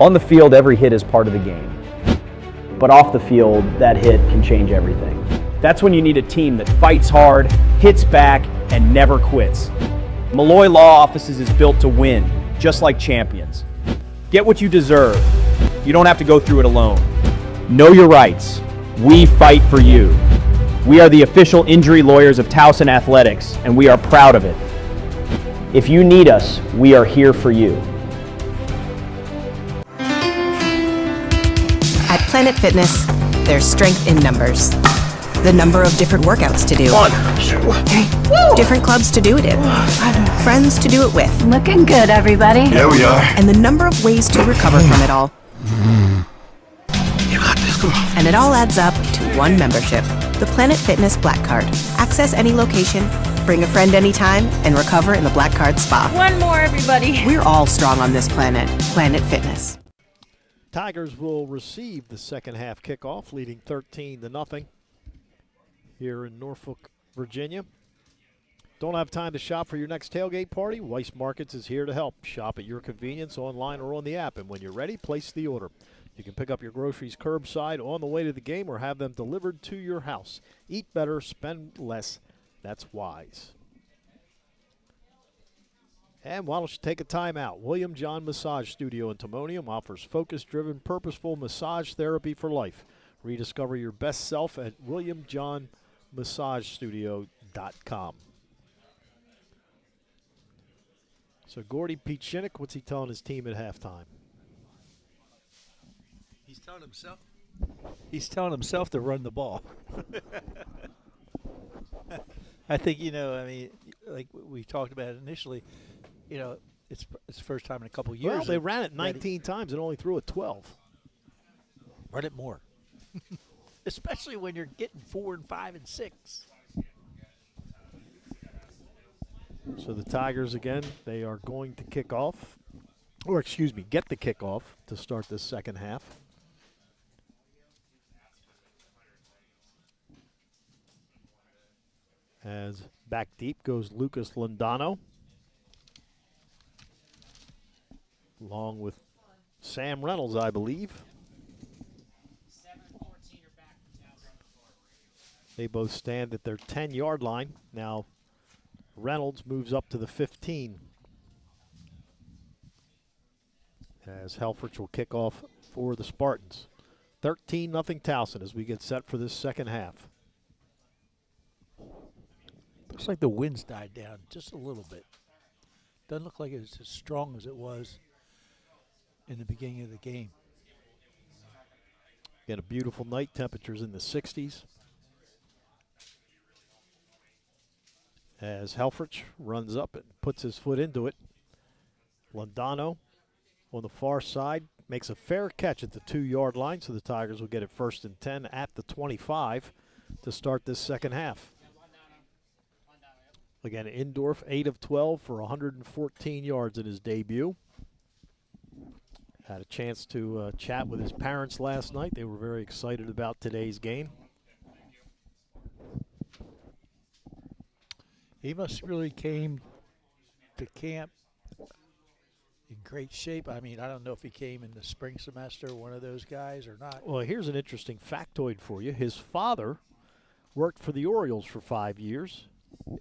On the field, every hit is part of the game. But off the field, that hit can change everything. That's when you need a team that fights hard, hits back, and never quits. Malloy Law Offices is built to win, just like champions. Get what you deserve. You don't have to go through it alone. Know your rights. We fight for you. We are the official injury lawyers of Towson Athletics, and we are proud of it. If you need us, we are here for you. At Planet Fitness, there's strength in numbers. The number of different workouts to do. 1, 2, 3. Different clubs to do it in. Friends to do it with. Looking good, everybody. There we are. And the number of ways to recover from it all. You got this. Come on. And it all adds up to one membership. The Planet Fitness Black Card. Access any location, bring a friend anytime, and recover in the Black Card Spa. One more, everybody. We're all strong on this planet. Planet Fitness. Tigers will receive the second half kickoff, leading 13-0 here in Norfolk, Virginia. Don't have time to shop for your next tailgate party? Weiss Markets is here to help. Shop at your convenience online or on the app, and when you're ready, place the order. You can pick up your groceries curbside on the way to the game or have them delivered to your house. Eat better, spend less. That's wise. And why don't you take a time out? William John Massage Studio in Timonium offers focus-driven, purposeful massage therapy for life. Rediscover your best self at WilliamJohnMassageStudio.com. So Gordy Pete Shinnick, what's he telling his team at halftime? He's telling himself to run the ball. I think, like we talked about it initially, it's the first time in a couple years. Well, they ran it 19 times and only threw it 12. Run it more. Especially when you're getting 4 and 5 and 6. So the Tigers, again, they are going to kick off, or excuse me, get the kickoff to start this second half. As back deep goes Lucas Londano, along with Sam Reynolds, I believe. They both stand at their 10-yard line. Now Reynolds moves up to the 15. As Helfrich will kick off for the Spartans. 13-0 Towson as we get set for this second half. Looks like the wind's died down just a little bit. Doesn't look like it's as strong as it was in the beginning of the game. Again, a beautiful night. Temperatures in the 60s. As Helfrich runs up and puts his foot into it. Londano on the far side makes a fair catch at the 2-yard line, so the Tigers will get it 1st and 10 at the 25 to start this second half. Again, Indorf, 8 of 12 for 114 yards in his debut. Had a chance to chat with his parents last night. They were very excited about today's game. He must really came to camp in great shape. I mean, I don't know if he came in the spring semester, one of those guys or not. Well, here's an interesting factoid for you. His father worked for the Orioles for 5 years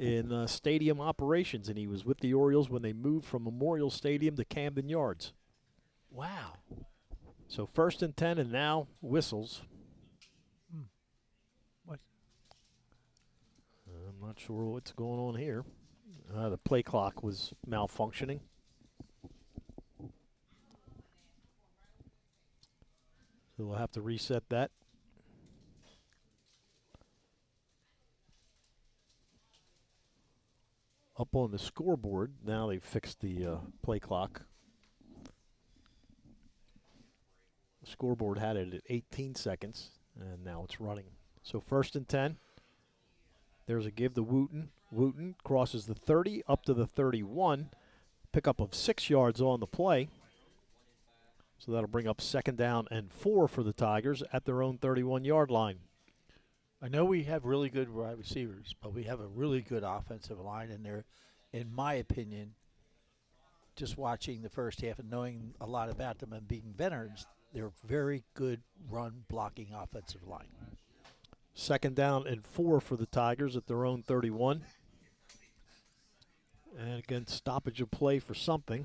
in stadium operations, and he was with the Orioles when they moved from Memorial Stadium to Camden Yards. Wow. So 1st and 10, and now whistles. What? I'm not sure what's going on here. The play clock was malfunctioning. So we'll have to reset that. Up on the scoreboard, now they've fixed the play clock. The scoreboard had it at 18 seconds, and now it's running. So 1st and 10. There's a give to Wooten. Wooten crosses the 30 up to the 31. Pickup of 6 yards on the play. So that'll bring up 2nd down and 4 for the Tigers at their own 31-yard line. I know we have really good wide receivers, but we have a really good offensive line in there. In my opinion, just watching the first half and knowing a lot about them and being veterans, they're a very good run-blocking offensive line. 2nd down and 4 for the Tigers at their own 31. And again, stoppage of play for something.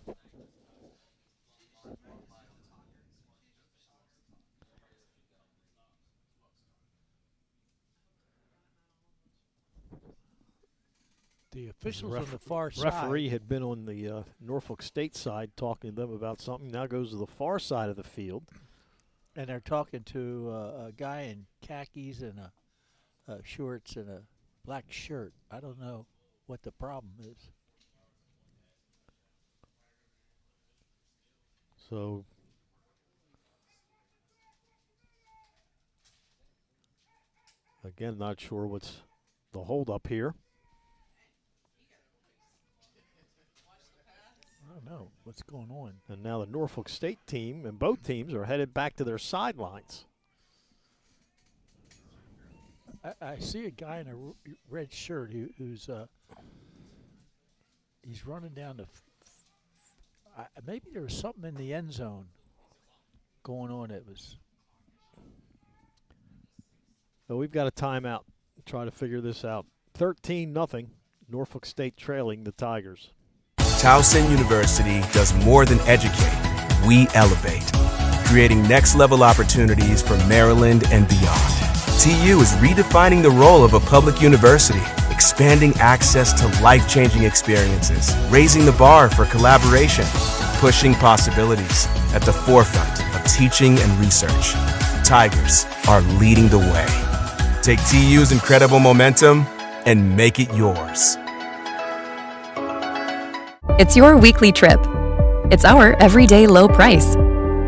The officials on the far side. Referee had been on the Norfolk State side talking to them about something. Now goes to the far side of the field. And they're talking to a guy in khakis and a shorts and a black shirt. I don't know what the problem is. So again, not sure what's the holdup here. I don't know what's going on. And now the Norfolk State team and both teams are headed back to their sidelines. I see a guy in a red shirt who's he's running down the. Maybe there was something in the end zone going on. It was. So we've got a timeout to try to figure this out. 13-0, Norfolk State trailing the Tigers. Towson University does more than educate. We elevate, creating next-level opportunities for Maryland and beyond. TU is redefining the role of a public university, expanding access to life-changing experiences, raising the bar for collaboration, pushing possibilities at the forefront of teaching and research. Tigers are leading the way. Take TU's incredible momentum and make it yours. It's your weekly trip. It's our everyday low price.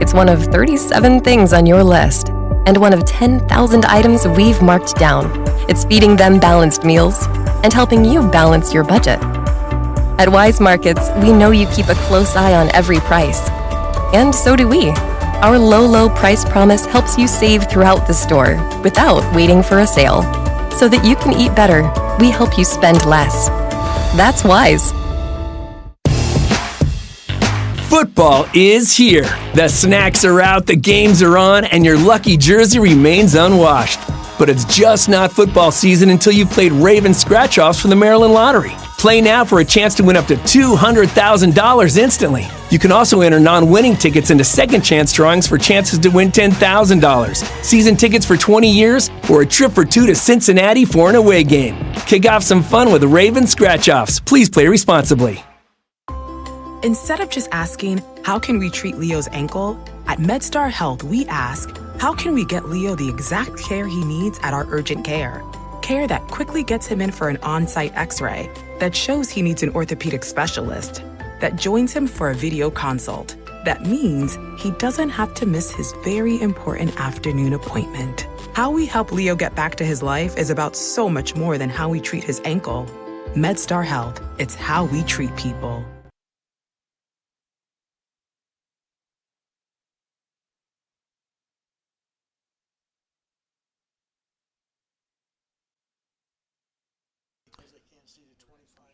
It's one of 37 things on your list and one of 10,000 items we've marked down. It's feeding them balanced meals and helping you balance your budget. At Wise Markets, we know you keep a close eye on every price. And so do we. Our low price promise helps you save throughout the store without waiting for a sale. So that you can eat better, we help you spend less. That's Wise. Football is here. The snacks are out, the games are on, and your lucky jersey remains unwashed. But it's just not football season until you've played Raven scratch-offs from the Maryland Lottery. Play now for a chance to win up to $200,000 instantly. You can also enter non-winning tickets into second chance drawings for chances to win $10,000, season tickets for 20 years, or a trip for 2 to Cincinnati for an away game. Kick off some fun with Raven scratch-offs. Please play responsibly. Instead of just asking, how can we treat Leo's ankle? At MedStar Health, we ask, how can we get Leo the exact care he needs at our urgent care? Care that quickly gets him in for an on-site x-ray, that shows he needs an orthopedic specialist, that joins him for a video consult. That means he doesn't have to miss his very important afternoon appointment. How we help Leo get back to his life is about so much more than how we treat his ankle. MedStar Health, it's how we treat people.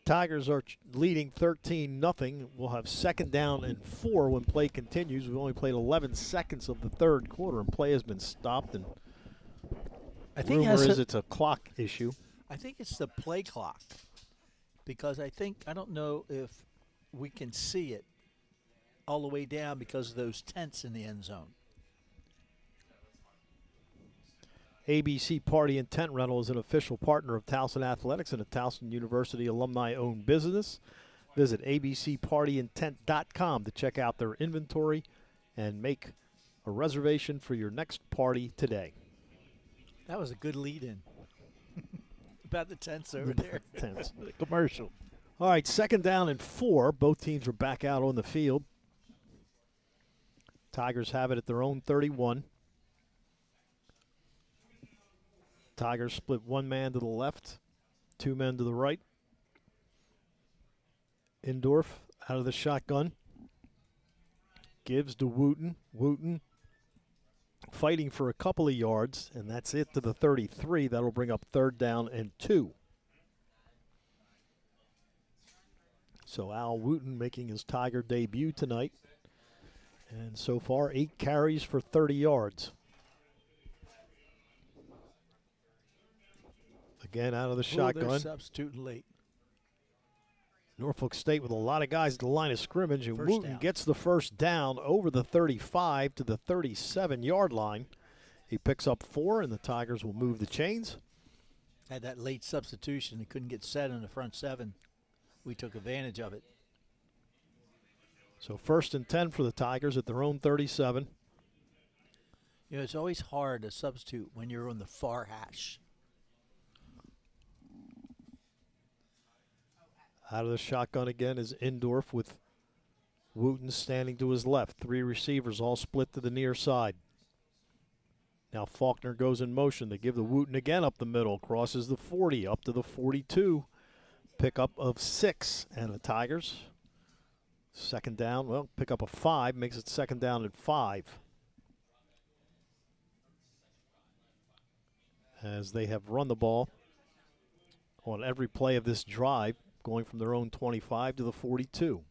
Tigers are leading 13-0. We'll have second down and 4 when play continues. We've only played 11 seconds of the third quarter, and play has been stopped. And I think rumor is it's a clock issue. I think it's the play clock, because I don't know if we can see it all the way down because of those tents in the end zone. ABC Party and Tent Rental is an official partner of Towson Athletics and a Towson University alumni-owned business. Visit abcpartyandtent.com to check out their inventory and make a reservation for your next party today. That was a good lead-in about the tents over there. Tents. Commercial. All right, second down and 4. Both teams are back out on the field. Tigers have it at their own 31. Tigers split one man to the left, 2 men to the right. Indorf out of the shotgun. Gives to Wooten. Wooten fighting for a couple of yards, and that's it to the 33. That'll bring up third down and 2. So Al Wooten making his Tiger debut tonight. And so far, 8 carries for 30 yards. Again, out of the shotgun. They're substituting late. Norfolk State with a lot of guys at the line of scrimmage, and First Wooten down. gets the first down over the 35 to the 37-yard line. He picks up 4, and the Tigers will move the chains. Had that late substitution. They couldn't get set in the front 7. We took advantage of it. So first and 10 for the Tigers at their own 37. You know, it's always hard to substitute when you're on the far hash. Out of the shotgun again is Indorf with Wooten standing to his left. 3 receivers all split to the near side. Now Faulkner goes in motion. They give the Wooten again up the middle. Crosses the 40 up to the 42. Pickup of 6. And the Tigers, second down. Well, pickup of 5 makes it second down and 5. As they have run the ball on every play of this drive, going from their own 25 to the 42.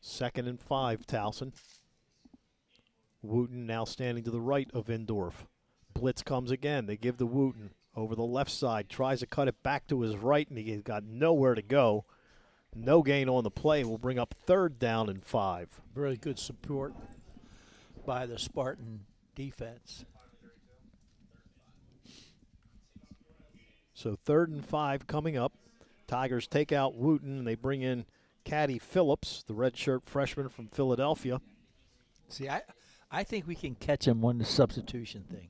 Second and 5, Towson. Wooten now standing to the right of Indorf. Blitz comes again. They give the Wooten over the left side. Tries to cut it back to his right, and he's got nowhere to go. No gain on the play. Will bring up third down and 5. Really good support by the Spartan defense. So 3rd and 5 coming up. Tigers take out Wooten, and they bring in Caddy Phillips, the redshirt freshman from Philadelphia. See, I think we can catch him on the substitution thing.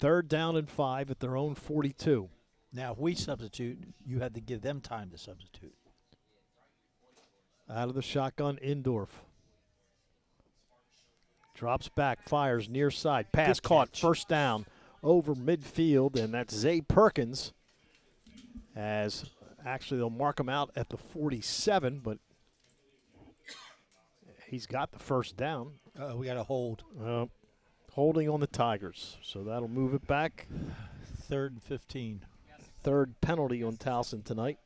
3rd down and 5 at their own 42. Now, if we substitute, you have to give them time to substitute. Out of the shotgun, Indorf. Drops back, fires near side. Pass caught, first down over midfield, and that's Zay Perkins. As actually they'll mark him out at the 47, but he's got the first down. We got a hold. Holding on the Tigers, so that'll move it back. 3rd and 15. 3rd penalty on Towson tonight.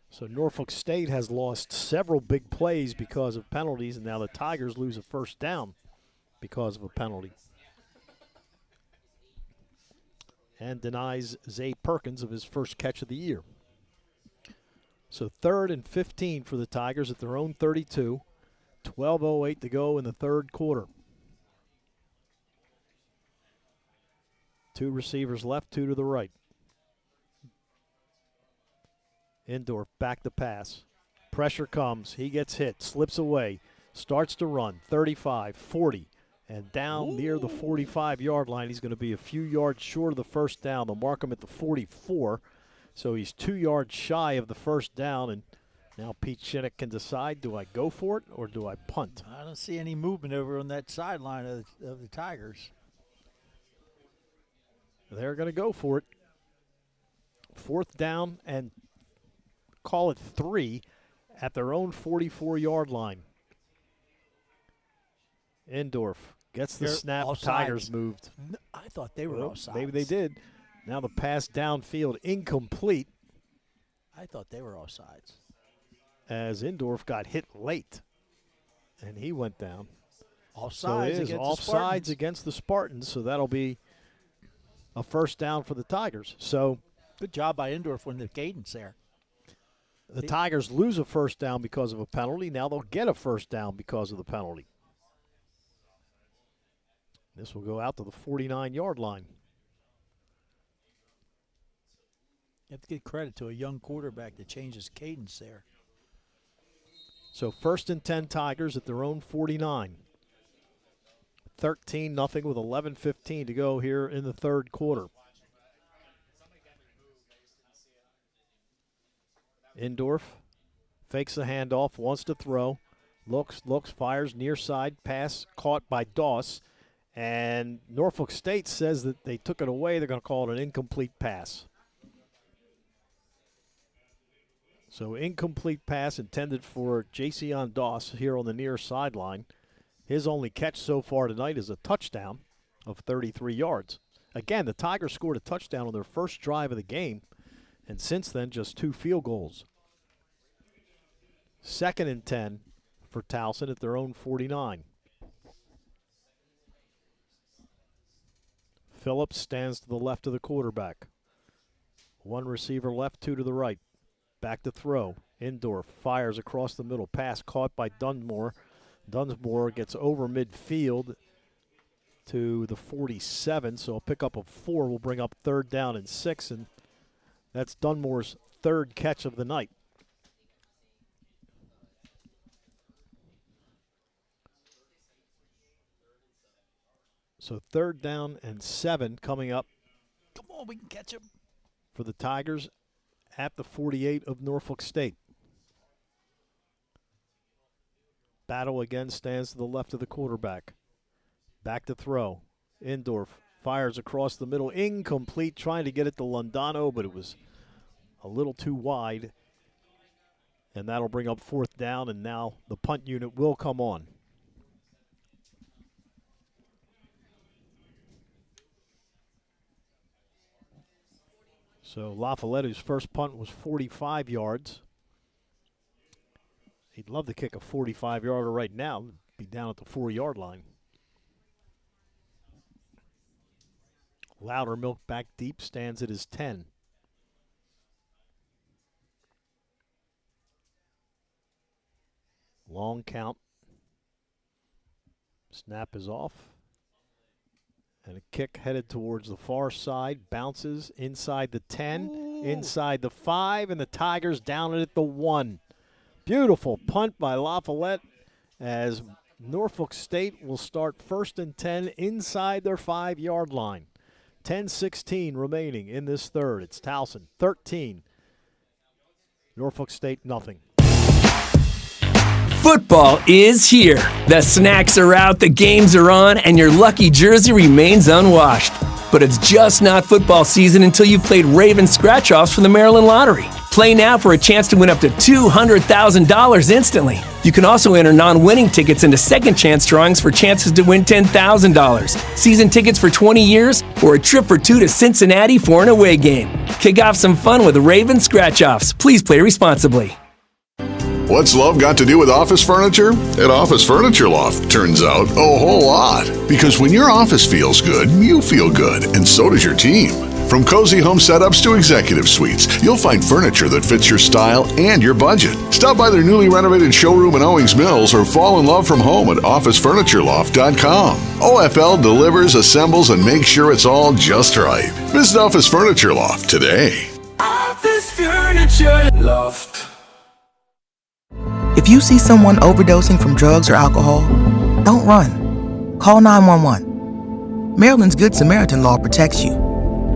So Norfolk State has lost several big plays because of penalties, and now the Tigers lose a first down because of a penalty. And denies Zay Perkins of his first catch of the year. So 3rd and 15 for the Tigers at their own 32. 12:08 to go in the 3rd quarter. 2 receivers left, 2 to the right. Indorf back to pass. Pressure comes. He gets hit, slips away, starts to run. 35, 40, and down near the 45-yard line. He's going to be a few yards short of the first down. They'll mark him at the 44. So he's 2 yards shy of the first down, and now Pete Shinnick can decide, do I go for it or do I punt? I don't see any movement over on that sideline of the Tigers. They're going to go for it. 4th down and call it 3 at their own 44-yard line. Indorf gets the snap. Offsides. Tigers moved. No, I thought they were offsides. Maybe they did. Now the pass downfield incomplete. I thought they were offsides. As Indorf got hit late, and he went down. Offsides so it is against offsides the Spartans. against the Spartans, so that'll be a first down for the Tigers. So good job by Indorf when the cadence there. The Tigers lose a first down because of a penalty. Now they'll get a first down because of the penalty. This will go out to the 49-yard line. You have to give credit to a young quarterback that changes cadence there. So 1st and 10 Tigers at their own 49. 13-0 with 11:15 to go here in the 3rd quarter. Indorf fakes the handoff, wants to throw, looks, fires near side, pass caught by Doss, and Norfolk State says that they took it away. They're going to call it an incomplete pass. So incomplete pass intended for Jason Doss here on the near sideline. His only catch so far tonight is a touchdown of 33 yards. Again, the Tigers scored a touchdown on their first drive of the game, and since then just 2 field goals. 2nd and 10 for Towson at their own 49. Phillips stands to the left of the quarterback. 1 receiver left, 2 to the right. Back to throw. Indorf fires across the middle. Pass caught by Dunsmore. Dunsmore gets over midfield to the 47, so a pickup of 4 will bring up 3rd down and 6, and that's Dunmore's 3rd catch of the night. So 3rd down and 7 coming up. Come on, we can catch him. For the Tigers at the 48 of Norfolk State. Battle again stands to the left of the quarterback. Back to throw. Indorf fires across the middle. Incomplete, trying to get it to Londano, but it was a little too wide. And that'll bring up fourth down, and now the punt unit will come on. So La Follette's first punt was 45 yards. He'd love to kick a 45-yarder right now. Be down at the 4-yard line. Loudermilk back deep, stands at his 10. Long count. Snap is off. And a kick headed towards the far side. Bounces inside the 10, inside the 5, and the Tigers down it at the 1. Beautiful punt by La Follette as Norfolk State will start 1st and 10 inside their 5-yard line. 10:16 remaining in this third. It's Towson 13. Norfolk State nothing. Football is here. The snacks are out, the games are on, and your lucky jersey remains unwashed. But it's just not football season until you've played Raven scratch-offs from the Maryland Lottery. Play now for a chance to win up to $200,000 instantly. You can also enter non-winning tickets into second chance drawings for chances to win $10,000, season tickets for 20 years, or a trip for 2 to Cincinnati for an away game. Kick off some fun with Raven scratch-offs. Please play responsibly. What's love got to do with office furniture? At Office Furniture Loft, turns out a whole lot. Because when your office feels good, you feel good, and so does your team. From cozy home setups to executive suites, you'll find furniture that fits your style and your budget. Stop by their newly renovated showroom in Owings Mills or fall in love from home at OfficeFurnitureLoft.com. OFL delivers, assembles, and makes sure it's all just right. Visit Office Furniture Loft today. Office Furniture Loft. If you see someone overdosing from drugs or alcohol, don't run. Call 911. Maryland's Good Samaritan law protects you.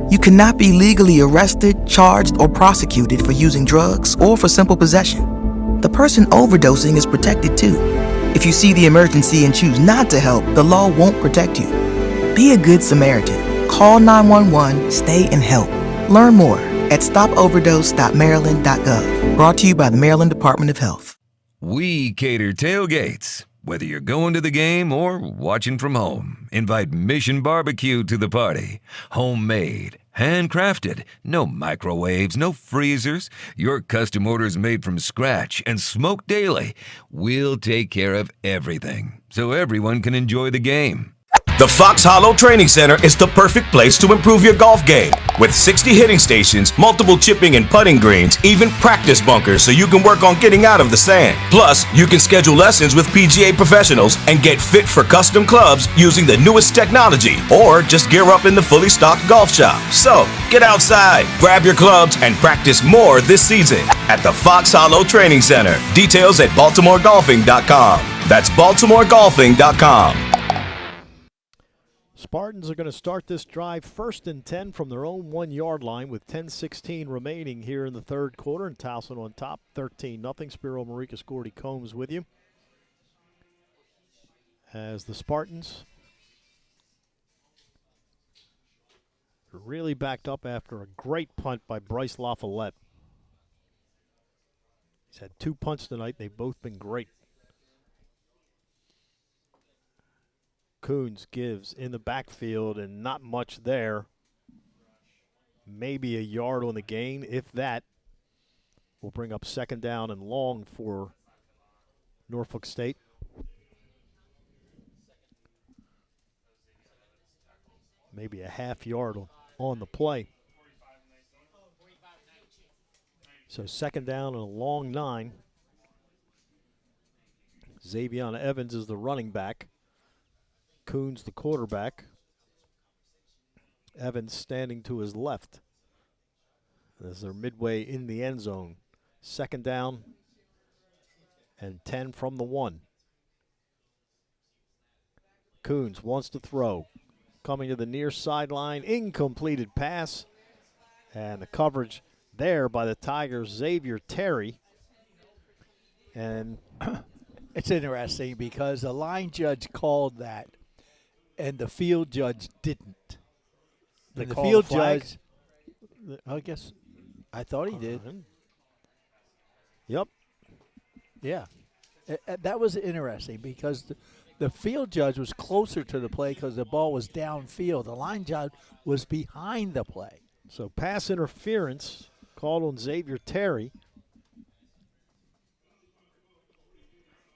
You cannot be legally arrested, charged, or prosecuted for using drugs or for simple possession. The person overdosing is protected too. If you see the emergency and choose not to help, the law won't protect you. Be a good Samaritan. Call 911, stay and help. Learn more at stopoverdose.maryland.gov. Brought to you by the Maryland Department of Health. We cater tailgates. Whether you're going to the game or watching from home, invite Mission Barbecue to the party. Homemade, handcrafted, no microwaves, no freezers. Your custom orders made from scratch and smoked daily. We'll take care of everything so everyone can enjoy the game. The Fox Hollow Training Center is the perfect place to improve your golf game. With 60 hitting stations, multiple chipping and putting greens, even practice bunkers so you can work on getting out of the sand. Plus, you can schedule lessons with PGA professionals and get fit for custom clubs using the newest technology, or just gear up in the fully stocked golf shop. So, get outside, grab your clubs, and practice more this season at the Fox Hollow Training Center. Details at BaltimoreGolfing.com. That's BaltimoreGolfing.com. Spartans are going to start this drive 1st and 10 from their own 1-yard line with 10:16 remaining here in the third quarter. And Towson on top, 13-0. Spiro Maricas, Gordy Combs with you. As the Spartans are really backed up after a great punt by Bryce La Follette. He's had 2 punts tonight. They've both been great. Coons gives in the backfield and not much there. Maybe a yard on the gain, if that. Will bring up 2nd down and long for Norfolk State. Maybe a half yard on the play. So 2nd down and a long 9. Xavion Evans is the running back. Coons the quarterback. Evans standing to his left as they're midway in the end zone. 2nd down and 10 from the 1. Coons wants to throw. Coming to the near sideline, incompleted pass. And the coverage there by the Tigers' Xavier Terry. And it's interesting because the line judge called that, and the field judge didn't. They And the called field the flag? judge, I guess, I thought he did. Yep. Yeah. That was interesting because the field judge was closer to the play because the ball was downfield. The line judge was behind the play. So pass interference called on Xavier Terry.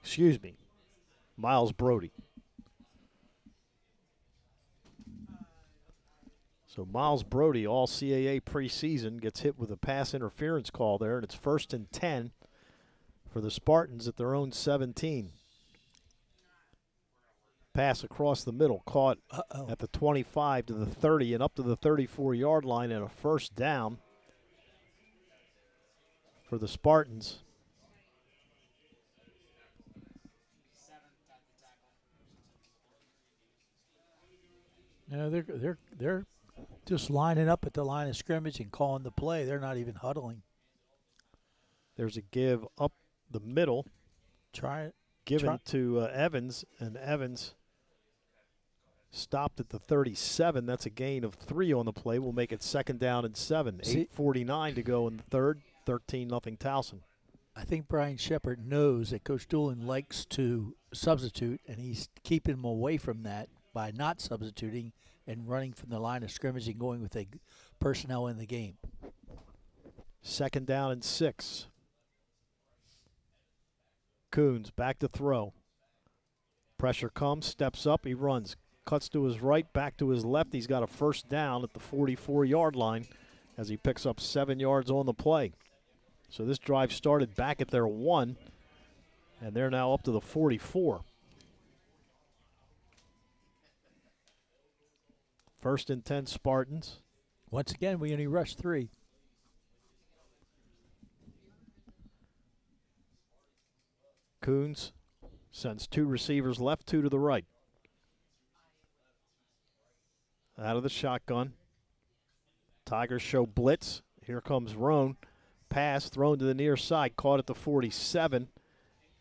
Excuse me, Miles Brody. So Miles Brody, all CAA preseason, gets hit with a pass interference call there, and it's 1st and 10 for the Spartans at their own 17. Pass across the middle, caught at the 25 to the 30 and up to the 34-yard line, and a 1st down for the Spartans. No, they're just lining up at the line of scrimmage and calling the play. They're not even huddling. There's a give up the middle. Try it. Given to Evans, and Evans stopped at the 37. That's a gain of 3 on the play. We'll make it 2nd down and 7. 8:49 to go in the third. 13-0 Towson. I think Brian Shepard knows that Coach Doolin likes to substitute, and he's keeping him away from that by not substituting and running from the line of scrimmage and going with the personnel in the game. 2nd down and 6. Coons back to throw. Pressure comes, steps up, he runs. Cuts to his right, back to his left. He's got a 1st down at the 44-yard line as he picks up 7 yards on the play. So this drive started back at their 1, and they're now up to the 44. 1st and 10 Spartans. Once again, we only rushed 3. Coons sends 2 receivers left, 2 to the right. Out of the shotgun. Tigers show blitz. Here comes Roan. Pass thrown to the near side, caught at the 47,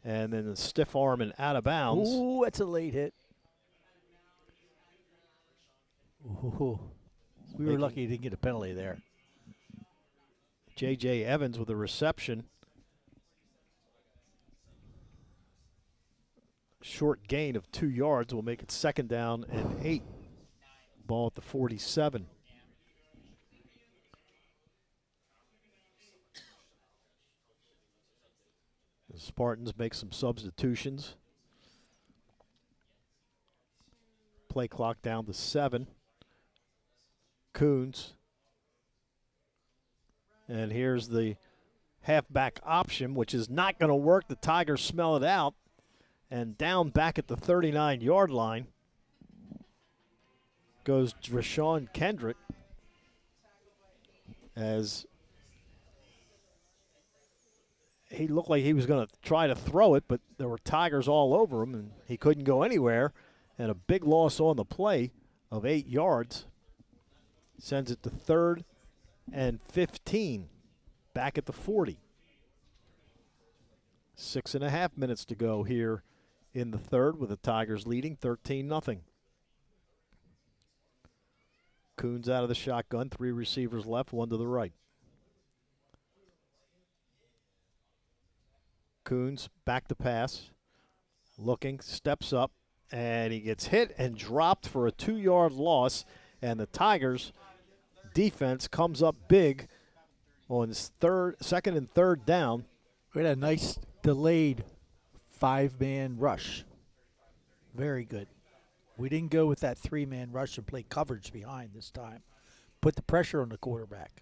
and then a stiff arm and out of bounds. Ooh, that's a late hit. Ooh. We were lucky he didn't get a penalty there. J.J. Evans with a reception. Short gain of 2 yards will make it 2nd down and 8. Ball at the 47. The Spartans make some substitutions. Play clock down to 7. Coons. And here's the halfback option, which is not going to work. The Tigers smell it out. And down back at the 39-yard line goes Rashawn Kendrick as he looked like he was going to try to throw it, but there were Tigers all over him, and he couldn't go anywhere. And a big loss on the play of 8 yards sends it to 3rd and 15, back at the 40. 6.5 minutes to go here in the third, with the Tigers leading 13-0. Coons out of the shotgun, 3 receivers left, 1 to the right. Coons back to pass, looking, steps up, and he gets hit and dropped for a 2-yard loss, and the Tigers defense comes up big on 2nd and 3rd down. We had a nice delayed 5-man rush. Very good. We didn't go with that 3-man rush and play coverage behind this time. Put the pressure on the quarterback.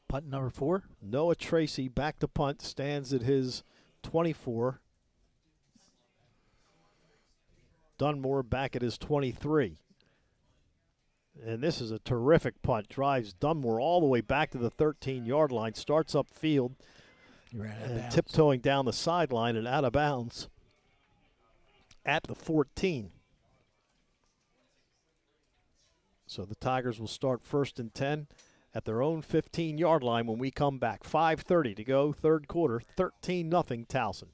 Punt number 4. Noah Tracy back to punt, stands at his 24. Dunmore back at his 23. And this is a terrific punt. Drives Dunmore all the way back to the 13-yard line. Starts upfield. And tiptoeing down the sideline and out of bounds at the 14. So the Tigers will start 1st and 10 at their own 15-yard line when we come back. 5:30 to go, third quarter, 13-0 Towson.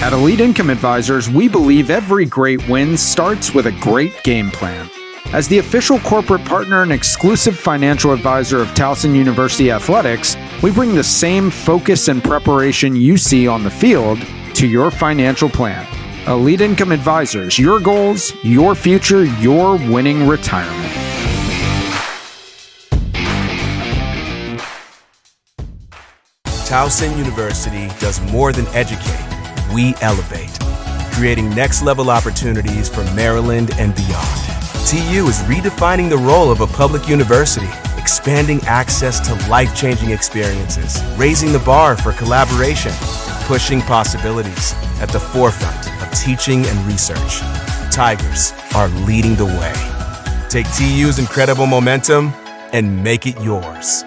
At Elite Income Advisors, we believe every great win starts with a great game plan. As the official corporate partner and exclusive financial advisor of Towson University Athletics, we bring the same focus and preparation you see on the field to your financial plan. Elite Income Advisors, your goals, your future, your winning retirement. Towson University does more than educate. We elevate, creating next-level opportunities for Maryland and beyond. TU is redefining the role of a public university, expanding access to life-changing experiences, raising the bar for collaboration, pushing possibilities at the forefront of teaching and research. Tigers are leading the way. Take TU's incredible momentum and make it yours.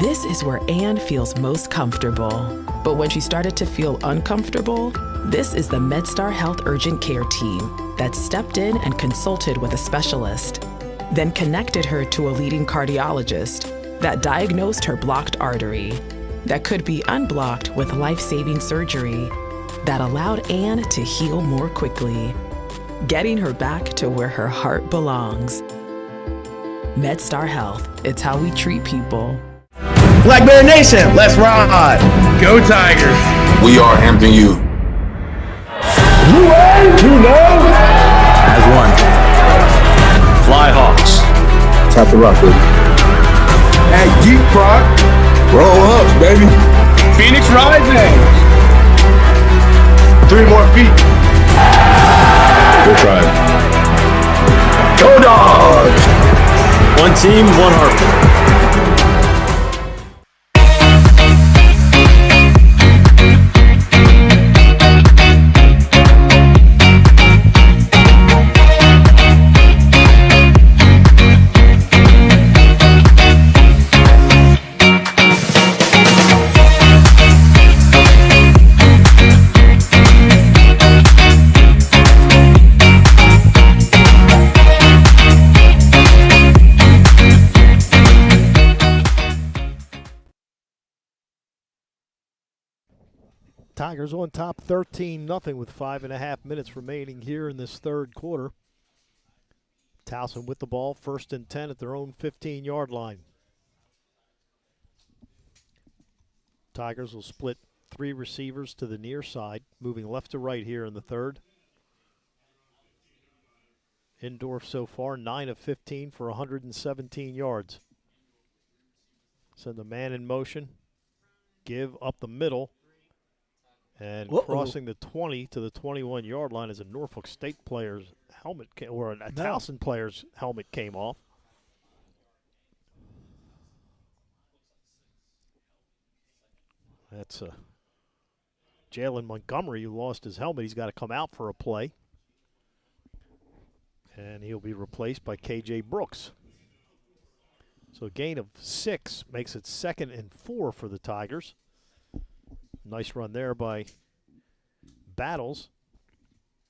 This is where Anne feels most comfortable. But when she started to feel uncomfortable, this is the MedStar Health Urgent Care team that stepped in and consulted with a specialist, then connected her to a leading cardiologist that diagnosed her blocked artery that could be unblocked with life-saving surgery that allowed Anne to heal more quickly, getting her back to where her heart belongs. MedStar Health, it's how we treat people. Black Bear Nation, let's ride. Go Tigers. We are Hampton U. You ain't, you know. As one. Fly Hawks. Top the rock, baby. Hey, Geek Proc. Roll ups, baby. Phoenix Rising. 3 more feet. Go Tribe. Go Dogs. One team, one heart. Tigers on top 13-0 with 5.5 minutes remaining here in this third quarter. Towson with the ball, 1st and 10 at their own 15-yard line. Tigers will split 3 receivers to the near side, moving left to right here in the third. Indorf so far, 9 of 15 for 117 yards. Send the man in motion. Give up the middle. And crossing the 20 to the 21-yard line as a Norfolk State player's helmet, or a Towson player's helmet came off. That's Jalen Montgomery, who lost his helmet. He's got to come out for a play. And he'll be replaced by K.J. Brooks. So a gain of 6 makes it 2nd and 4 for the Tigers. Nice run there by Battles,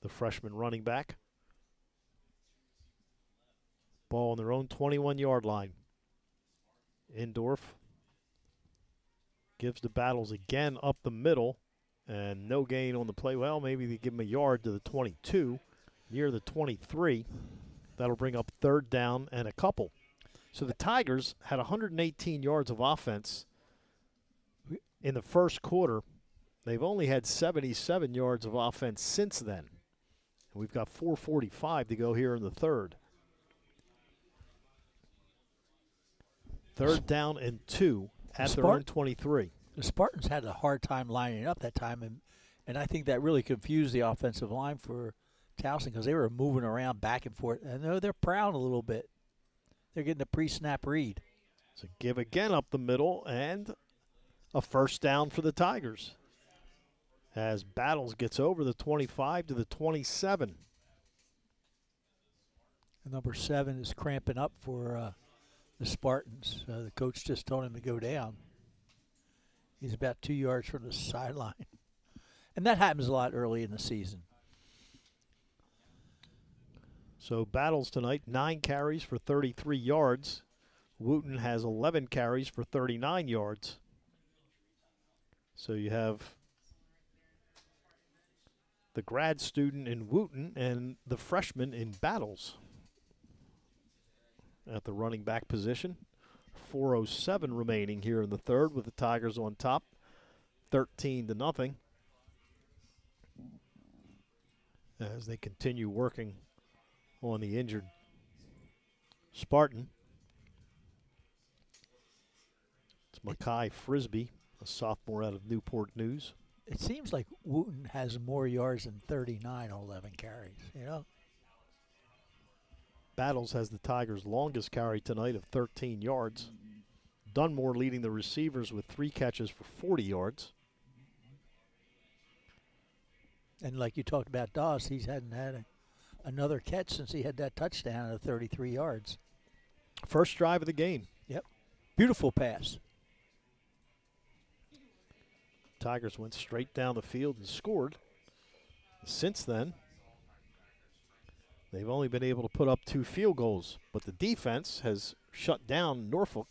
the freshman running back. Ball on their own 21-yard line. Indorf gives the Battles again up the middle, and no gain on the play. Well, maybe they give him a yard to the 22, near the 23. That'll bring up 3rd down and a couple. So the Tigers had 118 yards of offense in the first quarter. They've only had 77 yards of offense since then. We've got 4:45 to go here in the third. 3rd down and 2 at their own 23. The Spartans had a hard time lining up that time, and I think that really confused the offensive line for Towson because they were moving around back and forth. And they're proud a little bit. They're getting a pre-snap read. So give again up the middle, and a 1st down for the Tigers as Battles gets over the 25 to the 27. Number 7 is cramping up for the Spartans. The coach just told him to go down. He's about 2 yards from the sideline. And that happens a lot early in the season. So Battles tonight, 9 carries for 33 yards. Wooten has 11 carries for 39 yards. So you have the grad student in Wooten and the freshman in Battles at the running back position. 4:07 remaining here in the third with the Tigers on top, 13-0. As they continue working on the injured Spartan. It's Makai Frisbee, a sophomore out of Newport News. It seems like Wooten has more yards than 39 on 11 carries, you know? Battles has the Tigers' longest carry tonight of 13 yards. Dunmore leading the receivers with 3 catches for 40 yards. And like you talked about Doss, he hadn't had another catch since he had that touchdown of 33 yards. First drive of the game. Yep. Beautiful pass. Tigers went straight down the field and scored. Since then, they've only been able to put up 2 field goals, but the defense has shut down Norfolk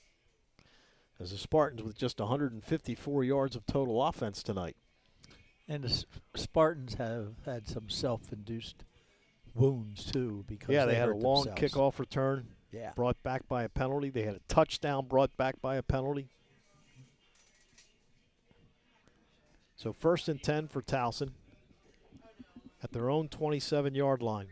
as the Spartans with just 154 yards of total offense tonight. And the Spartans have had some self-induced wounds, too, because they had a hurt long themselves. kickoff return brought back by a penalty. They had a touchdown brought back by a penalty. So 1st and 10 for Towson at their own 27-yard line.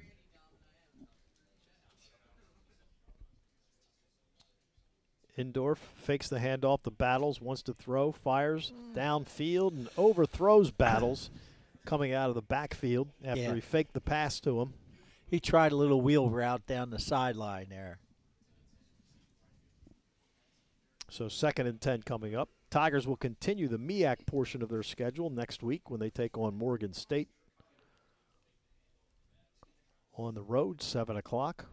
Indorf fakes the handoff to Battles, wants to throw, fires downfield and overthrows Battles coming out of the backfield after he faked the pass to him. He tried a little wheel route down the sideline there. So 2nd and 10 coming up. Tigers will continue the MEAC portion of their schedule next week when they take on Morgan State. On the road, 7 o'clock.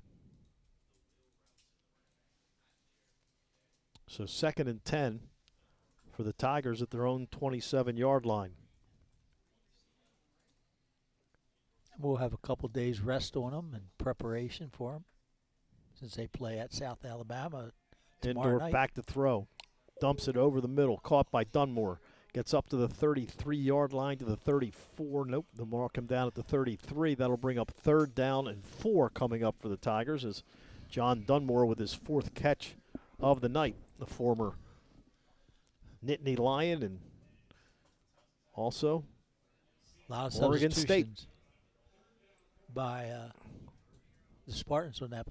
So 2nd and 10 for the Tigers at their own 27-yard line. We'll have a couple days rest on them in preparation for them since they play at South Alabama tomorrow Indorf night. back to throw. Dumps it over the middle. Caught by Dunmore. Gets up to the 33-yard line to the 34. Nope, the mark him down at the 33. That'll bring up 3rd down and 4 coming up for the Tigers as John Dunmore with his 4th catch of the night. The former Nittany Lion and also a lot of Oregon State. substitutions by the Spartans on that.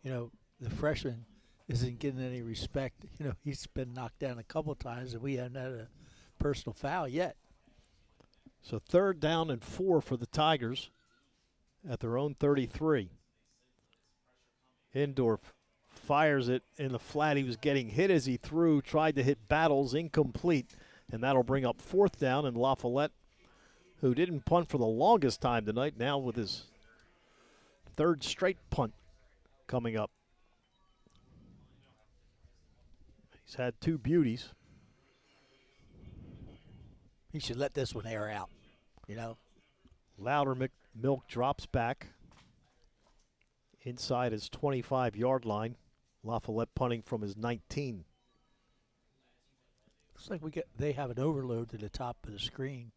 You know, the freshman isn't getting any respect. You know, he's been knocked down a couple times, and we haven't had a personal foul yet. So 3rd down and 4 for the Tigers at their own 33. Indorf fires it in the flat. He was getting hit as he threw, tried to hit Battles, incomplete, and that'll bring up 4th down, and La Follette, who didn't punt for the longest time tonight, now with his 3rd straight punt coming up. He's had 2 beauties. He should let this one air out, you know. Milk drops back inside his 25-yard line. La Follette punting from his 19. Looks like they have an overload to the top of the screen.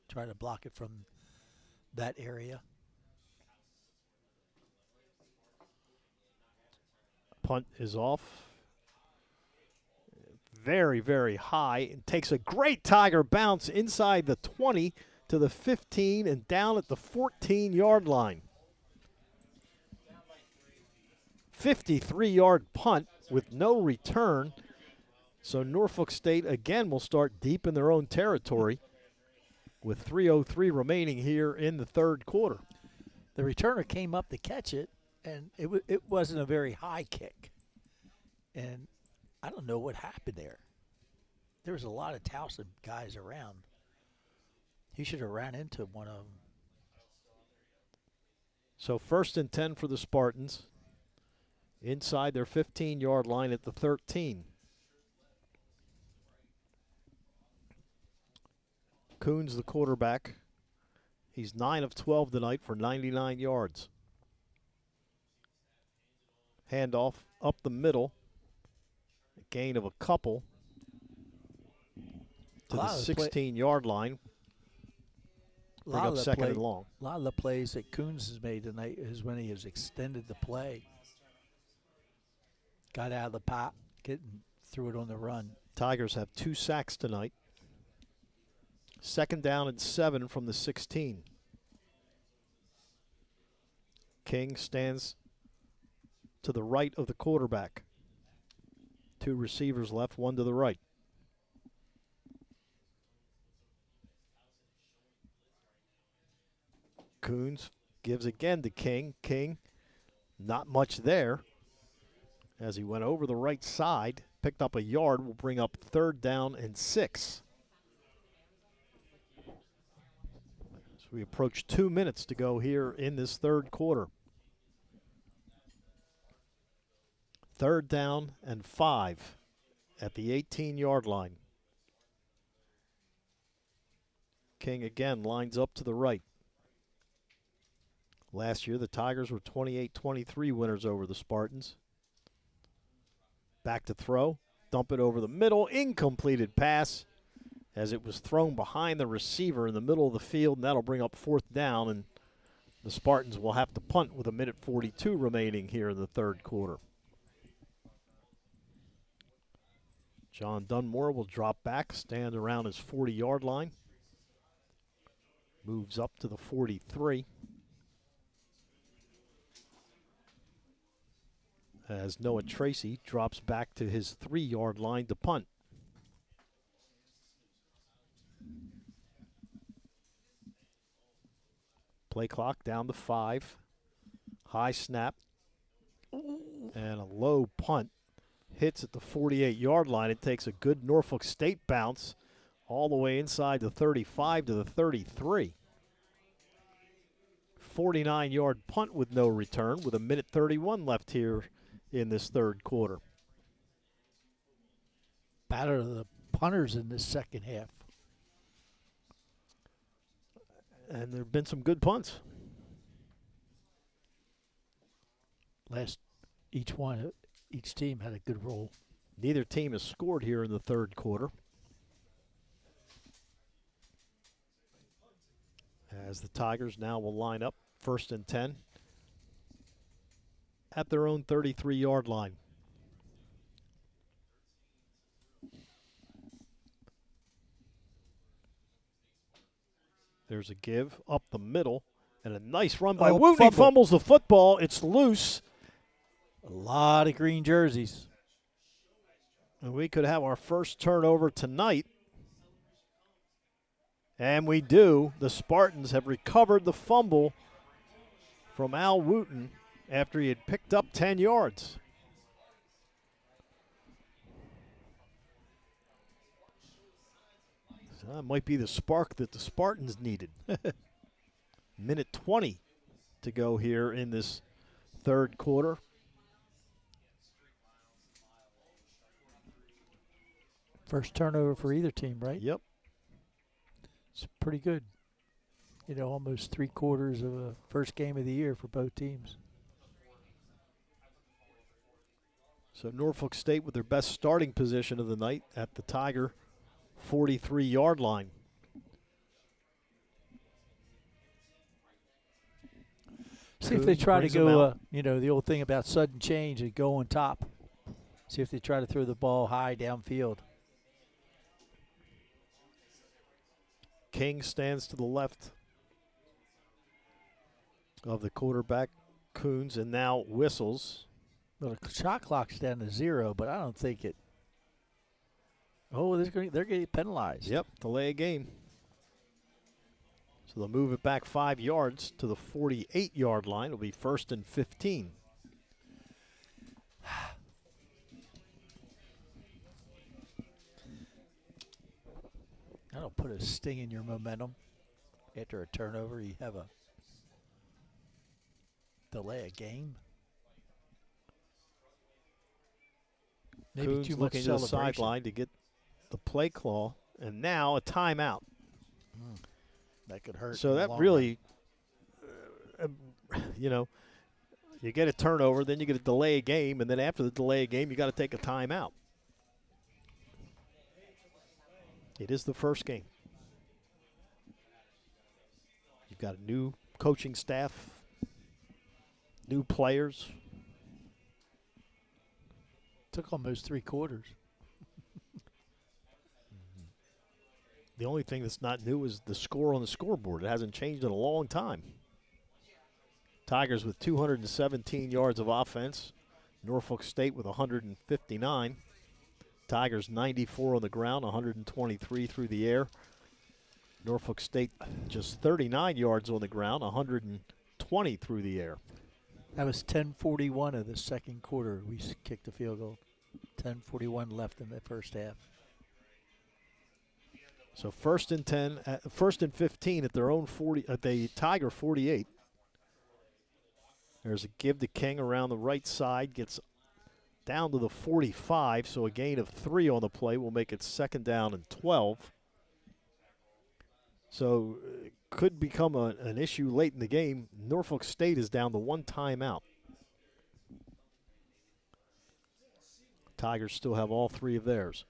Try to block it from that area. Punt is off. Very, very high, and takes a great Tiger bounce inside the 20 to the 15 and down at the 14-yard line. 53-yard punt with no return. So Norfolk State again will start deep in their own territory with 3:03 remaining here in the 3rd quarter. The returner came up to catch it, and it wasn't a very high kick. And I don't know what happened there. There was a lot of Towson guys around. He should have ran into one of them. So 1st and 10 for the Spartans. Inside their 15-yard line at the 13. Coons, the quarterback. He's 9 of 12 tonight for 99 yards. Handoff up the middle. A gain of a couple to the 16-yard line. Bring up second and long. A lot of the plays that Coons has made tonight is when he has extended the play. Got out of the pocket and threw it on the run. Tigers have 2 sacks tonight. 2nd down and 7 from the 16. King stands to the right of the quarterback. 2 receivers left, 1 to the right. Coons gives again to King. King, not much there as he went over the right side, picked up a yard, will bring up 3rd down and 6. So we approach 2 minutes to go here in this 3rd quarter. 3rd down and 5 at the 18-yard line. King again lines up to the right. Last year, the Tigers were 28-23 winners over the Spartans. Back to throw. Dump it over the middle. Incompleted pass as it was thrown behind the receiver in the middle of the field, and that'll bring up 4th down, and the Spartans will have to punt with 1:42 remaining here in the 3rd quarter. John Dunmore will drop back, stand around his 40-yard line. Moves up to the 43. As Noah Tracy drops back to his 3-yard line to punt. Play clock down to 5. High snap. And a low punt. Hits at the 48-yard line. It takes a good Norfolk State bounce all the way inside the 35 to the 33. 49-yard punt with no return with 1:31 left here in this 3rd quarter. Battle of the punters in this second half. And there have been some good punts. Each team had a good roll. Neither team has scored here in the 3rd quarter. As the Tigers now will line up 1st and 10 at their own 33-yard line. There's a give up the middle and a nice run by Wooten. Fumbles the football. It's loose. A lot of green jerseys. And we could have our first turnover tonight. And we do. The Spartans have recovered the fumble from Al Wooten after he had picked up 10 yards. So that might be the spark that the Spartans needed. 1:20 to go here in this 3rd quarter. First turnover for either team, right? Yep. It's pretty good. You know, almost 3/4 of a first game of the year for both teams. So Norfolk State with their best starting position of the night at the Tiger 43-yard line. See if they try to go, you know, the old thing about sudden change and go on top. See if they try to throw the ball high downfield. King stands to the left of the quarterback, Coons, and now whistles. Well, the shot clock's down to 0, but I don't think it. Oh, they're going to get penalized. Yep, delay a game. So they'll move it back 5 yards to the 48-yard line. It'll be 1st and 15. That'll put a sting in your momentum. After a turnover, you have a delay a game. Maybe Coons too much looking to the celebration. sideline to get the play call, and now a timeout. That could hurt. So that really, you get a turnover, then you get a delay game, and then after the delay game, you got to take a timeout. It is the first game. You've got a new coaching staff, new players. Took almost 3 quarters. The only thing that's not new is the score on the scoreboard. It hasn't changed in a long time. Tigers with 217 yards of offense. Norfolk State with 159. Tigers 94 on the ground, 123 through the air. Norfolk State just 39 yards on the ground, 120 through the air. That was 10:41 of the second quarter. We kicked the field goal. 10:41 left in the first half. So first and 15 at their own 40, at the Tiger 48. There's a give to King around the right side, gets down to the 45, so a gain of 3 on the play will make it 2nd down and 12. So it could become an issue late in the game. Norfolk State is down to 1 timeout. Tigers still have all 3 of theirs.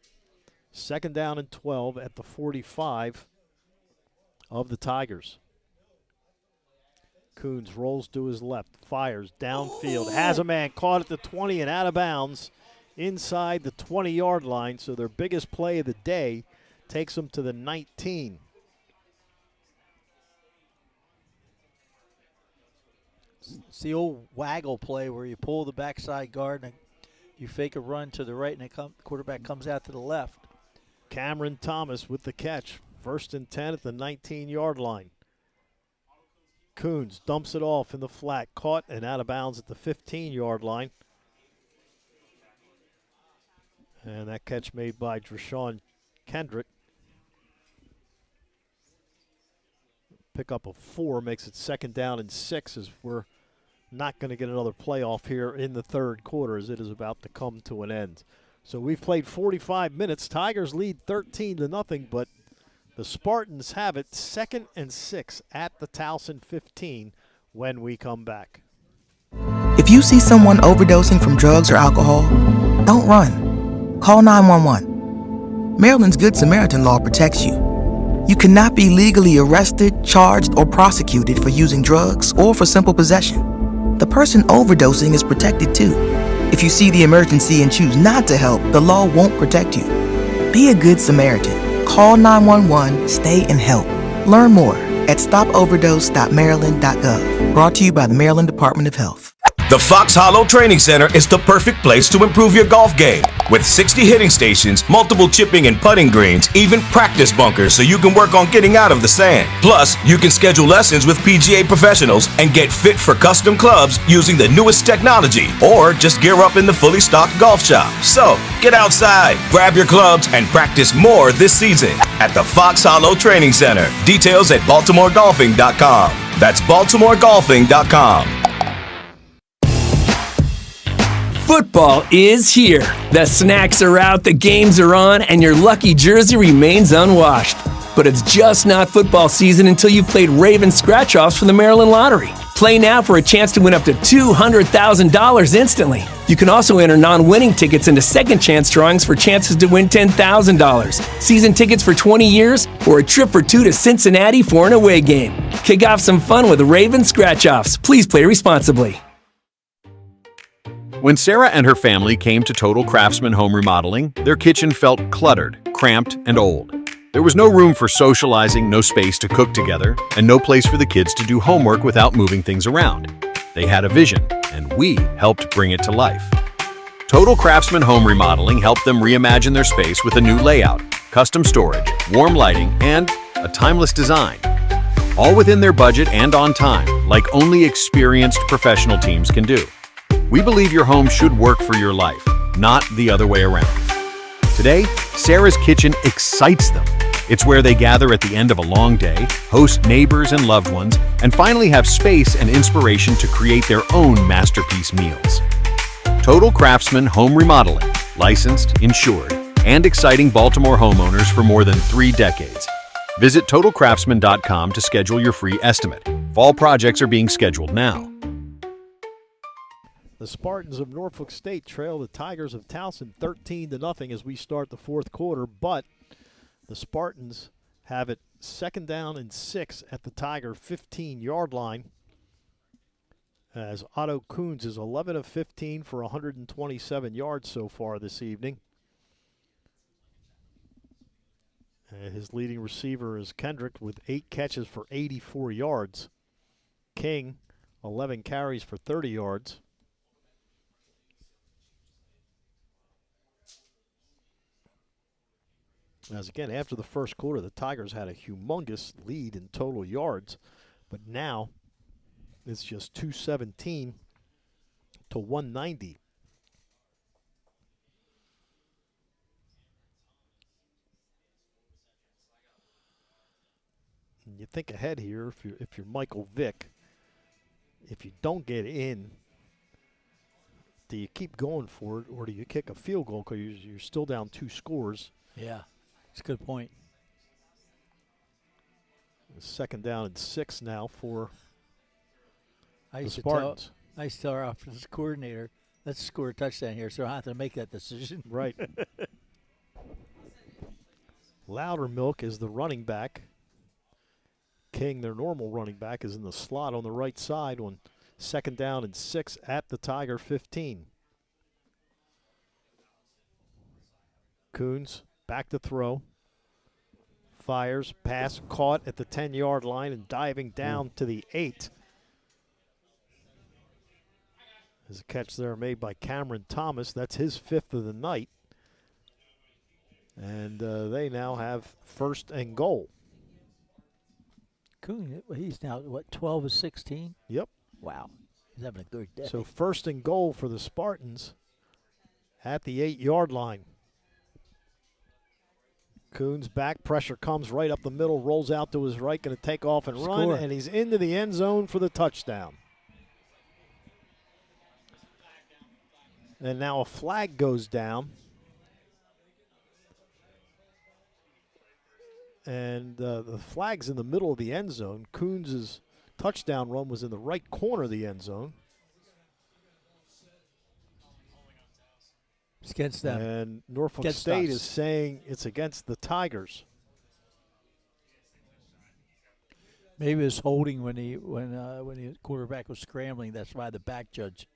2nd down and 12 at the 45 of the Tigers. Coons rolls to his left, fires downfield, has a man caught at the 20 and out of bounds inside the 20-yard line. So their biggest play of the day takes them to the 19. It's the old waggle play where you pull the backside guard and you fake a run to the right and the quarterback comes out to the left. Cameron Thomas with the catch. 1st and 10 at the 19-yard line. Coons dumps it off in the flat, caught and out of bounds at the 15-yard line. And that catch made by Drashawn Kendrick. Pickup of 4 makes it 2nd down and 6 as we're not going to get another playoff here in the 3rd quarter as it is about to come to an end. So we've played 45 minutes. Tigers lead 13-0, but the Spartans have it 2nd and 6 at the Towson 15 when we come back. If you see someone overdosing from drugs or alcohol, don't run. Call 911. Maryland's Good Samaritan law protects you. You cannot be legally arrested, charged, or prosecuted for using drugs or for simple possession. The person overdosing is protected too. If you see the emergency and choose not to help, the law won't protect you. Be a good Samaritan. Call 911, stay and help. Learn more at stopoverdose.maryland.gov. Brought to you by the Maryland Department of Health. The Fox Hollow Training Center is the perfect place to improve your golf game. With 60 hitting stations, multiple chipping and putting greens, even practice bunkers so you can work on getting out of the sand. Plus, you can schedule lessons with PGA professionals and get fit for custom clubs using the newest technology, or just gear up in the fully stocked golf shop. So, get outside, grab your clubs, and practice more this season at the Fox Hollow Training Center. Details at BaltimoreGolfing.com. That's BaltimoreGolfing.com. Football is here. The snacks are out, the games are on, and your lucky jersey remains unwashed. But it's just not football season until you've played Raven scratch-offs for the Maryland Lottery. Play now for a chance to win up to $200,000 instantly. You can also enter non-winning tickets into second chance drawings for chances to win $10,000, season tickets for 20 years, or a trip for 2 to Cincinnati for an away game. Kick off some fun with Raven scratch-offs. Please play responsibly. When Sarah and her family came to Total Craftsman Home Remodeling, their kitchen felt cluttered, cramped, and old. There was no room for socializing, no space to cook together, and no place for the kids to do homework without moving things around. They had a vision, and we helped bring it to life. Total Craftsman Home Remodeling helped them reimagine their space with a new layout, custom storage, warm lighting, and a timeless design. All within their budget and on time, like only experienced professional teams can do. We believe your home should work for your life, not the other way around. Today, Sarah's Kitchen excites them. It's where they gather at the end of a long day, host neighbors and loved ones, and finally have space and inspiration to create their own masterpiece meals. Total Craftsman Home Remodeling, licensed, insured, and exciting Baltimore homeowners for more than 3 decades. Visit TotalCraftsman.com to schedule your free estimate. Fall projects are being scheduled now. The Spartans of Norfolk State trail the Tigers of Towson 13-0 as we start the fourth quarter, but the Spartans have it 2nd down and 6 at the Tiger 15-yard line, as Otto Coons is 11 of 15 for 127 yards so far this evening. And his leading receiver is Kendrick with 8 catches for 84 yards. King, 11 carries for 30 yards. As again, after the first quarter, the Tigers had a humongous lead in total yards, but now it's just 217 to 190. And you think ahead here, if you're Michael Vick, if you don't get in, do you keep going for it or do you kick a field goal because you're still down 2 scores? Yeah, it's a good point. 2nd down and 6 now for the Spartans. I used to tell our offensive coordinator, let's score a touchdown here, so I don't have to make that decision. Right. Loudermilk is the running back. King, their normal running back, is in the slot on the right side on 2nd down and 6 at the Tiger 15. Coons back to throw. Fires, pass caught at the 10-yard line and diving down to the 8. There's a catch there made by Cameron Thomas. That's his 5th of the night. And they now have 1st and goal. Coon, he's now, 12 of 16? Yep. Wow. He's having a good day. So 1st and goal for the Spartans at the 8-yard line. Coons back, pressure comes right up the middle, rolls out to his right, going to take off and run, and he's into the end zone for the touchdown. And now a flag goes down. And the flag's in the middle of the end zone. Coons' touchdown run was in the right corner of the end zone. It's against them. And Norfolk Against State us. is saying it's against the Tigers. Maybe it was holding when the quarterback was scrambling. That's why the back judge.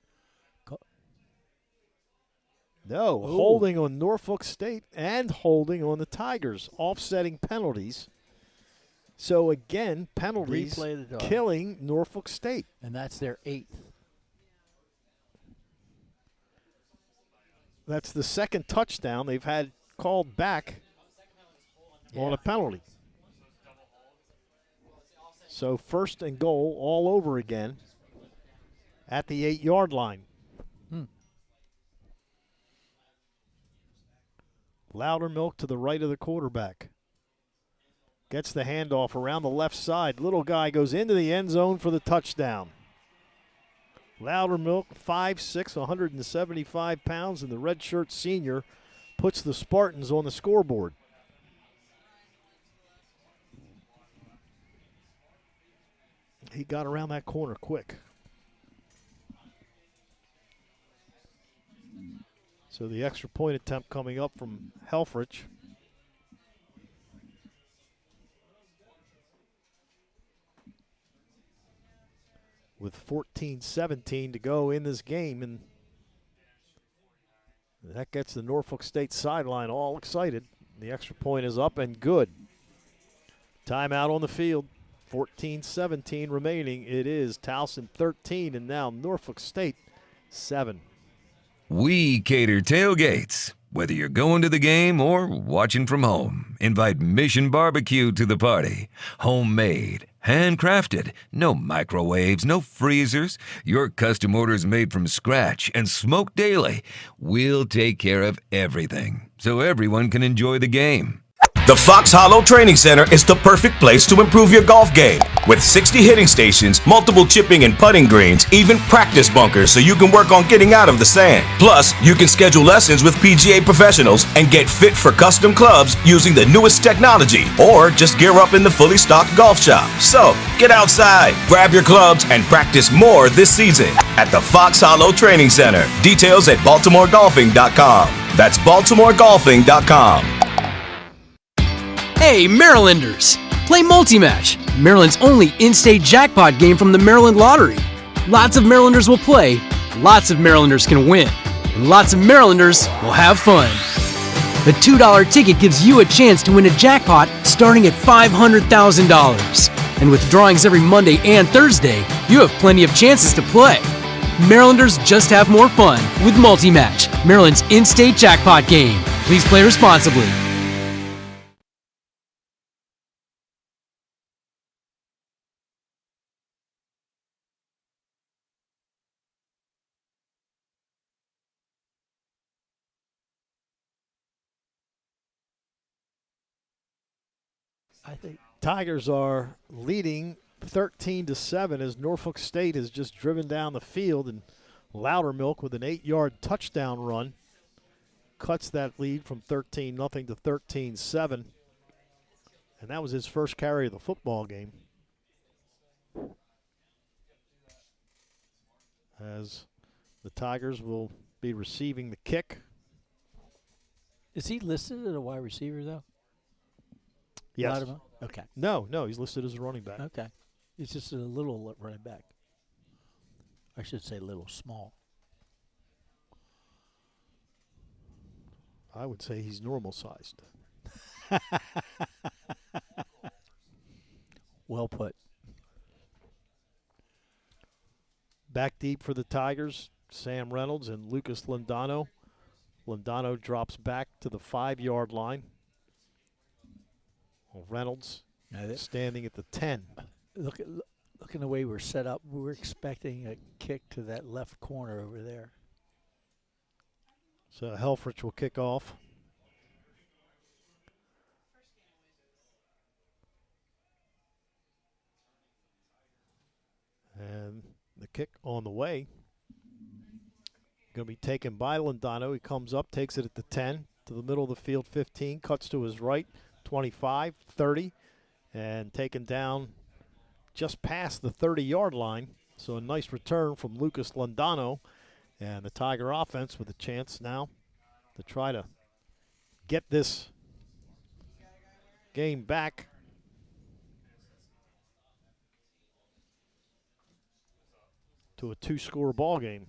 No, holding on Norfolk State and holding on the Tigers, offsetting penalties. So again, penalties Replay the dog. killing Norfolk State. And that's their 8th. That's the 2nd touchdown they've had called back on a penalty. So 1st and goal all over again at the 8-yard line. Loudermilk to the right of the quarterback. Gets the handoff around the left side. Little guy goes into the end zone for the touchdown. Loudermilk, 5'6", 175 pounds, and the redshirt senior puts the Spartans on the scoreboard. He got around that corner quick. So the extra point attempt coming up from Helfrich. With 14-17 to go in this game, and that gets the Norfolk State sideline all excited. The extra point is up and good. Timeout on the field. 14-17 remaining. It is Towson 13 and now Norfolk State 7. We cater tailgates. Whether you're going to the game or watching from home, invite Mission Barbecue to the party. Homemade, handcrafted, no microwaves, no freezers. Your custom orders made from scratch and smoked daily. We'll take care of everything so everyone can enjoy the game. The Fox Hollow Training Center is the perfect place to improve your golf game. With 60 hitting stations, multiple chipping and putting greens, even practice bunkers so you can work on getting out of the sand. Plus, you can schedule lessons with PGA professionals and get fit for custom clubs using the newest technology, or just gear up in the fully stocked golf shop. So, get outside, grab your clubs, and practice more this season at the Fox Hollow Training Center. Details at BaltimoreGolfing.com. That's BaltimoreGolfing.com. Hey, Marylanders! Play Multi-Match, Maryland's only in-state jackpot game from the Maryland Lottery. Lots of Marylanders will play, lots of Marylanders can win, and lots of Marylanders will have fun. The $2 ticket gives you a chance to win a jackpot starting at $500,000. And with drawings every Monday and Thursday, you have plenty of chances to play. Marylanders just have more fun with Multi-Match, Maryland's in-state jackpot game. Please play responsibly. I think Tigers are leading 13-7 as Norfolk State has just driven down the field, and Loudermilk with an 8-yard touchdown run cuts that lead from 13-0 to 13-7. And that was his first carry of the football game. As the Tigers will be receiving the kick. Is he listed as a wide receiver, though? Yes. Loudermilk? Okay. No, he's listed as a running back. Okay. He's just a little running back. I should say little small. I would say he's normal sized. Well put. Back deep for the Tigers, Sam Reynolds and Lucas Lindano. Lindano drops back to the 5-yard line. Well, Reynolds standing at the 10. Looking the way we're set up, we're expecting a kick to that left corner over there. So Helfrich will kick off. And the kick on the way. Going to be taken by Lindano. He comes up, takes it at the 10, to the middle of the field, 15, cuts to his right, 25, 30, and taken down just past the 30-yard line. So a nice return from Lucas Lindano, and the Tiger offense with a chance now to try to get this game back. To a 2-score ball game.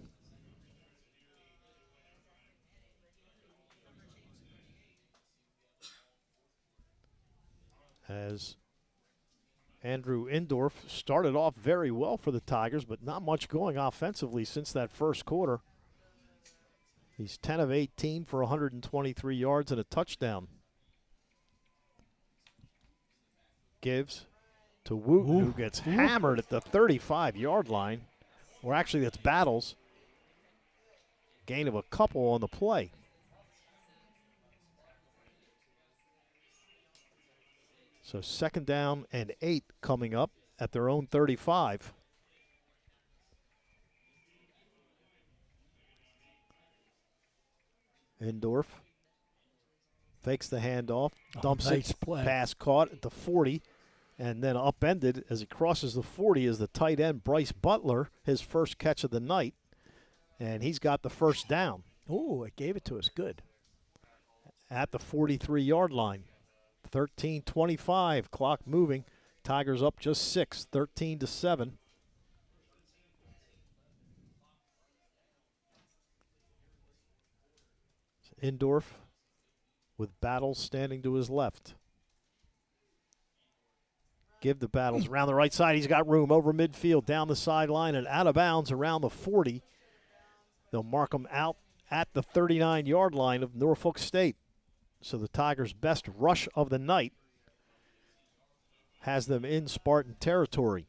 As Andrew Indorf started off very well for the Tigers, but not much going offensively since that first quarter. He's 10 of 18 for 123 yards and a touchdown. Gives to Wooten, who gets hammered at the 35-yard line. Or actually, that's Battles. Gain of a couple on the play. So 2nd down and 8 coming up at their own 35. Indorf fakes the handoff, dumps nice it, play. Pass caught at the 40, and then upended as he crosses the 40 is the tight end Bryce Butler, his first catch of the night, and he's got the first down. Oh, it gave it to us. Good. At the 43-yard line. 13:25, clock moving. Tigers up just 6, 13-7. Indorf with Battles standing to his left. Give the Battles around the right side. He's got room over midfield, down the sideline, and out of bounds around the 40. They'll mark him out at the 39-yard line of Norfolk State. So the Tigers' best rush of the night has them in Spartan territory.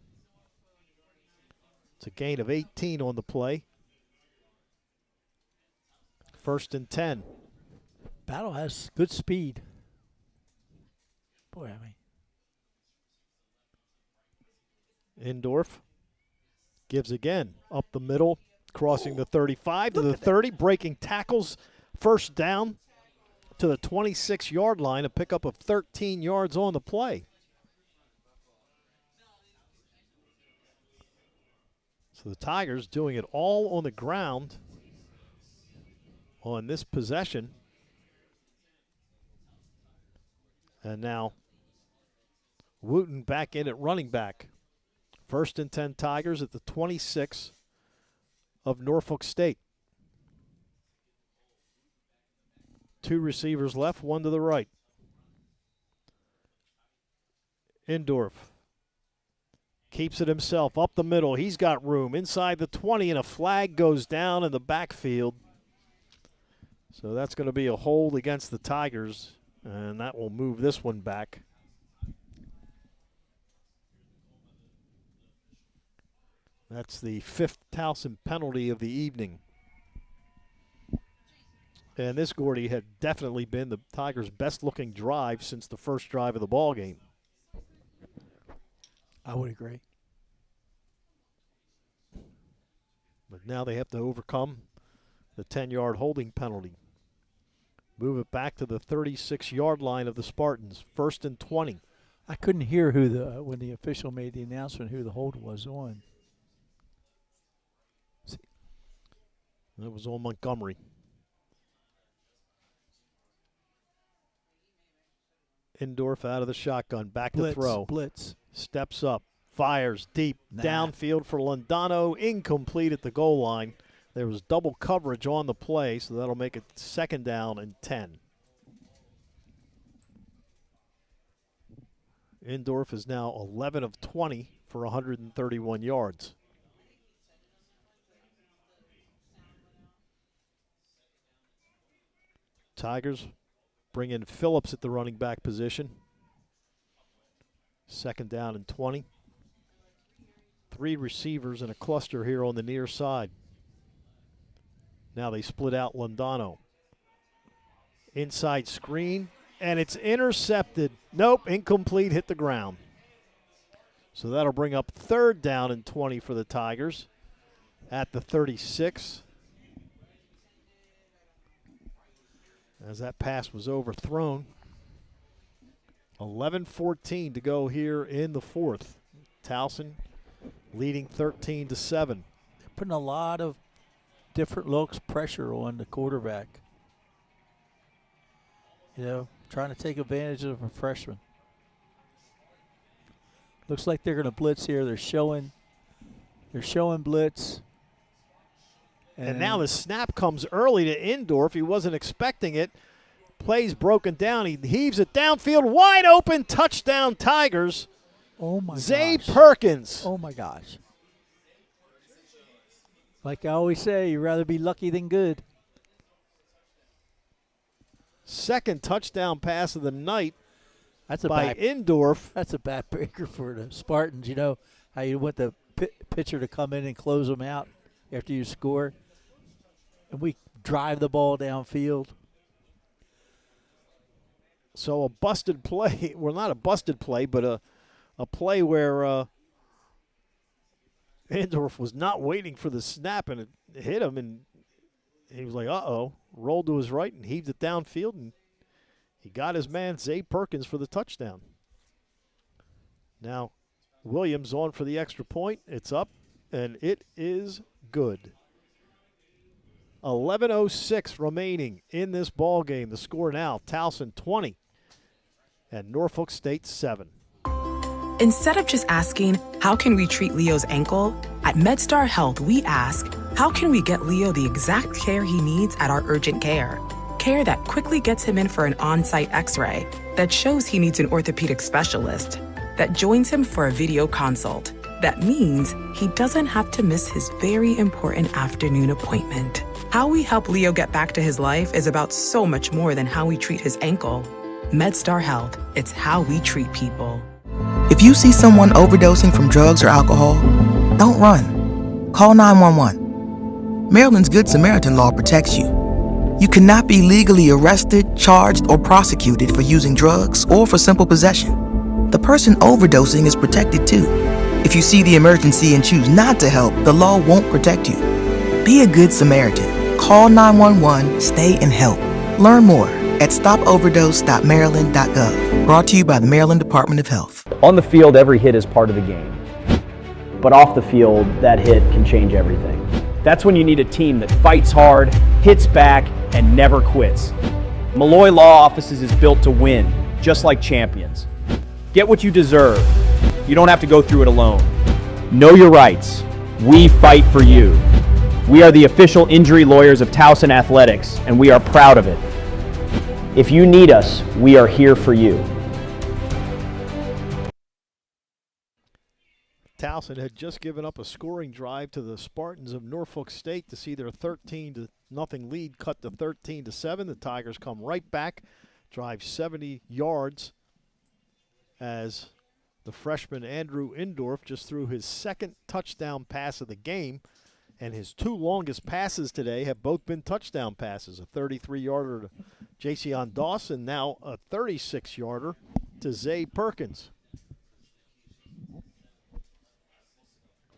It's a gain of 18 on the play. 1st and 10. Battle has good speed. Boy, I mean. Indorf gives again. Up the middle, crossing the 35 to the 30, breaking tackles. First down to the 26-yard line, a pickup of 13 yards on the play. So the Tigers doing it all on the ground on this possession. And now Wooten back in at running back. 1st and 10 Tigers at the 26 of Norfolk State. 2 receivers left, 1 to the right. Indorf keeps it himself up the middle. He's got room inside the 20, and a flag goes down in the backfield. So that's going to be a hold against the Tigers, and that will move this one back. That's the 5th Towson penalty of the evening. And this, Gordy, had definitely been the Tigers' best-looking drive since the first drive of the ball game. I would agree. But now they have to overcome the 10-yard holding penalty. Move it back to the 36-yard line of the Spartans. 1st and 20. I couldn't hear when the official made the announcement who the hold was on. It was on Montgomery. Indorf out of the shotgun, back to throw. Blitz. Steps up, fires deep, downfield for Londano, incomplete at the goal line. There was double coverage on the play, so that'll make it 2nd down and 10. Indorf is now 11 of 20 for 131 yards. Tigers bring in Phillips at the running back position. 2nd down and 20. 3 receivers in a cluster here on the near side. Now they split out Londano. Inside screen, and it's intercepted. Nope, incomplete, hit the ground. So that'll bring up 3rd down and 20 for the Tigers at the 36. As that pass was overthrown. 11:14 to go here in the 4th. Towson leading 13-7. They're putting a lot of different looks, pressure on the quarterback. You know, trying to take advantage of a freshman. Looks like they're going to blitz here. They're showing blitz. And now the snap comes early to Indorf. He wasn't expecting it. Play's broken down. He heaves it downfield, wide open, touchdown Tigers. Oh, my Zay gosh. Perkins. Oh, my gosh. Like I always say, you'd rather be lucky than good. 2nd touchdown pass of the night by Indorf. That's a backbreaker for the Spartans. You know how you want the pitcher to come in and close them out after you score. And we drive the ball downfield. So a busted play, well, not a busted play, but a play where Indorf was not waiting for the snap, and it hit him, and he was like, uh-oh, rolled to his right and heaved it downfield, and he got his man, Zay Perkins, for the touchdown. Now Williams on for the extra point. It's up, and it is good. 11:06 remaining in this ball game. The score now, Towson 20 and Norfolk State 7. Instead of just asking, how can we treat Leo's ankle? At MedStar Health, we ask, how can we get Leo the exact care he needs at our urgent care? Care that quickly gets him in for an on-site x-ray, that shows he needs an orthopedic specialist, that joins him for a video consult. That means he doesn't have to miss his very important afternoon appointment. How we help Leo get back to his life is about so much more than how we treat his ankle. MedStar Health, it's how we treat people. If you see someone overdosing from drugs or alcohol, don't run. Call 911. Maryland's Good Samaritan law protects you. You cannot be legally arrested, charged, or prosecuted for using drugs or for simple possession. The person overdosing is protected too. If you see the emergency and choose not to help, the law won't protect you. Be a good Samaritan. Call 911, stay and help. Learn more at stopoverdose.maryland.gov. Brought to you by the Maryland Department of Health. On the field, every hit is part of the game. But off the field, that hit can change everything. That's when you need a team that fights hard, hits back, and never quits. Malloy Law Offices is built to win, just like champions. Get what you deserve. You don't have to go through it alone. Know your rights. We fight for you. We are the official injury lawyers of Towson Athletics, and we are proud of it. If you need us, we are here for you. Towson had just given up a scoring drive to the Spartans of Norfolk State to see their 13-0 lead cut to 13-7. The Tigers come right back, drive 70 yards as the freshman Andrew Indorf just threw his second touchdown pass of the game, and his two longest passes today have both been touchdown passes, a 33-yarder to Jason Dawson, now a 36-yarder to Zay Perkins.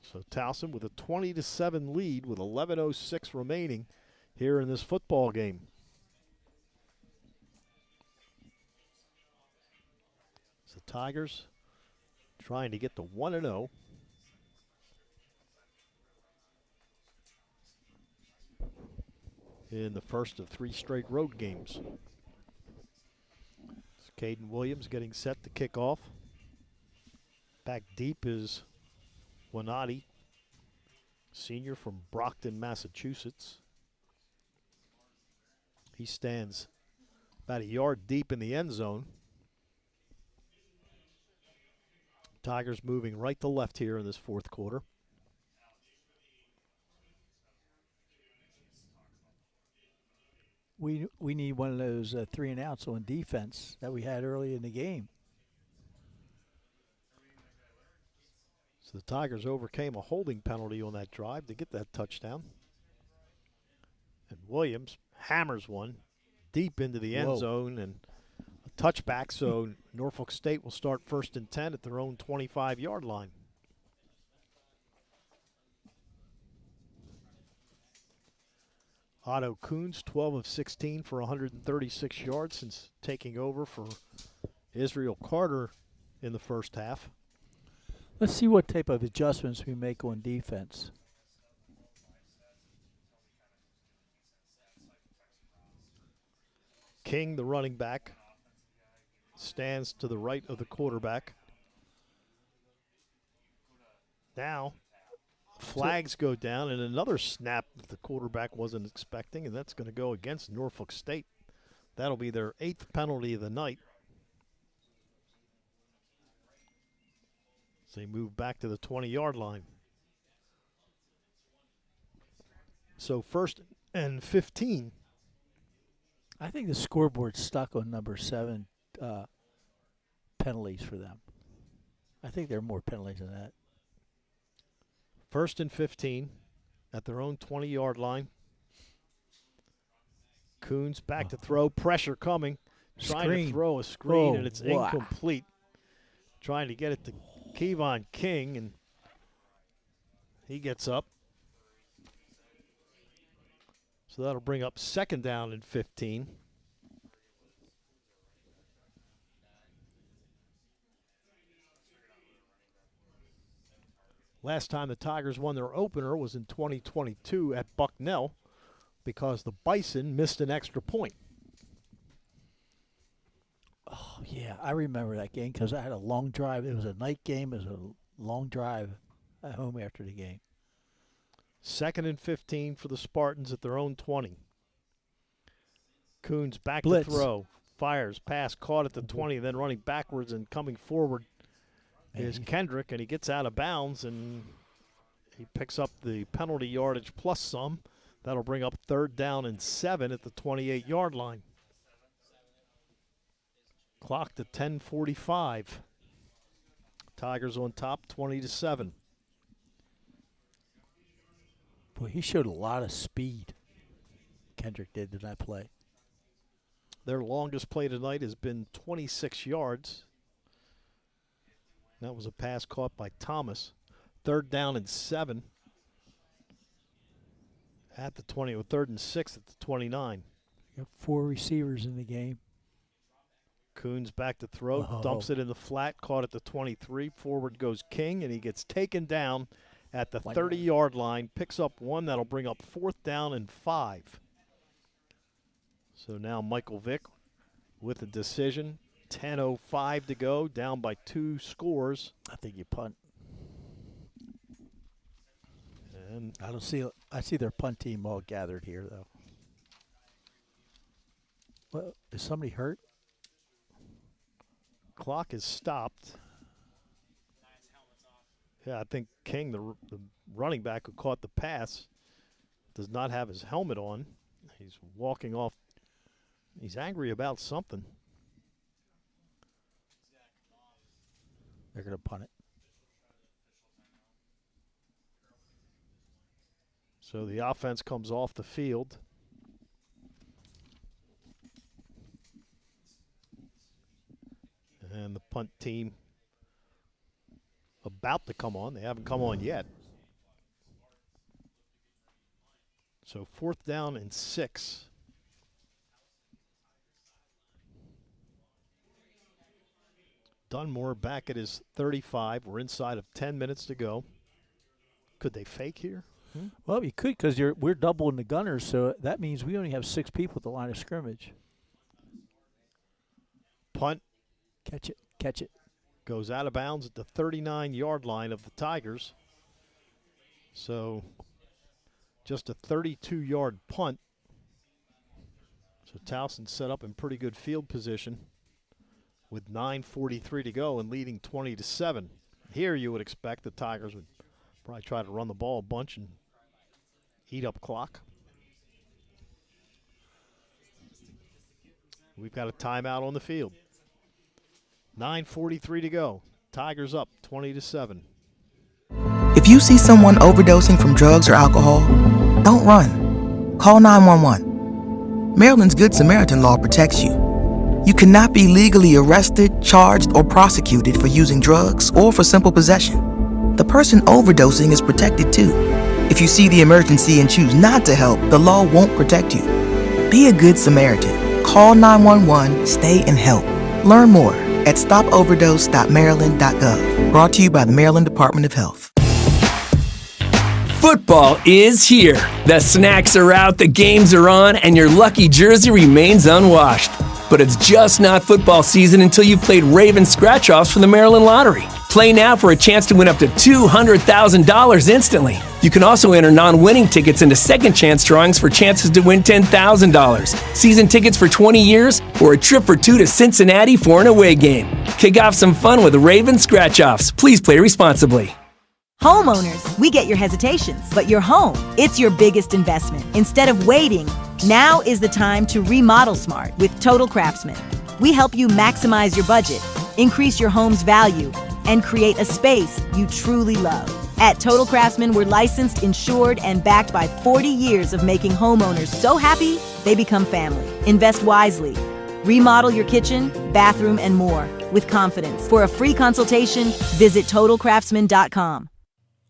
So Towson with a 20-7 lead with 11:06 remaining here in this football game. So Tigers trying to get to 1-0. In the first of 3 straight road games. So Caden Williams getting set to kick off. Back deep is Wanati, senior from Brockton, Massachusetts. He stands about a yard deep in the end zone. Tigers moving right to left here in this fourth quarter. We need one of those 3-and-outs on defense that we had early in the game. So the Tigers overcame a holding penalty on that drive to get that touchdown. And Williams hammers one deep into the end zone and a touchback, so Norfolk State will start 1st and 10 at their own 25-yard line. Otto Coons, 12 of 16 for 136 yards since taking over for Israel Carter in the first half. Let's see what type of adjustments we make on defense. King, the running back, stands to the right of the quarterback. Now, flags go down, and another snap that the quarterback wasn't expecting, and that's going to go against Norfolk State. That'll be their 8th penalty of the night. So they move back to the 20-yard line. So 1st and 15. I think the scoreboard's stuck on number 7 penalties for them. I think there are more penalties than that. 1st and 15 at their own 20-yard line. Coons back to throw. Pressure coming. Trying to throw a screen, and it's incomplete. Trying to get it to Kevon King, and he gets up. So that'll bring up 2nd down and 15. Last time the Tigers won their opener was in 2022 at Bucknell because the Bison missed an extra point. Oh, yeah, I remember that game because I had a long drive. It was a night game. It was a long drive at home after the game. 2nd and 15 for the Spartans at their own 20. Coons back Blitz. to throw. Fires, pass, caught at the 20, then running backwards and coming forward is Kendrick, and he gets out of bounds, and he picks up the penalty yardage plus some. That'll bring up 3rd down and 7 at the 28-yard line. Clock to 10:45. Tigers on top, 20-7. Boy, he showed a lot of speed, Kendrick did in that play. Their longest play tonight has been 26 yards. That was a pass caught by Thomas. 3rd down and 7 at the 20, or 3rd and 6 at the 29. You got 4 receivers in the game. Coons back to throw, dumps it in the flat, caught at the 23. Forward goes King, and he gets taken down at the 30-yard line. Picks up 1. That'll bring up 4th down and 5. So now Michael Vick with a decision. 10:05 to go, down by 2 scores. I think you punt. And I see their punt team all gathered here, though. Well, is somebody hurt? Clock is stopped. Yeah, I think King, the running back who caught the pass, does not have his helmet on. He's walking off. He's angry about something. They're going to punt it. So the offense comes off the field. And the punt team about to come on. They haven't come on yet. So 4th down and 6. Dunmore back at his 35. We're inside of 10 minutes to go. Could they fake here? Well, you could, because we're doubling the gunners, so that means we only have 6 people at the line of scrimmage. Punt. Catch it. Goes out of bounds at the 39-yard line of the Tigers. So just a 32-yard punt. So Towson set up in pretty good field position with 9:43 to go and leading 20-7. Here you would expect the Tigers would probably try to run the ball a bunch and eat up clock. We've got a timeout on the field. 9:43 to go. Tigers up 20-7. If you see someone overdosing from drugs or alcohol, don't run. Call 911. Maryland's Good Samaritan law protects you. You cannot be legally arrested, charged, or prosecuted for using drugs or for simple possession. The person overdosing is protected too. If you see the emergency and choose not to help, the law won't protect you. Be a good Samaritan. Call 911, stay and help. Learn more at stopoverdose.maryland.gov. Brought to you by the Maryland Department of Health. Football is here. The snacks are out, the games are on, and your lucky jersey remains unwashed. But it's just not football season until you've played Raven scratch-offs for the Maryland Lottery. Play now for a chance to win up to $200,000 instantly. You can also enter non-winning tickets into second chance drawings for chances to win $10,000, season tickets for 20 years, or a trip for 2 to Cincinnati for an away game. Kick off some fun with Raven scratch-offs. Please play responsibly. Homeowners, we get your hesitations, but your home, it's your biggest investment. Instead of waiting, now is the time to remodel smart with Total Craftsman. We help you maximize your budget, increase your home's value, and create a space you truly love. At Total Craftsman, we're licensed, insured, and backed by 40 years of making homeowners so happy they become family. Invest wisely. Remodel your kitchen, bathroom, and more with confidence. For a free consultation, visit TotalCraftsman.com.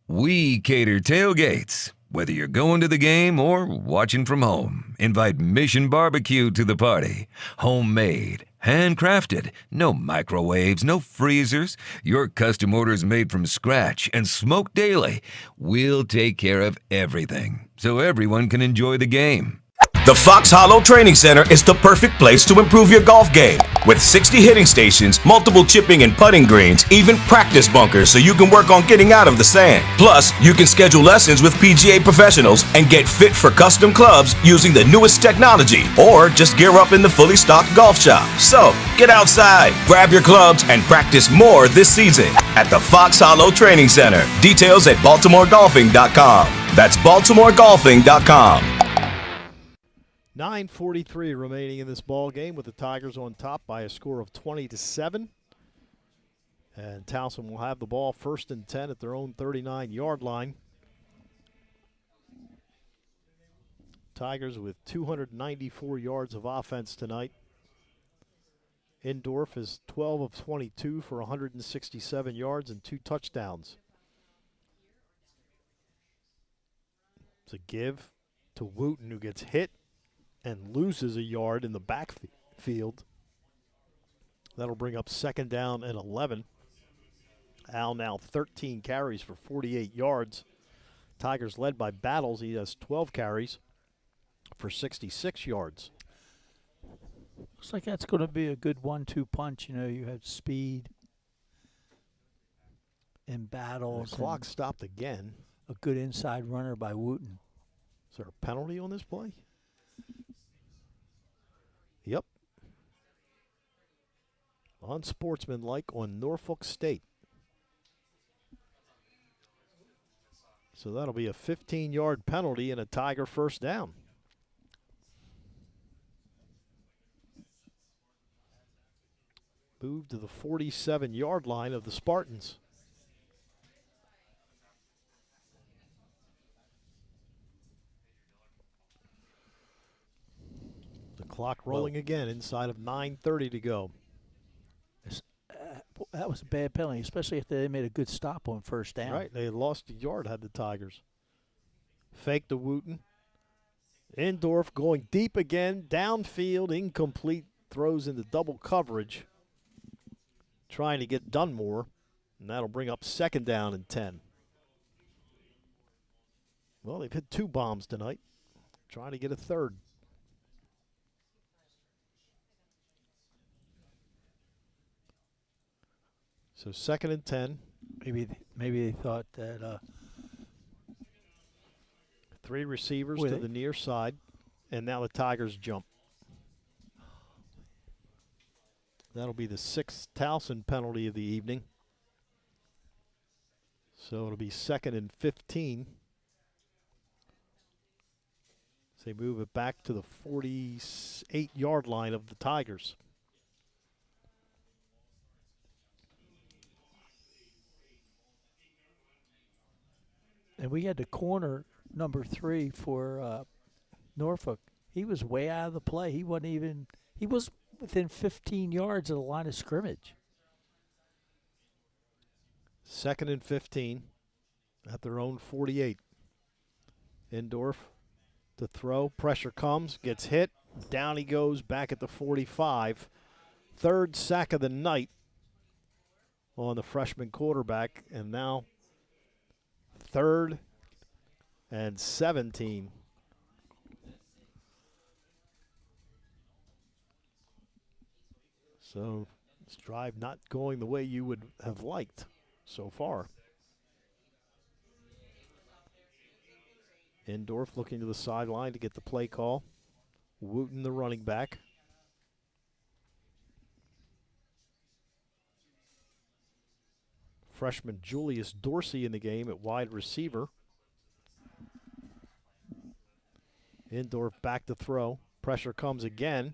We cater tailgates. Whether you're going to the game or watching from home, invite Mission Barbecue to the party. Homemade, handcrafted, no microwaves, no freezers. Your custom orders made from scratch and smoked daily. We'll take care of everything so everyone can enjoy the game. The Fox Hollow Training Center is the perfect place to improve your golf game. With 60 hitting stations, multiple chipping and putting greens, even practice bunkers so you can work on getting out of the sand. Plus, you can schedule lessons with PGA professionals and get fit for custom clubs using the newest technology, or just gear up in the fully stocked golf shop. So, get outside, grab your clubs, and practice more this season at the Fox Hollow Training Center. Details at BaltimoreGolfing.com. That's BaltimoreGolfing.com. 9:43 remaining in this ball game with the Tigers on top by a score of 20-7. And Towson will have the ball 1st and 10 at their own 39-yard line. Tigers with 294 yards of offense tonight. Indorf is 12 of 22 for 167 yards and 2 touchdowns. It's a give to Wooten, who gets hit and loses a yard in the backfield. That'll bring up 2nd down and 11. Al now 13 carries for 48 yards. Tigers led by Battles. He has 12 carries for 66 yards. Looks like that's going to be a good 1-2 punch. You know, you have speed and Battles. The clock stopped again. A good inside runner by Wooten. Is there a penalty on this play? Yep. Unsportsmanlike on Norfolk State. So that'll be a 15-yard penalty and a Tiger first down. Moved to the 47-yard line of the Spartans. The clock rolling again inside of 9:30 to go. That was a bad penalty, especially if they made a good stop on first down. Right, they had lost a yard, had the Tigers. Fake to Wooten. Indorf going deep again, downfield, incomplete, throws into double coverage. Trying to get Dunmore, and that'll bring up 2nd down and 10. Well, they've hit 2 bombs tonight. Trying to get a 3rd. So 2nd and 10. Maybe they thought that 3 receivers to the near side, and now the Tigers jump. That'll be the 6th Towson penalty of the evening. So it'll be 2nd and 15. So they move it back to the 48-yard line of the Tigers. And we had the corner number 3 for Norfolk. He was way out of the play. He was within 15 yards of the line of scrimmage. 2nd and 15 at their own 48. Indorf to throw. Pressure comes, gets hit. Down he goes back at the 45. 3rd sack of the night on the freshman quarterback. And now 3rd and 17. So this drive not going the way you would have liked so far. Indorf looking to the sideline to get the play call. Wooten, the running back. Freshman Julius Dorsey in the game at wide receiver. Indorf back to throw. Pressure comes again.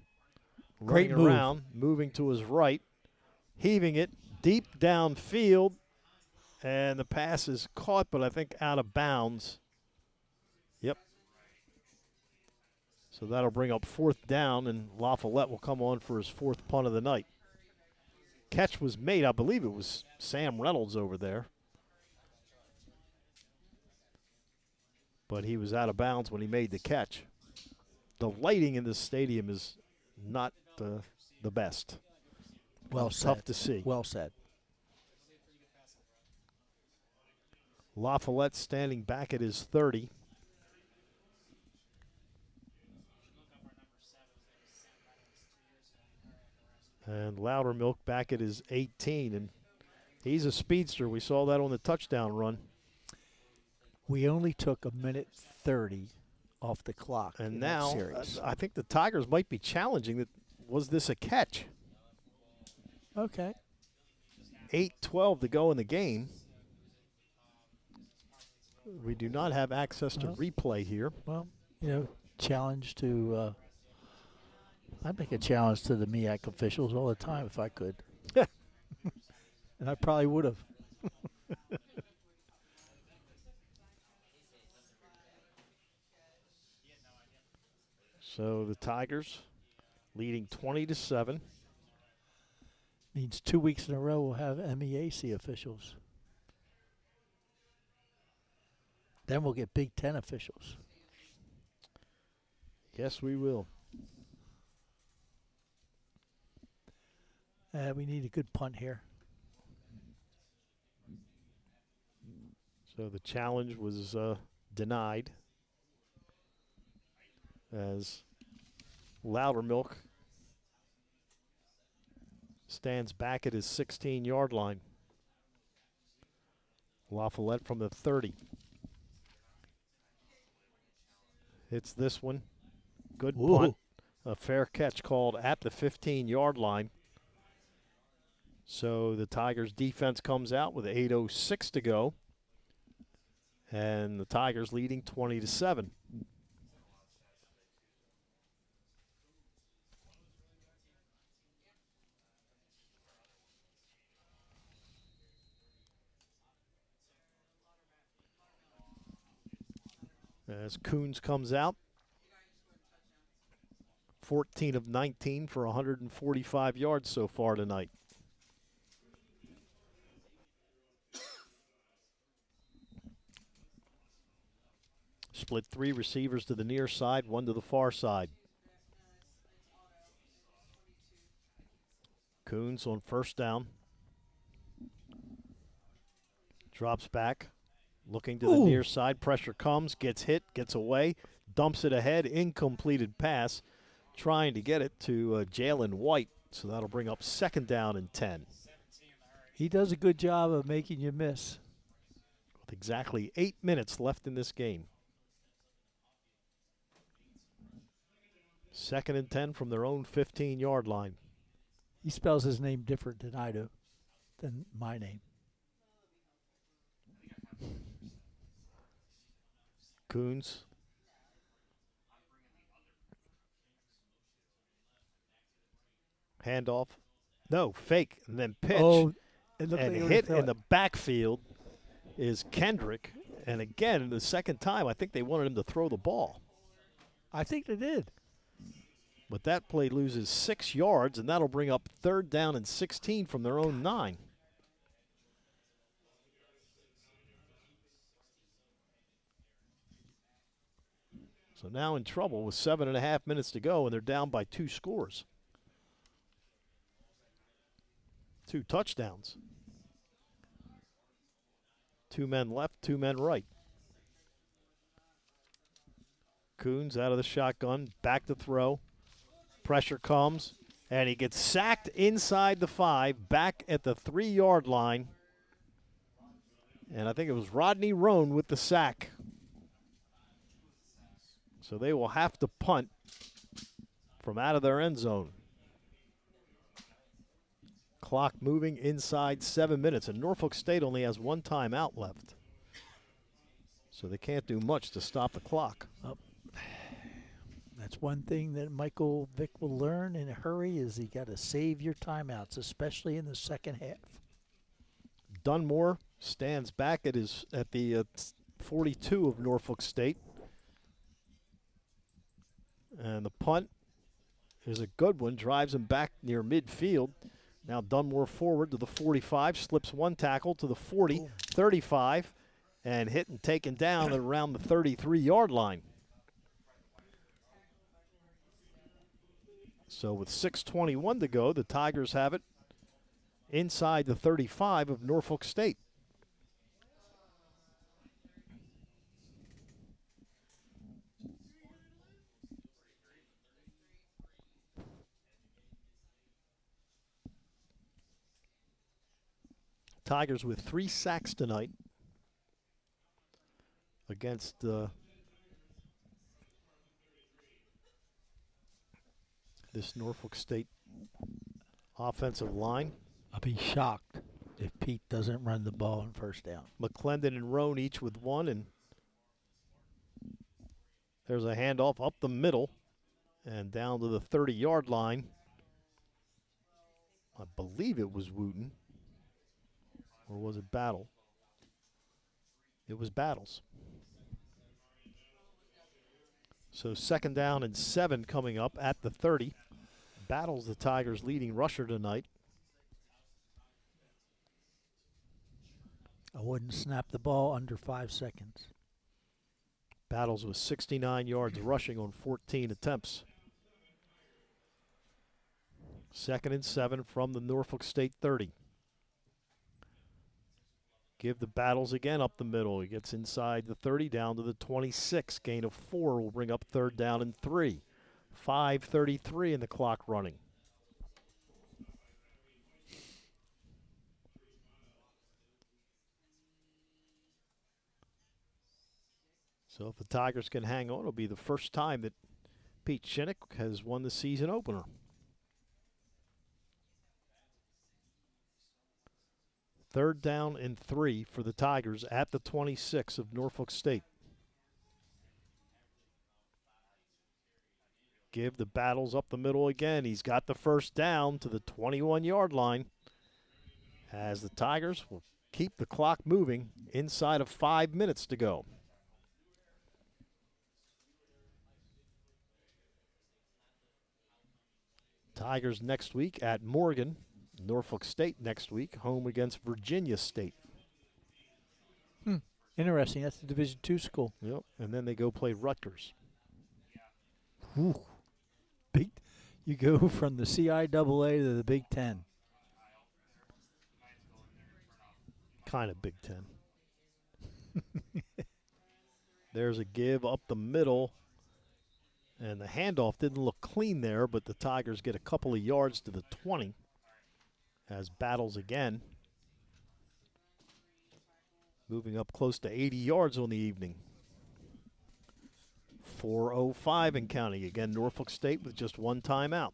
Great Running move. around, moving to his right, heaving it deep downfield, and the pass is caught, but I think out of bounds. Yep. So that'll bring up 4th down, and La Follette will come on for his 4th punt of the night. Catch was made, I believe it was Sam Reynolds over there. But he was out of bounds when he made the catch. The lighting in this stadium is not the best. Well It's said. tough to see. Well said. La Follette standing back at his 30. And Loudermilk back at his 18. And he's a speedster. We saw that on the touchdown run. We only took 1:30 off the clock. And in that now series. I think the Tigers might be challenging that. Was this a catch? Okay. 8:12 to go in the game. We do not have access to replay here. Well, challenge to I'd make a challenge to the MEAC officials all the time if I could. And I probably would have. So the Tigers leading 20-7. Means 2 weeks in a row we'll have MEAC officials. Then we'll get Big Ten officials. Yes, we will. We need a good punt here. So the challenge was denied as Loudermilk stands back at his 16-yard line. LaFollette from the 30. Hits this one. Good punt. A fair catch called at the 15-yard line. So the Tigers defense comes out with 8:06 to go. And the Tigers leading 20-7. As Coons comes out, 14 of 19 for 145 yards so far tonight. Split 3 receivers to the near side, 1 to the far side. Coons on first down. Drops back. Looking to the near side. Pressure comes, gets hit, gets away, dumps it ahead. Incompleted pass. Trying to get it to Jalen White. So that'll bring up second down and 10. He does a good job of making you miss. With exactly 8 minutes left in this game. Second and 10 from their own 15-yard line. He spells his name different than I do, than my name. Coons. Handoff. No, fake, and then pitch. Oh, and hit in the backfield is Kendrick. And again, the second time, I think they wanted him to throw the ball. I think they did. But that play loses 6 yards, and that'll bring up third down and 16 from their own 9. So now in trouble with 7.5 minutes to go, and they're down by 2 scores. 2 touchdowns. 2 men left, 2 men right. Coons out of the shotgun, back to throw. Pressure comes, and he gets sacked inside the 5, back at the 3-yard line. And I think it was Rodney Roan with the sack. So they will have to punt from out of their end zone. Clock moving inside 7 minutes, and Norfolk State only has 1 timeout left. So they can't do much to stop the clock. That's one thing that Michael Vick will learn in a hurry is you got to save your timeouts, especially in the second half. Dunmore stands back at the 42 of Norfolk State. And the punt is a good one, drives him back near midfield. Now Dunmore forward to the 45, slips 1 tackle to the 40, 35, and hit and taken down at around the 33-yard line. So with 6:21 to go, the Tigers have it inside the 35 of Norfolk State. Tigers with 3 sacks tonight against this Norfolk State offensive line. I'll be shocked if Pete doesn't run the ball on first down. McClendon and Roan each with 1, and there's a handoff up the middle and down to the 30-yard line. I believe it was Wooten. Or was it Battle? It was Battles. So 2nd down and 7 coming up at the 30. Battles the Tigers' leading rusher tonight. I wouldn't snap the ball under 5 seconds. Battles with 69 yards rushing on 14 attempts. 2nd and 7 from the Norfolk State 30. Give the Battles again up the middle. He gets inside the 30 down to the 26. Gain of 4 will bring up 3rd down and 3. 5:33 in the clock running. So if the Tigers can hang on, it'll be the first time that Pete Shinnick has won the season opener. 3rd down and 3 for the Tigers at the 26 of Norfolk State. Give the Battles up the middle again. He's got the 1st down to the 21-yard line as the Tigers will keep the clock moving inside of 5 minutes to go. Tigers next week at Morgan. Norfolk State next week, home against Virginia State. Interesting. That's the Division II school. Yep. And then they go play Rutgers. Ooh. You go from the CIAA to the Big Ten. Kind of Big Ten. There's a give up the middle. And the handoff didn't look clean there, but the Tigers get a couple of yards to the 20. As Battles again. Moving up close to 80 yards on the evening. 4:05 and counting. Again, Norfolk State with just 1 timeout.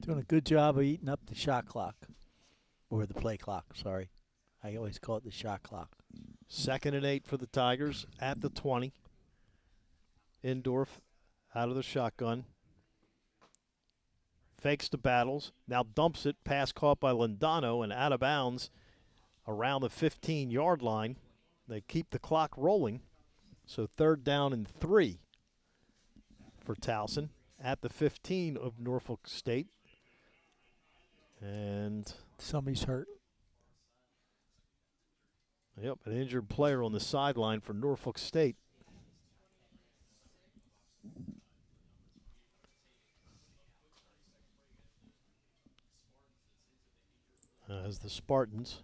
Doing a good job of eating up the shot clock. Or the play clock, sorry. I always call it the shot clock. 2nd and 8 for the Tigers at the 20. Indorf out of the shotgun. Fakes to Battles. Now dumps it. Pass caught by Lindano and out of bounds around the 15-yard line. They keep the clock rolling. So 3rd down and 3 for Towson at the 15 of Norfolk State. And somebody's hurt. Yep, an injured player on the sideline for Norfolk State. As the Spartans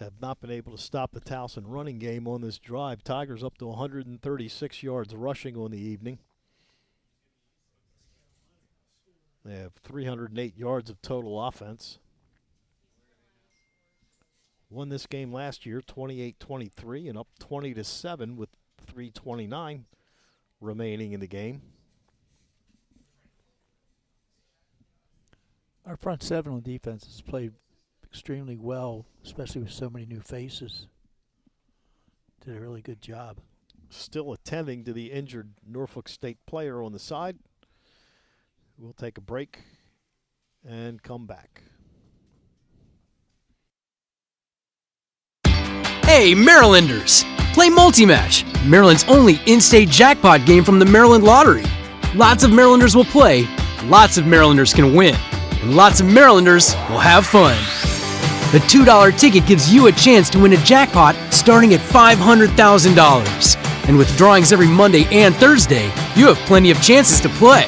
have not been able to stop the Towson running game on this drive. Tigers up to 136 yards rushing on the evening. They have 308 yards of total offense. Won this game last year 28-23 and up 20-7 with 3:29 remaining in the game. Our front seven on defense has played extremely well, especially with so many new faces. Did a really good job. Still attending to the injured Norfolk State player on the side. We'll take a break and come back. Hey, Marylanders! Play Multi-Match, Maryland's only in-state jackpot game from the Maryland Lottery. Lots of Marylanders will play, lots of Marylanders can win, and lots of Marylanders will have fun. The $2 ticket gives you a chance to win a jackpot starting at $500,000. And with drawings every Monday and Thursday, you have plenty of chances to play.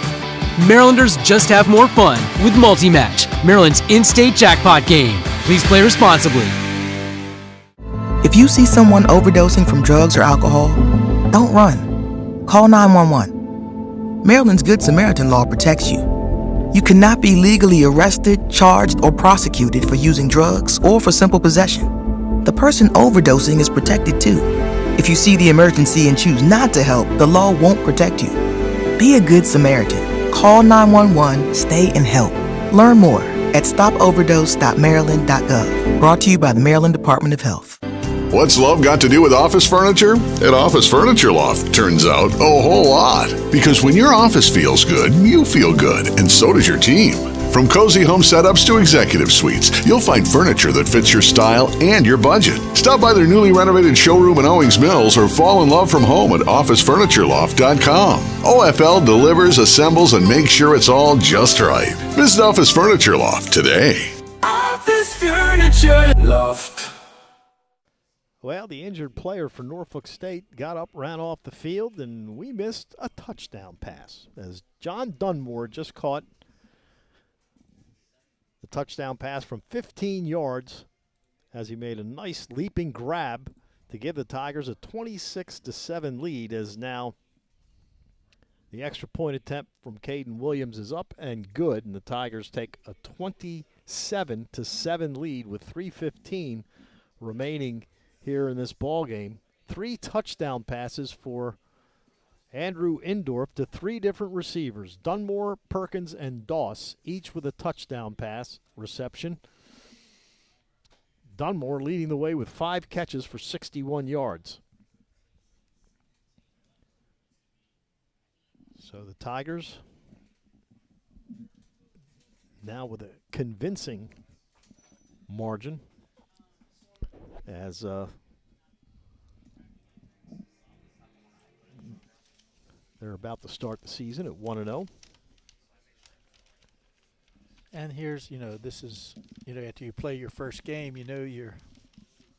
Marylanders just have more fun with Multi-Match, Maryland's in-state jackpot game. Please play responsibly. If you see someone overdosing from drugs or alcohol, don't run. Call 911. Maryland's Good Samaritan law protects you. You cannot be legally arrested, charged, or prosecuted for using drugs or for simple possession. The person overdosing is protected too. If you see the emergency and choose not to help, the law won't protect you. Be a good Samaritan. Call 911, stay and help. Learn more at stopoverdose.maryland.gov. Brought to you by the Maryland Department of Health. What's love got to do with office furniture? At Office Furniture Loft, turns out a whole lot. Because when your office feels good, you feel good, and so does your team. From cozy home setups to executive suites, you'll find furniture that fits your style and your budget. Stop by their newly renovated showroom in Owings Mills or fall in love from home at OfficeFurnitureLoft.com. OFL delivers, assembles, and makes sure it's all just right. Visit Office Furniture Loft today. Office Furniture Loft. Well, the injured player for Norfolk State got up, ran off the field, and we missed a touchdown pass as John Dunmore just caught the touchdown pass from 15 yards as he made a nice leaping grab to give the Tigers a 26-7 lead, as now the extra point attempt from Caden Williams is up and good, and the Tigers take a 27-7 lead with 3:15 remaining here in this ball game. 3 touchdown passes for Andrew Indorf to 3 different receivers, Dunmore, Perkins, and Doss, each with a touchdown pass reception. Dunmore leading the way with 5 catches for 61 yards. So the Tigers now with a convincing margin as they're about to start the season at 1-0. And here's, this is, after you play your first game, your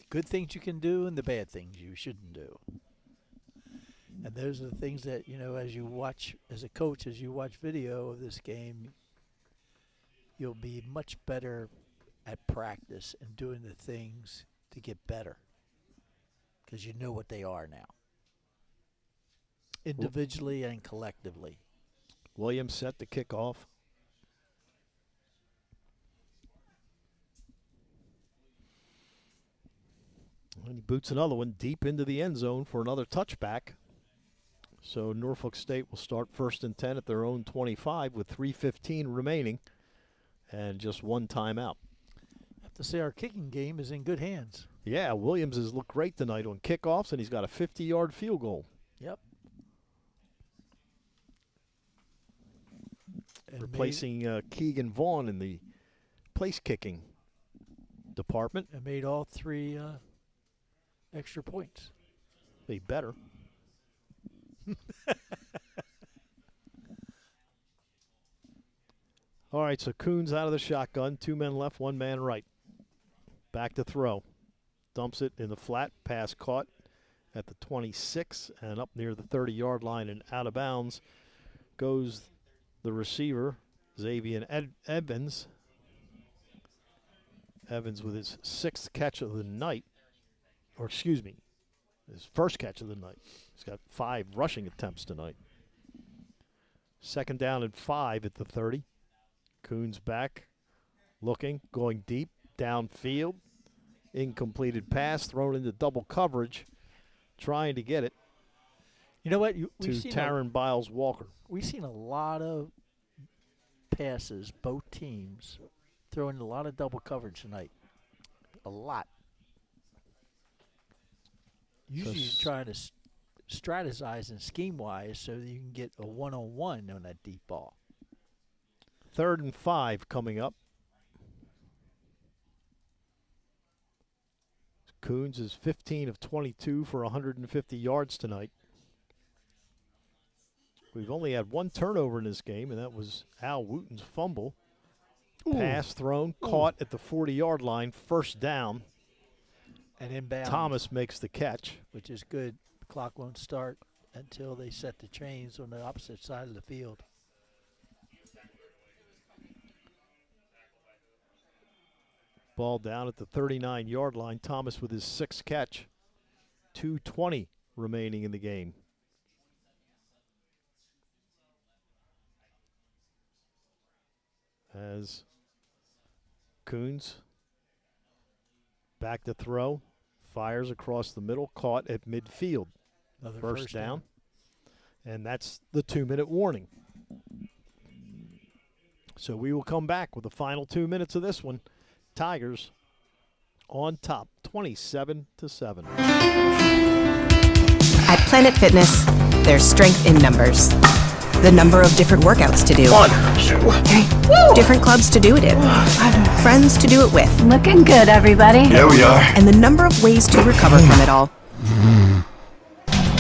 good things you can do and the bad things you shouldn't do. And those are the things that, as you watch, as a coach, as you watch video of this game, you'll be much better at practice and doing the things to get better because you know what they are now, individually and collectively. Williams set the kickoff. And he boots another one deep into the end zone for another touchback. So Norfolk State will start 1st and 10 at their own 25 with 3:15 remaining and just 1 timeout. I have to say our kicking game is in good hands. Yeah, Williams has looked great tonight on kickoffs, and he's got a 50-yard field goal. Yep. And replacing Keegan Vaughn in the place kicking department. And made all 3 extra points. Be better. All right, so Coons out of the shotgun. 2 men left, 1 man right. Back to throw. Dumps it in the flat. Pass caught at the 26 and up near the 30-yard line and out of bounds goes the receiver, Xavier Evans. Evans with his 6th catch of the night. Or excuse me, his 1st catch of the night. He's got 5 rushing attempts tonight. 2nd down and 5 at the 30. Coons back, looking, going deep, downfield. Incompleted pass, thrown into double coverage, trying to get it. You know what? To Taron Biles Walker. We've seen a lot of passes, both teams, throwing a lot of double coverage tonight. A lot. Usually you're trying to strategize and scheme-wise so that you can get a one-on-one on that deep ball. 3rd and 5 coming up. Coons is 15 of 22 for 150 yards tonight. We've only had 1 turnover in this game, and that was Al Wooten's fumble. Ooh. Pass thrown, caught at the 40-yard line, 1st down. And inbound. Thomas makes the catch. Which is good. The clock won't start until they set the chains on the opposite side of the field. Ball down at the 39-yard line. Thomas with his 6th catch. 2:20 remaining in the game. As Coons back to throw. Fires across the middle. Caught at midfield. Another first down. And that's the 2-minute warning. So we will come back with the final 2 minutes of this one. Tigers on top, 27-7. At Planet Fitness, there's strength in numbers. The number of different workouts to do. 1, 2, 3. Different clubs to do it in. Friends to do it with. Looking good, everybody. Here we are. And the number of ways to recover from it all.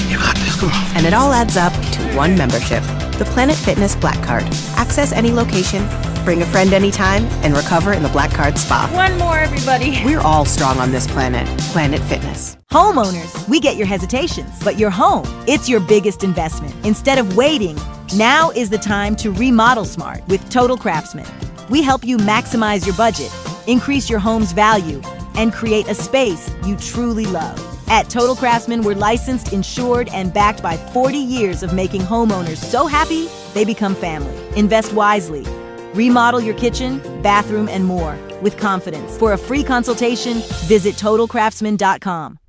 You got this, come on. And it all adds up to one membership. The Planet Fitness Black Card. Access any location, bring a friend anytime, and recover in the Black Card Spa. One more, everybody. We're all strong on this planet. Planet Fitness. Homeowners, we get your hesitations, but your home, it's your biggest investment. Instead of waiting, now is the time to remodel smart with Total Craftsman. We help you maximize your budget, increase your home's value, and create a space you truly love. At Total Craftsman, we're licensed, insured, and backed by 40 years of making homeowners so happy they become family. Invest wisely. Remodel your kitchen, bathroom, and more with confidence. For a free consultation, visit TotalCraftsman.com.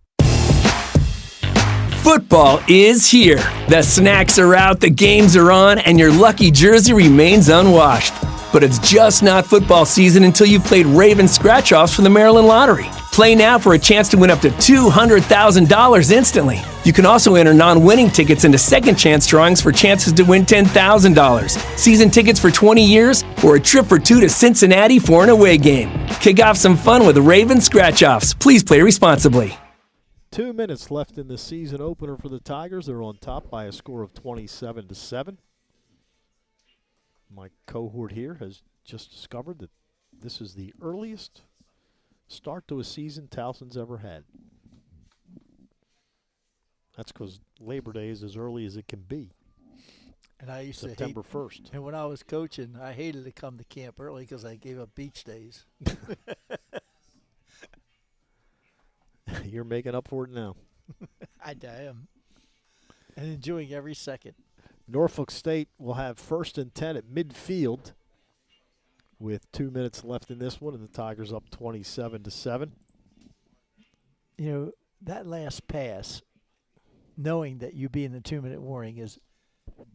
Football is here. The snacks are out, the games are on, and your lucky jersey remains unwashed. But it's just not football season until you've played Raven scratch-offs for the Maryland Lottery. Play now for a chance to win up to $200,000 instantly. You can also enter non-winning tickets into second chance drawings for chances to win $10,000, season tickets for 20 years, or a trip for 2 to Cincinnati for an away game. Kick off some fun with Raven scratch-offs. Please play responsibly. 2 minutes left in the season opener for the Tigers. They're on top by a score of 27-7. My cohort here has just discovered that this is the earliest start to a season Towson's ever had. That's because Labor Day is as early as it can be. And I used September to hate, 1st. And when I was coaching, I hated to come to camp early because I gave up beach days. You're making up for it now. I am. And enjoying every second. Norfolk State will have 1st and 10 at midfield with 2 minutes left in this one, and the Tigers up 27-7. You know, that last pass, knowing that you be in the 2-minute warning is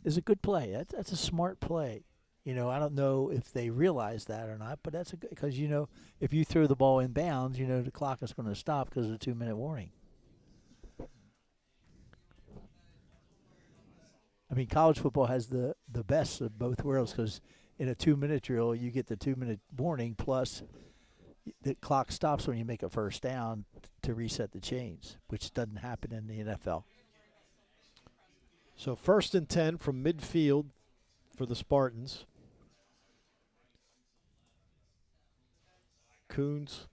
a good play. That's a smart play. You know, I don't know if they realize that or not, but that's a good, because, you know, if you throw the ball in bounds, you know, the clock is going to stop because of the 2-minute warning. I mean, college football has the best of both worlds because in a 2-minute drill, you get the 2-minute warning plus the clock stops when you make a first down to reset the chains, which doesn't happen in the NFL. So 1st and 10 from midfield for the Spartans. Coons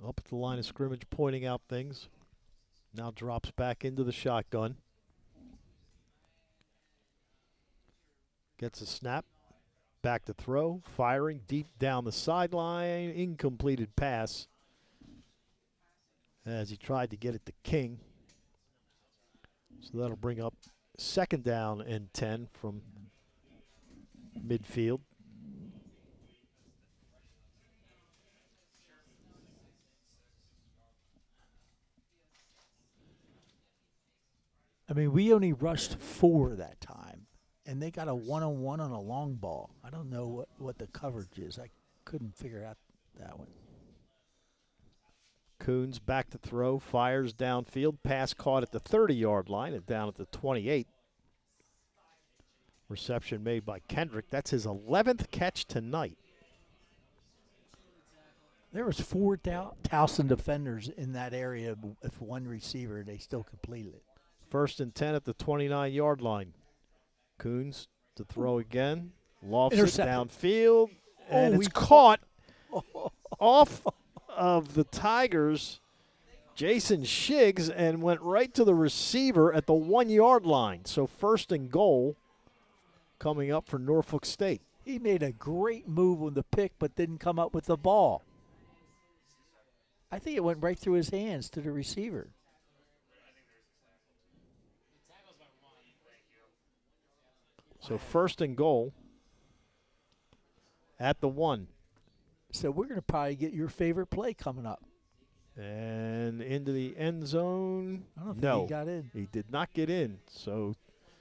up at the line of scrimmage pointing out things. Now drops back into the shotgun. Gets a snap. Back to throw. Firing deep down the sideline. Incompleted pass as he tried to get it to King. So that'll bring up 2nd down and 10 from midfield. I mean, we only rushed 4 that time, and they got a one-on-one on a long ball. I don't know what the coverage is. I couldn't figure out that one. Coons back to throw, fires downfield, pass caught at the 30-yard line and down at the 28. Reception made by Kendrick. That's his 11th catch tonight. There was 4 Towson defenders in that area with one receiver. They still completed it. 1st and 10 at the 29-yard line. Coons to throw again. Lofts it downfield. And it's caught off of the Tigers, Jason Shiggs, and went right to the receiver at the 1-yard line. So 1st and goal coming up for Norfolk State. He made a great move on the pick but didn't come up with the ball. I think it went right through his hands to the receiver. So 1st and goal at the 1. So we're going to probably get your favorite play coming up. And into the end zone. I don't think he got in. He did not get in. So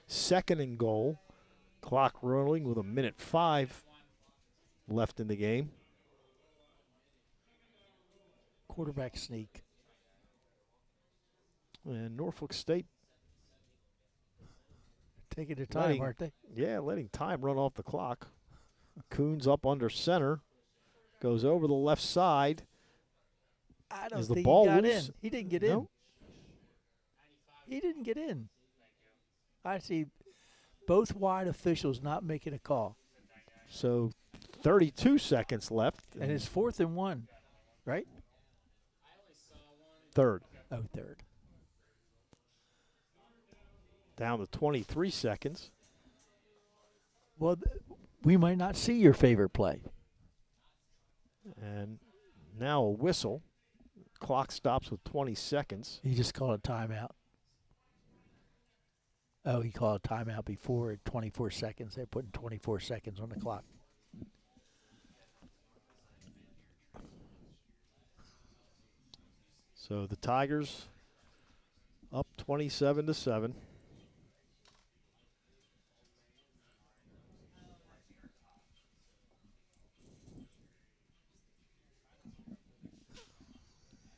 2nd and goal. Clock rolling with 1:05 left in the game. Quarterback sneak. And Norfolk State Taking their time, aren't they? Yeah, letting time run off the clock. Coons up under center. Goes over the left side. I don't Is the think ball he got loose? in. He didn't get No. in. He didn't get in. I see both wide officials not making a call. So 32 seconds left. And it's 4th and 1, right? Third. Oh, third. Down to 23 seconds. Well, we might not see your favorite play. And now a whistle. Clock stops with 20 seconds. He just called a timeout. Oh, he called a timeout before at 24 seconds. They're putting 24 seconds on the clock. So the Tigers up 27-7.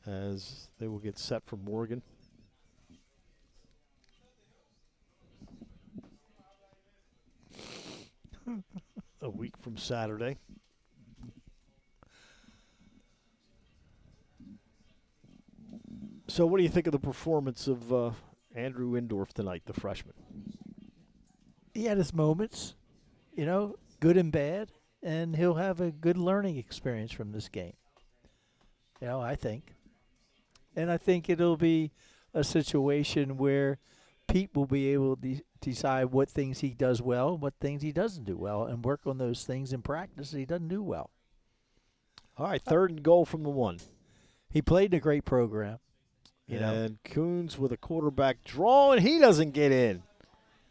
As they will get set for Morgan. A week from Saturday. So what do you think of the performance of Andrew Indorf tonight, the freshman? He had his moments, good and bad, and he'll have a good learning experience from this game. I think. And I think it'll be a situation where Pete will be able to decide what things he does well and what things he doesn't do well and work on those things in practice that he doesn't do well. All right, 3rd and goal from the 1. He played in a great program. And Coons with a quarterback draw, and he doesn't get in.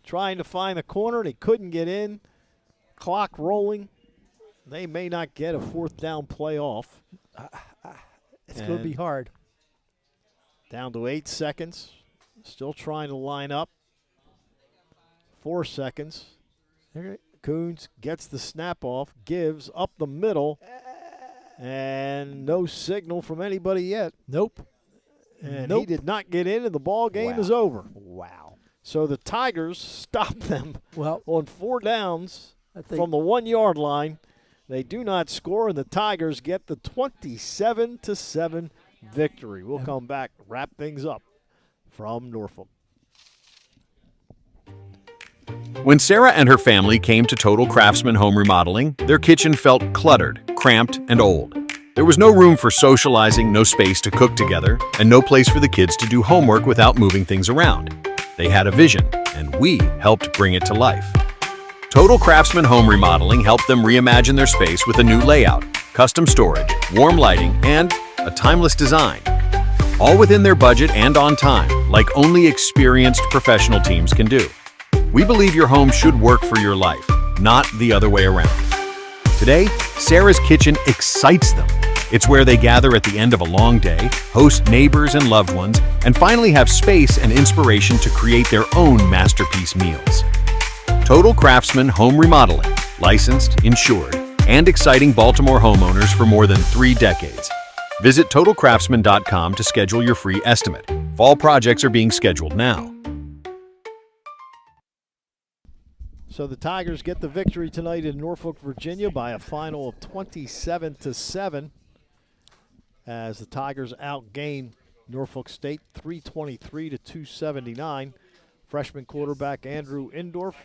Trying to find the corner, and he couldn't get in. Clock rolling. They may not get a 4th down play off. It's going to be hard. Down to 8 seconds. Still trying to line up. 4 seconds. Coons gets the snap off, gives up the middle, and no signal from anybody yet. Nope. And he did not get in, and the ball game is over. Wow. So the Tigers stop them on 4 downs from the 1-yard line. They do not score, and the Tigers get the 27-7 victory. We'll come back, wrap things up from Norfolk. When Sarah and her family came to Total Craftsman Home Remodeling, their kitchen felt cluttered, cramped, and old. There was no room for socializing, no space to cook together, and no place for the kids to do homework without moving things around. They had a vision, and we helped bring it to life. Total Craftsman Home Remodeling helped them reimagine their space with a new layout, custom storage, warm lighting, and a timeless design. All within their budget and on time, like only experienced professional teams can do. We believe your home should work for your life, not the other way around. Today, Sarah's Kitchen excites them. It's where they gather at the end of a long day, host neighbors and loved ones, and finally have space and inspiration to create their own masterpiece meals. Total Craftsman Home Remodeling, licensed, insured, and exciting Baltimore homeowners for more than 3 decades. Visit TotalCraftsman.com to schedule your free estimate. Fall projects are being scheduled now. So the Tigers get the victory tonight in Norfolk, Virginia by a final of 27-7 as the Tigers outgain Norfolk State 323-279. Freshman quarterback Andrew Indorf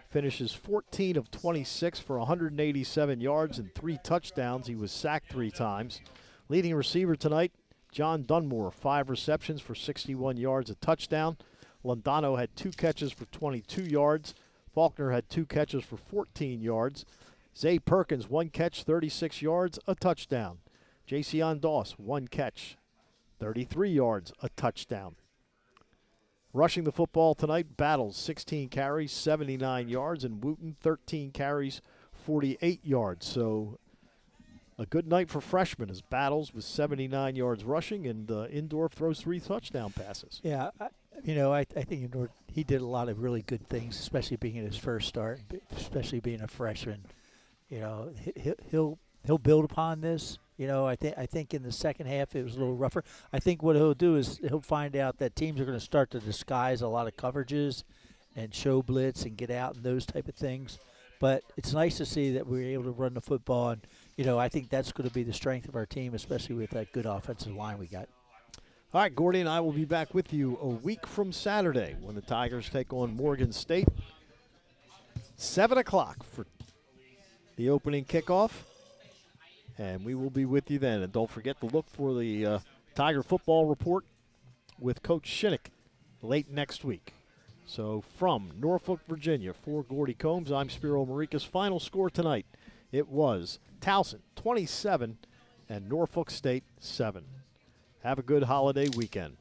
finishes 14 of 26 for 187 yards and 3 touchdowns. He was sacked 3 times. Leading receiver tonight, John Dunmore, 5 receptions for 61 yards, a touchdown. Londano had 2 catches for 22 yards. Faulkner had 2 catches for 14 yards. Zay Perkins, 1 catch, 36 yards, a touchdown. Jason Doss, 1 catch, 33 yards, a touchdown. Rushing the football tonight, Battles, 16 carries, 79 yards, and Wooten, 13 carries, 48 yards. So a good night for freshmen as Battles with 79 yards rushing, and Indorf throws 3 touchdown passes. Yeah, I think Indorf, he did a lot of really good things, especially being in his first start, especially being a freshman. He'll build upon this. I think in the second half it was a little rougher. I think what he'll do is he'll find out that teams are going to start to disguise a lot of coverages, and show blitz and get out and those type of things. But it's nice to see that we're able to run the football. And, I think that's going to be the strength of our team, especially with that good offensive line we got. All right, Gordy and I will be back with you a week from Saturday when the Tigers take on Morgan State. 7 o'clock for the opening kickoff. And we will be with you then. And don't forget to look for the Tiger Football Report with Coach Shinnick late next week. So from Norfolk, Virginia, for Gordy Combs, I'm Spiro Maricas. Final score tonight, it was Towson 27 and Norfolk State 7. Have a good holiday weekend.